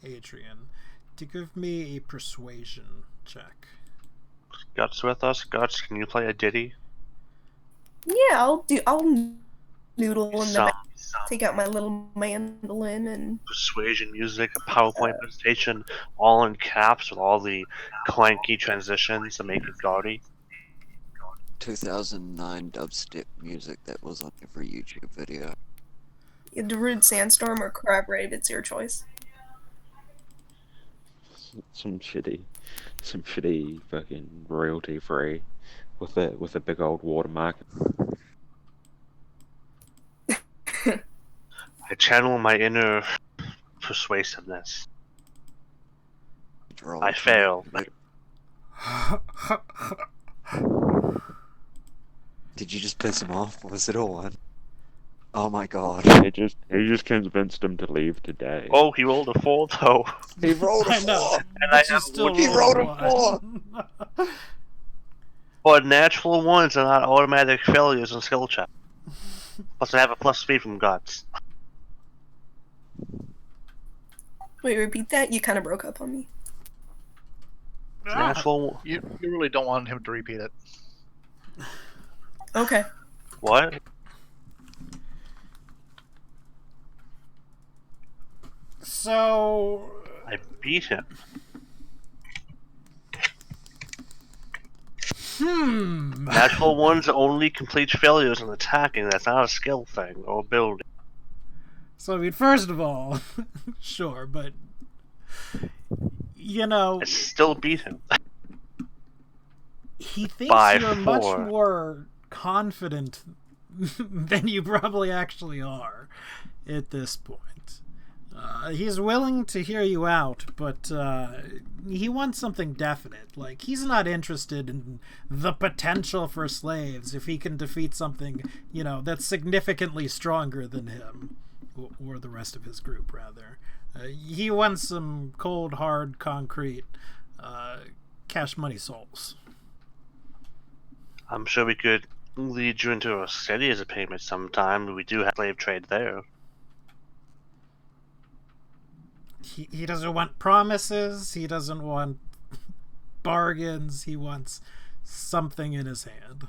Adrian, to give me a persuasion check. Guts with us? Guts, can you play a ditty? Yeah, I'll noodle in the Some back, take out my little mandolin and persuasion music, a PowerPoint presentation, all in caps with all the clanky transitions to make it gaudy. 2009 dubstep music that was on every YouTube video. Darude Sandstorm or Crab Rave, it's your choice. Some shitty fucking royalty free with a big old watermark. I channel my inner persuasiveness. Roll I to- fail. Did you just piss him off? Was it all one? Oh my god. He just convinced him to leave today. Oh, he rolled a 4 though. He rolled a I know. 4! And I But you have still He rolled rolled a 4! But natural ones are not automatic failures in skill check. Plus I have a +3 from guts. Wait, repeat that? You kind of broke up on me. Natural You really don't want him to repeat it. Okay. what? So, I beat him. Natural ones only complete failures in attacking. That's not a skill thing or ability. So I mean, first of all, sure, but you know, I still beat him. he thinks by you're much 4. more confident than you probably actually are at this point. He's willing to hear you out, but he wants something definite. Like, he's not interested in the potential for slaves if he can defeat something, you know, that's significantly stronger than him, or the rest of his group, rather. He wants some cold, hard, concrete, cash money souls. I'm sure we could lead you into a city as a payment sometime. We do have slave trade there. He doesn't want promises. He doesn't want bargains. He wants something in his hand.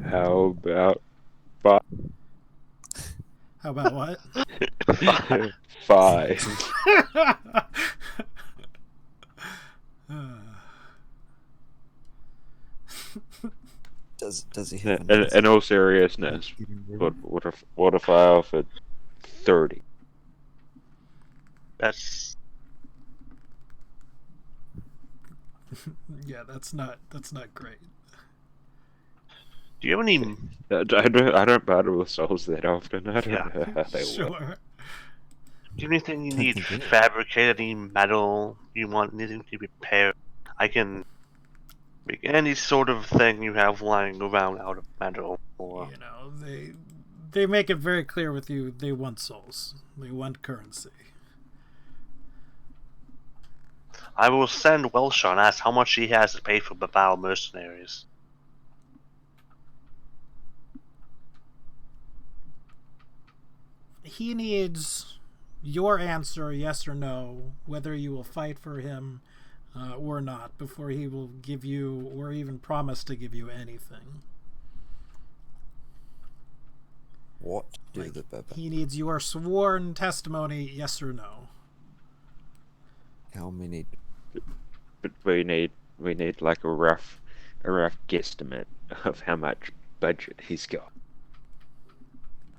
How about 5? How about what? 5. Does he have In all seriousness, what if I offered 30? That's Yeah, that's not great. Do you have any? I don't battle with souls that often. I don't Yeah. know how they work. Sure. Do you have anything you Don't need think it- fabricated? Any metal you want? Anything to be repaired? I can make any sort of thing you have lying around out of metal. Or You know, they make it very clear with you. They want souls. They want currency. I will send Welshaw and ask how much he has to pay for Babao mercenaries. He needs your answer, yes or no, whether you will fight for him or not, before he will give you, or even promise to give you, anything. What do Like, the Baba? he needs your sworn testimony, yes or no. How many? But we need like a rough guesstimate of how much budget he's got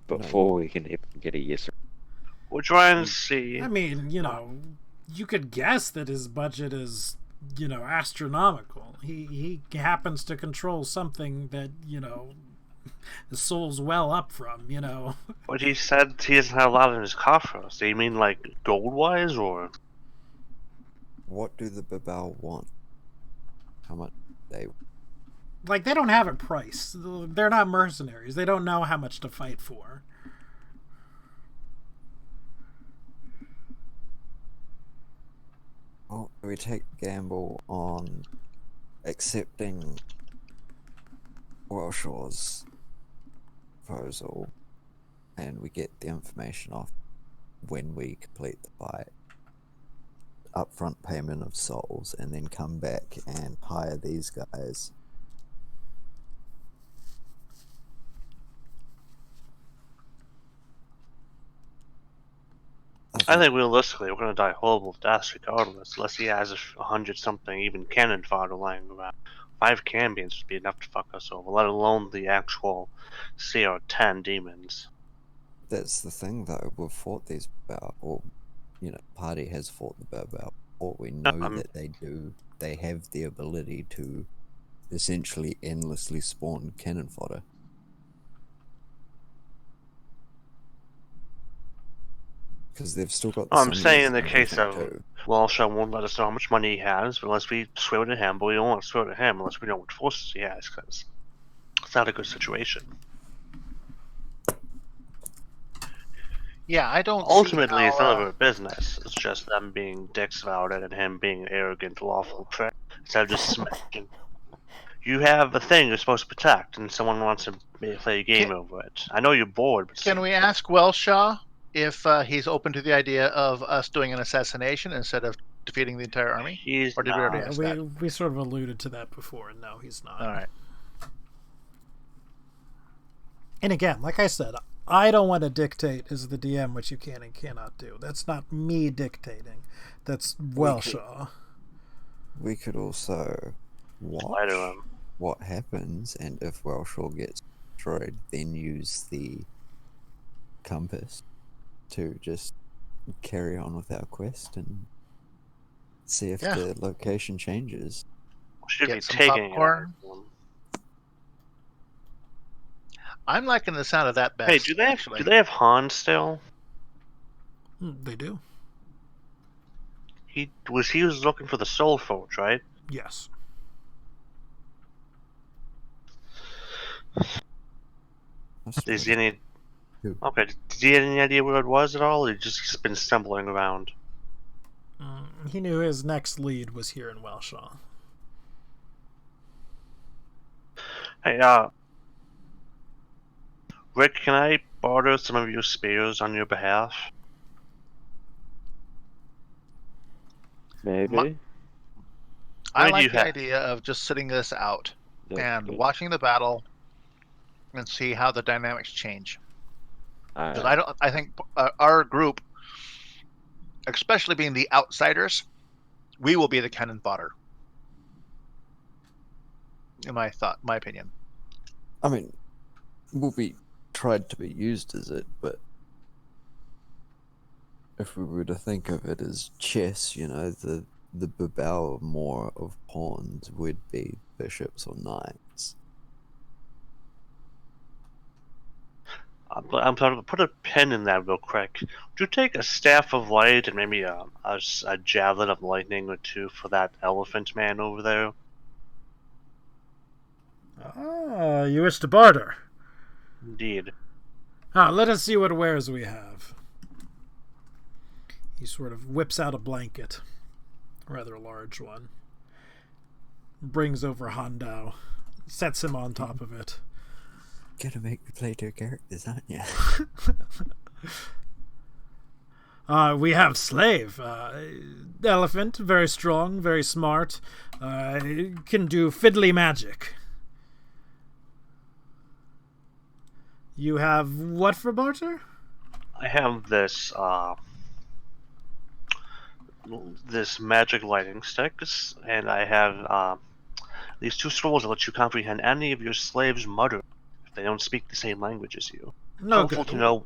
before we can even get a yes. We'll try and see. I mean, you know, you could guess that his budget is, you know, astronomical. He happens to control something that, you know, the soul's well up from, you know. But he said he doesn't have a lot in his coffers. Do you mean like gold-wise, or? What do the Babao want? How much they? Like, they don't have a price. They're not mercenaries. They don't know how much to fight for. Well, we take a gamble on accepting Welshaw's proposal, and we get the information off when we complete the fight. Upfront payment of souls, and then come back and hire these guys. I think realistically, we're gonna die horrible deaths regardless, unless he has 100-something even cannon fodder lying around. 5 Cambions would be enough to fuck us over, let alone the actual CR10 demons. That's the thing, though. We've fought these Babao, or party has fought the Babao. Or we know that they do. They have the ability to essentially endlessly spawn cannon fodder. Because they've still got. I'm saying in the case everything of too. Welshaw won't let us know how much money he has unless we swear to him, but we don't want to swear to him unless we know what forces he has, because it's not a good situation. Yeah, I don't. Ultimately, see it's how, none of our business. It's just them being dicks about it and him being an arrogant, lawful prick. Instead of just smashing. You have a thing you're supposed to protect, and someone wants to play a game over it. I know you're bored, but Can we ask Wellshaw if he's open to the idea of us doing an assassination instead of defeating the entire army? he's Or did we already not. ask we that? we sort of alluded to that before, and no, he's not. All right. And again, like I said, I don't want to dictate as the DM what you can and cannot do. That's not me dictating. That's Wellshaw. We could also Lie to watch him. what happens, and if Wellshaw gets destroyed, then use the compass to just carry on with our quest and see if Yeah. the location changes. Should Get be some taking popcorn. it. out of him. I'm liking the sound of that best. Hey, do actually. they have Han still? They do. He was looking for the Soul Forge, right? Yes. I Is suppose. he any? Who? Okay. Did he have any idea where it was at all? Or just been stumbling around? He knew his next lead was here in Wellshaw. Hey, Rick, can I borrow some of your spears on your behalf? Maybe. I What do like you the have? idea of just sitting this out That's and good. watching the battle and see how the dynamics change. Because Uh, I think our group, especially being the outsiders, we will be the cannon fodder. In my opinion. I mean, we'll be tried to be used as it, but if we were to think of it as chess, you know, the Babao more of pawns would be bishops or knights. I'm going to put a pin in that real quick. Would you take a staff of light and maybe a javelin of lightning or two for that elephant man over there? Ah, you wish to barter. Indeed. Let us see what wares we have. He sort of whips out a blanket, a rather large one. Brings over Handao, sets him on top of it. Gonna make me play two characters, aren't you? We have Slave. Elephant, very strong, very smart. Can do fiddly magic. You have what for barter? I have this this magic lightning sticks, and I have these two scrolls that let you comprehend any of your slaves' mutter if they don't speak the same language as you. No Helpful good. to know.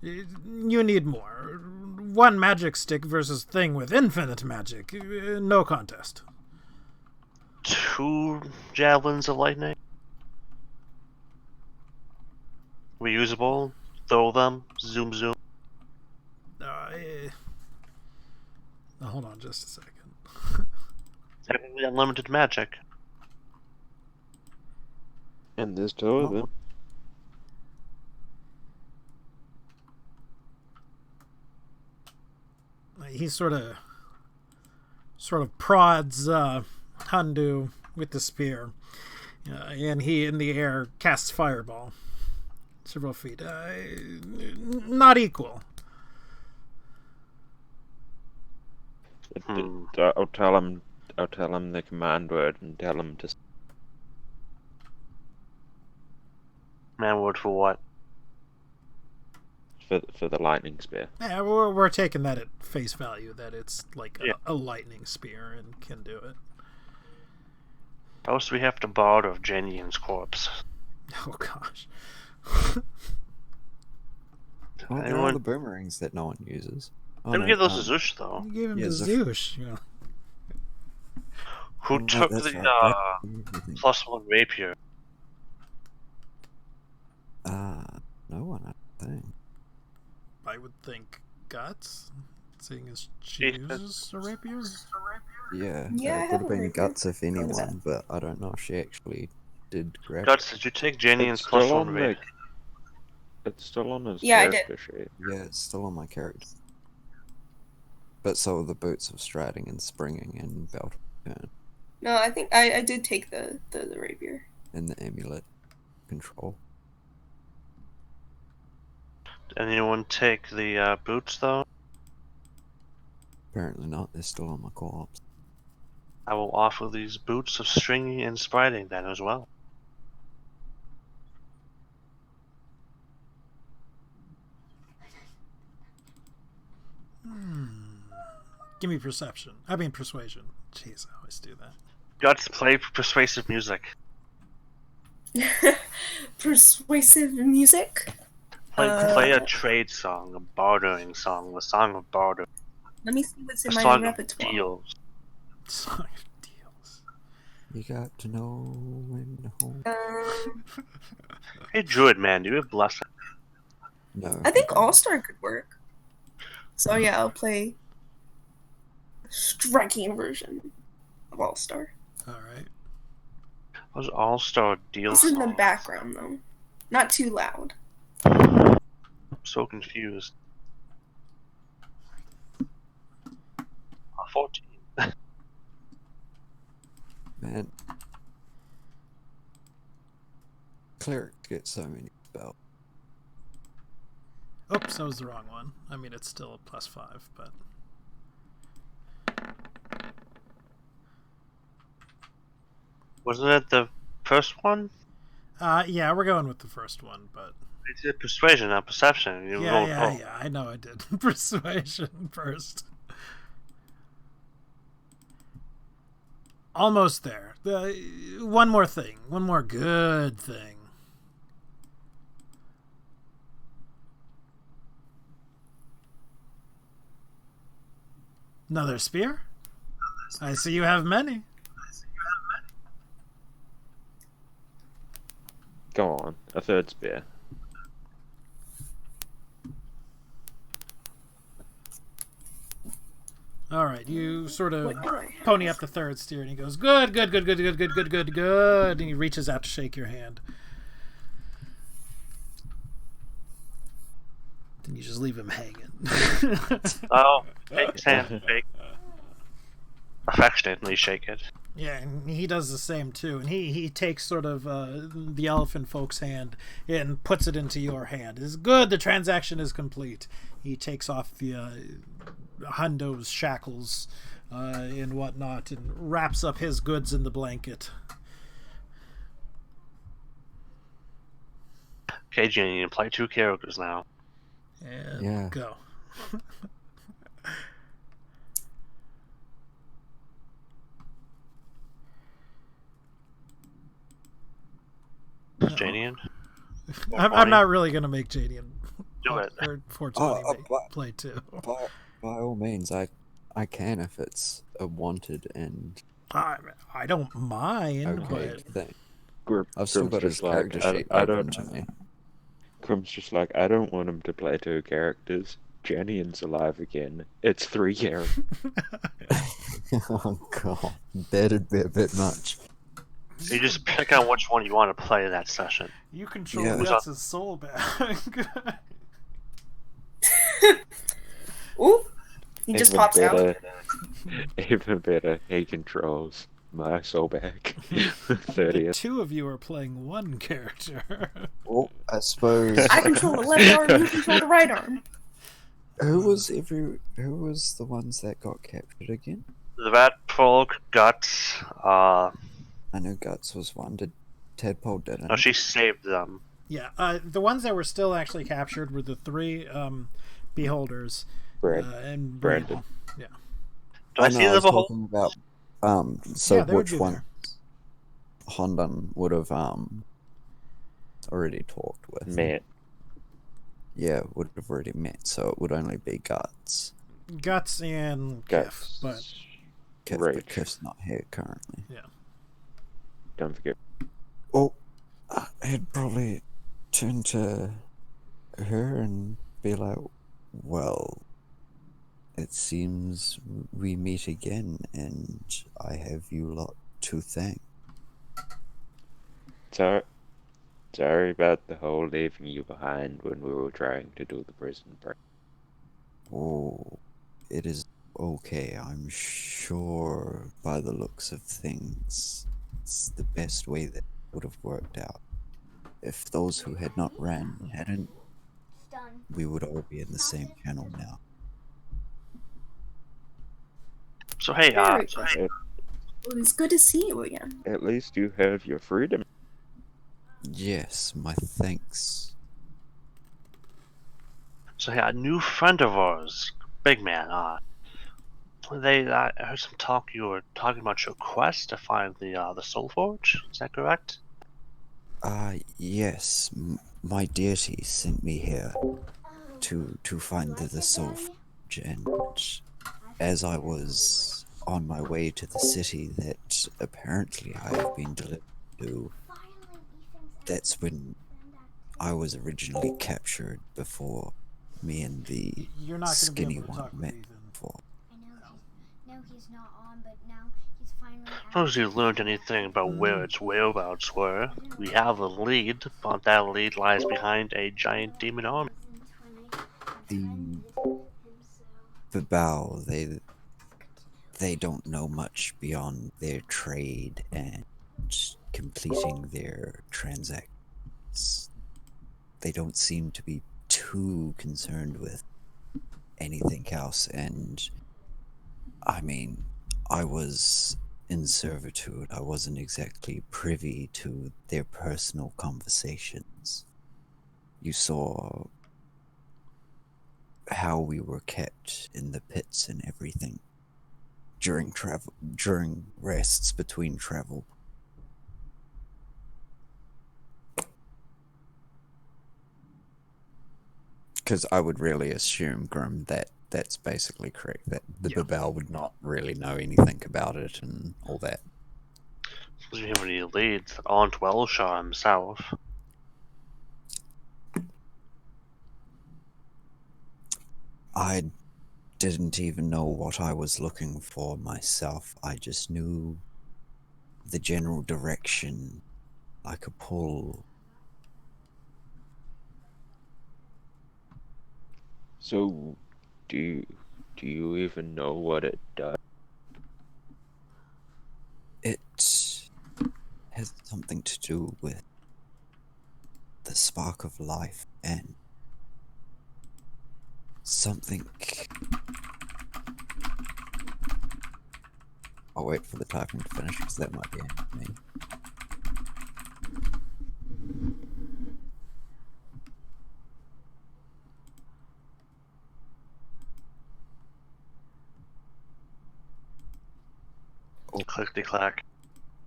You need more. One magic stick versus thing with infinite magic. No contest. 2 javelins of lightning. Reusable. Throw them. Zoom zoom. Hold on just a second. Technically unlimited magic. and there's 2 of them. He sort of prods Handu with the spear, and he in the air casts fireball several feet. Not equal. I'll tell him the command word and tell him to. Man word for what? For the lightning spear. Yeah, we're taking that at face value that it's like Yeah. a lightning spear and can do it. Else we have to borrow of Jenian's corpse. Oh gosh. Well, there are all the boomerangs that no one uses. Oh, Didn't no, give those to Zush though. You gave him Yeah, to Zush. Zush. Yeah. Who Oh, no, took that's the right, everything. +1 rapier? No one, I don't think. I would think Guts, seeing as she uses a rapier. Yeah, Yeah, I it would have have a been rapier. Guts if Go to anyone, but I don't know if she actually did grab it. Guts, did you take Jenian's It's still +1 on the. rapier? It's still on his Yeah, I did. character sheet. Yeah, it's still on my character. But so are the boots of striding and springing and belt of return No, I think I did take the rapier. and the amulet control. Did anyone take the boots though? Apparently not. They're still on my co-ops. I will offer these boots of stringing and spriding then as well. Give me perception. I mean persuasion. Jeez, I always do that. Guts, play persuasive music. Persuasive music. Play a trade song, a bartering song, a song of barter, Let me see what's in a my song of repertoire. deals. Song of deals. You got to know when to hold. Hey, Druid man, do you have blessing? No. I think All Star could work. So yeah, I'll play striking version of All Star. All right. Those all-star deal It's in the songs. background though, not too loud. I'm so confused. 14. Man. Cleric gets so many spells. Oops, that was the wrong one. I mean, it's still a +5, but Wasn't it the first one? yeah, we're going with the first one, but It's a persuasion, not perception. You rolled both. yeah. I know I did persuasion first. Almost there. One more thing. One more good thing. Another spear? I see you have many. Go on, a third spear. All right, you sort of What do I have? pony up the third steer, and he goes, "Good, good, good, good, good, good, good, good, good," and he reaches out to shake your hand. Then you just leave him hanging. Oh, shake his hand, shake. Affectionately shake it. Yeah, and he does the same too. And he takes sort of the elephant folk's hand and puts it into your hand. It's good. The transaction is complete. He takes off the Hundo's shackles and whatnot and wraps up his goods in the blanket. Okay, Jenny, you can play 2 characters now. And Yeah. go. Janian? I'm not really going to make JD Do it. or 420 but- play too. By all means, I can if it's a wanted and I don't mind, okay but thing. Grim, I've still Grim's got his just like, character sheet I open don't. to me. Grim's just like, I don't want him to play 2 characters. Janian's alive again. It's 3 characters. Oh god, that'd be a bit much. You just pick on which one you want to play that session. you control Yeah. Guts' soul back. Ooh, he just pops out. Even better, he controls my soul back. 30th. 2 of you are playing 1 character. Well, I suppose I control the left arm, you control the right arm. who was the ones that got captured again? The Rat Folk, Guts, I know Guts was one. Did Tadpole didn't? no, she saved them. Yeah, the ones that were still actually captured were the 3 beholders Brad. and Brandon. Yeah. Do I know, see I the was behold? talking about so Yeah, they would which be one there. Hondan would have already talked with. Matt. Yeah, would have already met, so it would only be Guts. Guts and Guts. Kif, but Kif, Right. but Kif's not here currently. Don't forget. Well, I'd probably turn to her and be like, well, it seems we meet again, and I have you lot to thank. So, Sorry about the whole leaving you behind when we were trying to do the prison break. Oh, it is okay. I'm sure by the looks of things, it's the best way that would have worked out. If those who had not ran hadn't, It's done. we would all be in the same channel now. So hey, Very so good. hey, Well, it's good to see you again. At least you have your freedom. Yes, my thanks. so hey, a new friend of ours, Big Man. I heard some talk. You were talking about your quest to find the Soul Forge. Is that correct? Yes, my deity sent me here to find the Soul Forge, and as I was on my way to the city that apparently I have been delivered to, that's when I was originally captured before me and the You're not going to be skinny able to one talk with met Ethan. before. I know he's not on, but now he's finally Suppose you learned anything about where its whereabouts were. We have a lead, but that lead lies behind a giant demon army. The Bow, they don't know much beyond their trade and completing their transactions. They don't seem to be too concerned with anything else, and I mean, I was in servitude. I wasn't exactly privy to their personal conversations. You saw how we were kept in the pits and everything during rests between travel. Because I would really assume, Grim, that that's basically correct, that the Babel would not really know anything about it and all that. Suppose you have any leads that aren't Welshaw himself. I didn't even know what I was looking for myself. I just knew the general direction, like a pull. So, do you even know what it does? It has something to do with the spark of life and something. I'll wait for the typing to finish because that might be me. Clickety clack.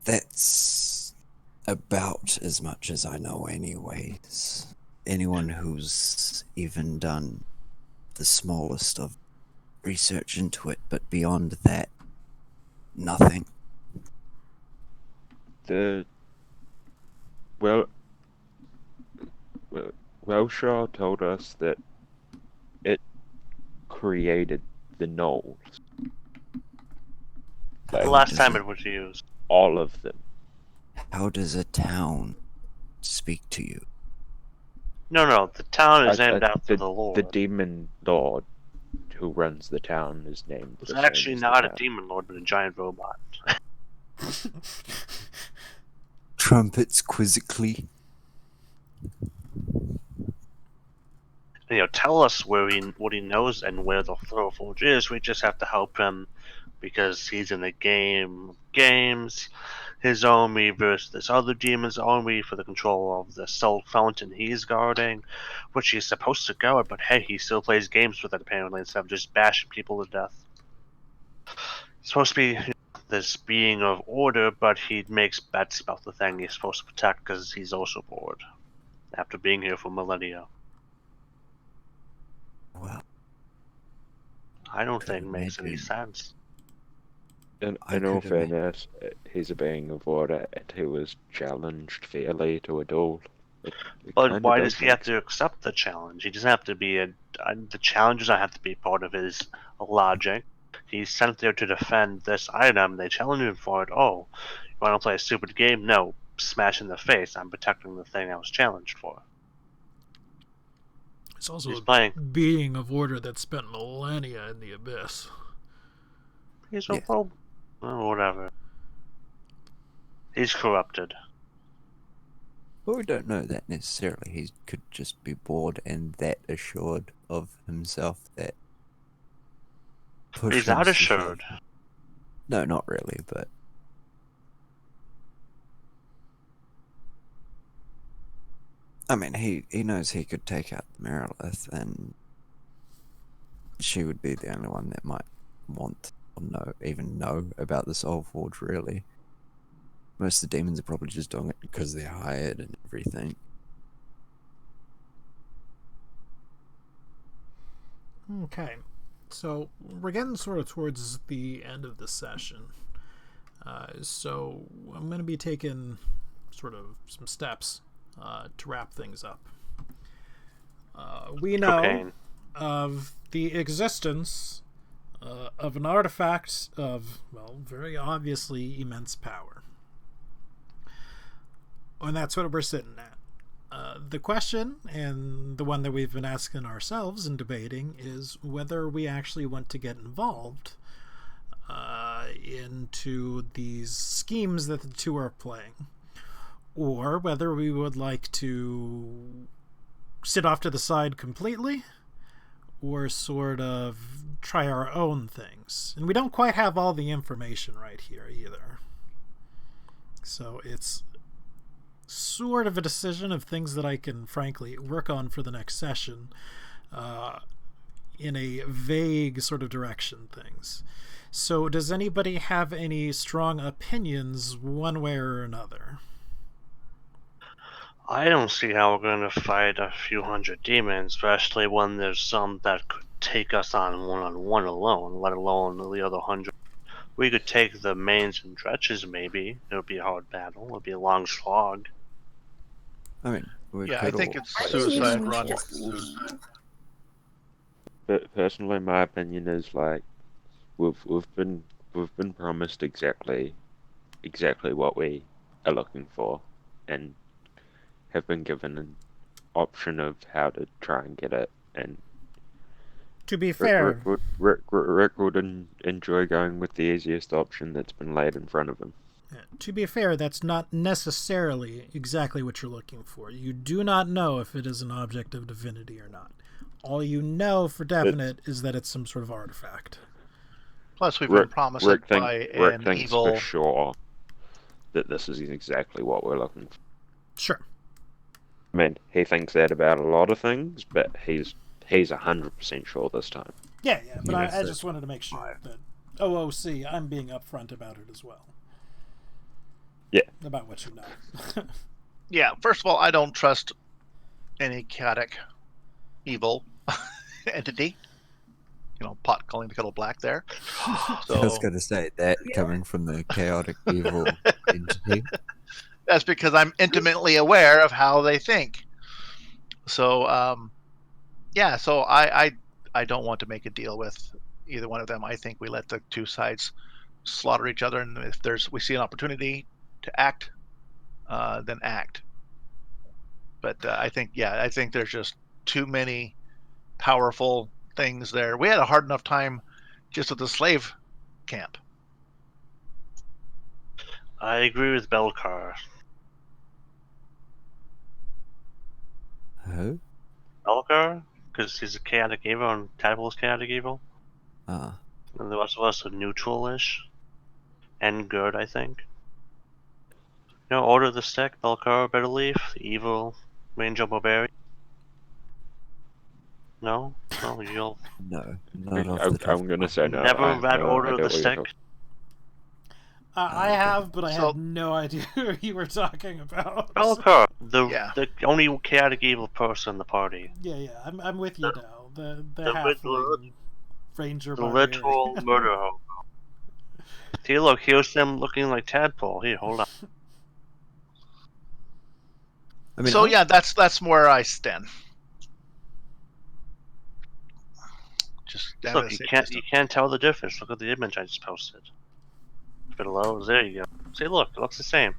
That's about as much as I know, anyways. Anyone who's even done the smallest of research into it, but beyond that, nothing. Welshaw told us that it created the gnolls. The last time it was used. All of them. How does a town speak to you? No, the town is named after the Lord. The demon lord who runs the town is named. It's actually not a demon lord, but a giant robot. Trumpets quizzically. Tell us what he knows and where the Forge is. We just have to help him because he's in the games. His army versus this other demon's army for the control of the soul fountain he's guarding, which he's supposed to guard, but hey, he still plays games with it apparently instead of just bashing people to death. He's supposed to be this being of order, but he makes bets about the thing he's supposed to protect because he's also bored after being here for millennia. Well, I don't think it makes any sense. In all fairness, he's a being of order and he was challenged fairly to a duel. But why does he have to accept the challenge? He doesn't have to be the challenge doesn't have to be part of his logic. He's sent there to defend this item. They challenge him for it. Oh, you want to play a stupid game? No. smash in the face. I'm protecting the thing I was challenged for. It's also He's a playing. being of order that spent millennia in the abyss. He's Yeah. oh, whatever. He's corrupted. But we don't know that necessarily. He could just be bored and that assured of himself that. He's push not him to shove. assured. No, not really, but. I mean, he knows he could take out Merilith, and she would be the only one that might want or even know about the Soul Forge, really. Most of the demons are probably just doing it because they're hired and everything. Okay, so we're getting sort of towards the end of the session. So I'm going to be taking sort of some steps to wrap things up. We know Cocaine. of the existence of an artifact of, well, very obviously immense power. And that's what we're sitting at. The question, and the one that we've been asking ourselves and debating, is whether we actually want to get involved into these schemes that the two are playing, or whether we would like to sit off to the side completely, or sort of try our own things. And we don't quite have all the information right here either. So it's sort of a decision of things that I can frankly work on for the next session in a vague sort of direction things. So does anybody have any strong opinions one way or another? I don't see how we're going to fight a few hundred demons, especially when there's some that could take us on one alone, let alone the other 100. We could take the mains and dretches, maybe. It would be a hard battle. It would be a long slog. I mean, we Yeah, I could think all it's fight suicide together. run. But personally, my opinion is like we've been promised exactly what we are looking for, and have been given an option of how to try and get it. And To be fair, Rick would enjoy going with the easiest option that's been laid in front of him. that's not necessarily exactly what you're looking for. You do not know if it is an object of divinity or not. All you know for definite is that it's some sort of artifact. Plus, we've been promised it by Rick an thinks evil. for sure that this is exactly what we're looking for. Sure. I mean, he thinks that about a lot of things, but he's 100% sure this time. Yeah, but Yes, I just wanted to make sure that OOC, I'm being upfront about it as well. Yeah. About what you know. Yeah, first of all, I don't trust any chaotic evil entity. You know, pot calling the kettle black there. I was So going to say that coming from the chaotic evil entity. that's because I'm intimately aware of how they think. So, yeah, so I don't want to make a deal with either one of them. I think we let the two sides slaughter each other, and if we see an opportunity to act, then act. But I think there's just too many powerful things there. We had a hard enough time just at the slave camp. I agree with Belcar. Who? Belcar? Because he's a chaotic evil and Tadpole is chaotic evil. Ah. And the rest of us are neutral-ish. And good, I think. You know, Order of the Stick, Belcar, Better Leaf, the evil Ranger Barbarian. No? No, you'll No, not off the top. I'm going to say no. never I have read no Order of idea the what you're Stick? talking- I have, but I So- had no idea who you were talking about. Belcar, Yeah. the only chaotic evil person in the party. Yeah, I'm with you now. The the halfling ranger The barbarian. literal murder hobo. See, look, here's him looking like Tadpole. Here, hold on. I mean, So yeah, that's where I stand. Just Look, you can't tell the difference. Look at the image I just posted. Below, there you go. See, look, it looks the same.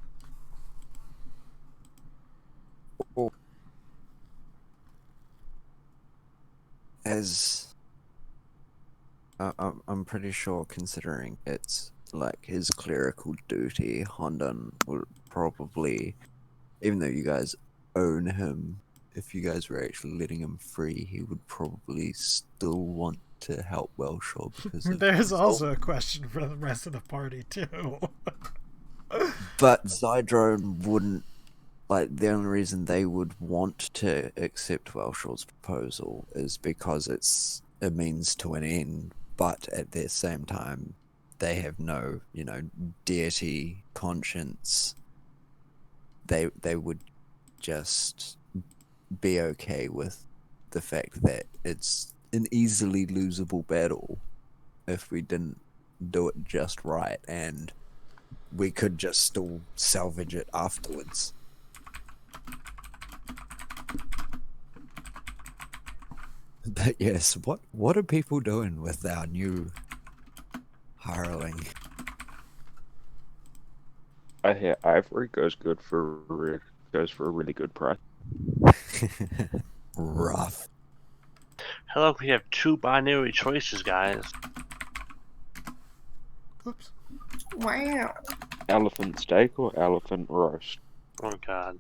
as I'm pretty sure, considering it's like his clerical duty, Hondan would probably, even though you guys own him, if you guys were actually letting him free, he would probably still want to help Welshaw because of There's his also a question for the rest of the party too. But Zydrone wouldn't, like, the only reason they would want to accept Welshaw's proposal is because it's a means to an end, but at the same time, they have no, deity, conscience. They would just be okay with the fact that it's an easily losable battle if we didn't do it just right, and we could just still salvage it afterwards. But yes, what are people doing with our new hireling? I hear ivory goes for a really good price. Rough. Hello, we have two binary choices, guys. Oops. Wow. Elephant steak or elephant roast? Oh god.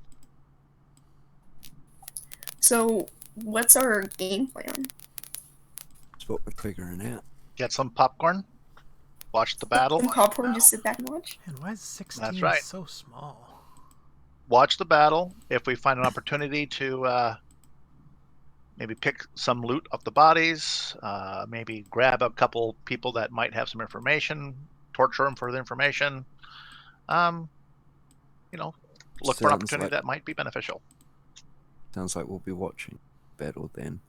So, what's our game plan? That's what we're figuring out. Get some popcorn. Watch the battle. Some popcorn, just sit back and watch? Man, why is 16 That's right. so small? Watch the battle. If we find an opportunity to maybe pick some loot off the bodies, maybe grab a couple people that might have some information, torture them for the information. Look for an Sounds opportunity like- that might be beneficial. Sounds like we'll be watching battle then.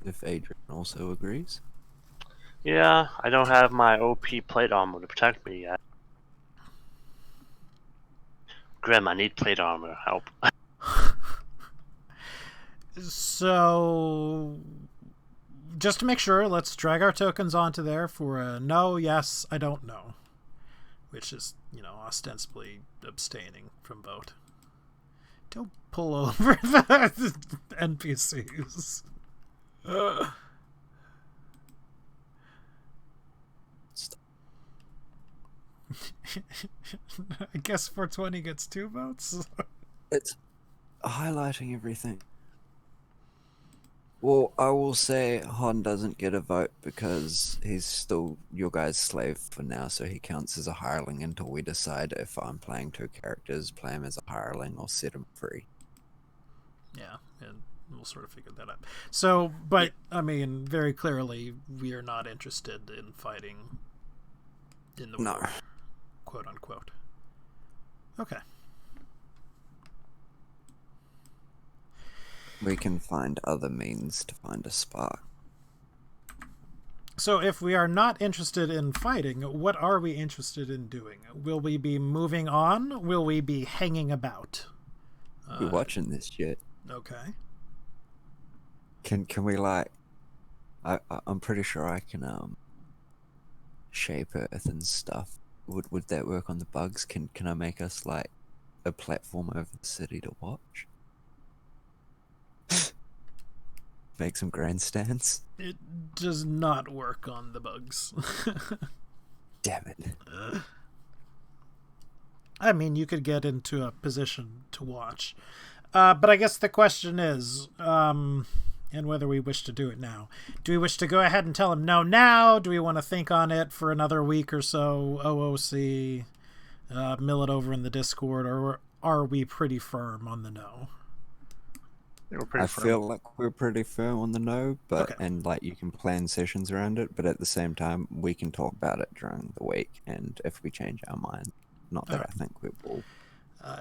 If Adrian also agrees. Yeah, I don't have my OP plate armor to protect me yet. Grim, I need plate armor. Help. So, just to make sure, let's drag our tokens onto there for a no, yes, I don't know. Which is, ostensibly abstaining from vote. Don't pull over the NPCs. I guess 420 gets 2 votes. It's highlighting everything. Well, I will say Han doesn't get a vote because he's still your guys' slave for now, so he counts as a hireling until we decide if I'm playing 2 characters, play him as a hireling, or set him free. Yeah, and we'll sort of figure that out. So, but, I mean, very clearly, we are not interested in fighting in the No. war, quote unquote. Okay. We can find other means to find a spark. So if we are not interested in fighting, what are we interested in doing? Will we be moving on? Will we be hanging about? We're watching this shit. Okay. Can we I'm pretty sure I can shape Earth and stuff. Would that work on the bugs? Can I make us like a platform over the city to watch? Make some grandstands? It does not work on the bugs. Damn it. I mean, you could get into a position to watch. But I guess the question is, and whether we wish to do it now. Do we wish to go ahead and tell him no now? Do we want to think on it for another week or so? OOC, mill it over in the Discord, or are we pretty firm on the no? They were pretty I firm. feel like we're pretty firm on the no, but Okay. and like you can plan sessions around it, but at the same time we can talk about it during the week, and if we change our mind, not that Alright. I think we will.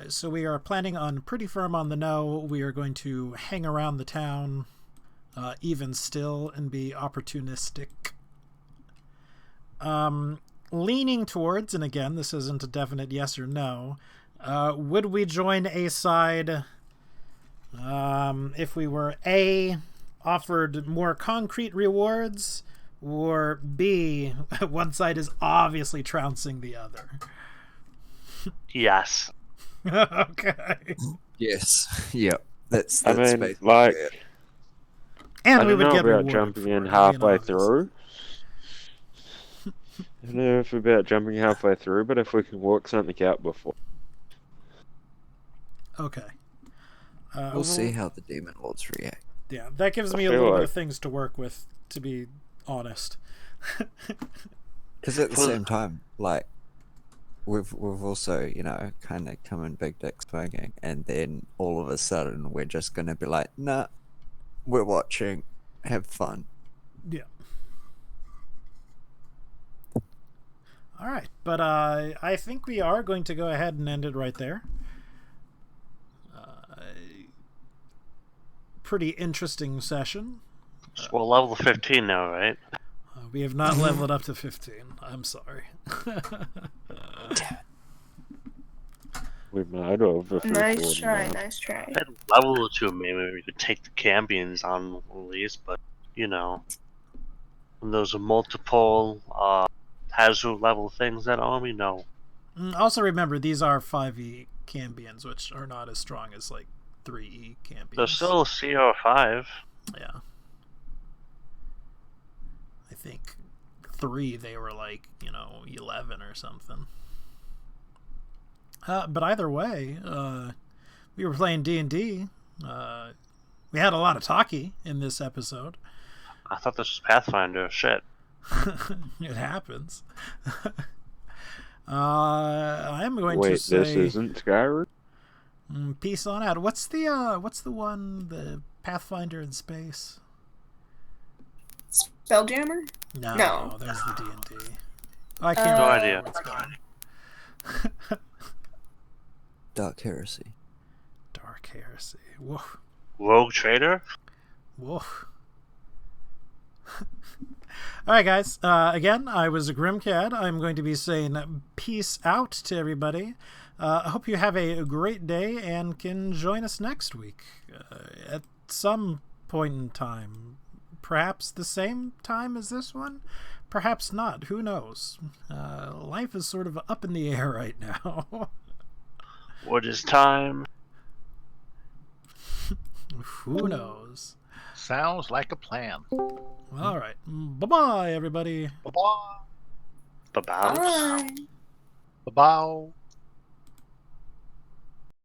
So we are planning on pretty firm on the no. We are going to hang around the town, even still, and be opportunistic. Leaning towards, and again, this isn't a definite yes or no, would we join a side if we were A, offered more concrete rewards, or B, one side is obviously trouncing the other? Yes. Okay. Yes. Yep. That's I mean, basically like, it. And I we don't would know get about rewarded jumping for in it, halfway obviously. through. I don't know if about jumping halfway through, but if we can work something out before. Okay. We'll see how the demon lords react. Yeah, that gives I me a feel little bit like- of things to work with, to be honest. Because at the Well- same time, like, we've also, you know, kind of come in big dick swinging, and then all of a sudden we're just gonna be like, nah, we're watching, have fun. Yeah. All right, but I think we are going to go ahead and end it right there. Pretty interesting session. So we're level 15 now, right? We have not leveled up to 15. I'm sorry. We might have. If Nice we try, nice try. At level 2, maybe we could take the Cambions on at least, but, you know, when there's a multiple hazard level things that army, no. Also remember, these are 5e Cambions, which are not as strong as, like, 3e Cambions. They're still CR5. Yeah. I think 3 they were like, 11 or something. But either way, we were playing D&D. We had a lot of talkie in this episode. I thought this was Pathfinder. Shit. It happens. I'm going Wait, to say this isn't Skyrim? peace on out. What's the one, the Pathfinder in space? Spelljammer? No, No. there's the D&D. I can't No remember idea. what's going. Dark Heresy. Dark Heresy. Whoa. Rogue Trader? Whoa. Alright, guys. Again, I was Grimcad. I'm going to be saying peace out to everybody. I hope you have a great day and can join us next week at some point in time. Perhaps the same time as this one? Perhaps not. Who knows? Life is sort of up in the air right now. What is time? Who knows? Sounds like a plan. All right. Bye-bye, everybody. Bye-bye. Bye-bye. Bye. Bye-bye.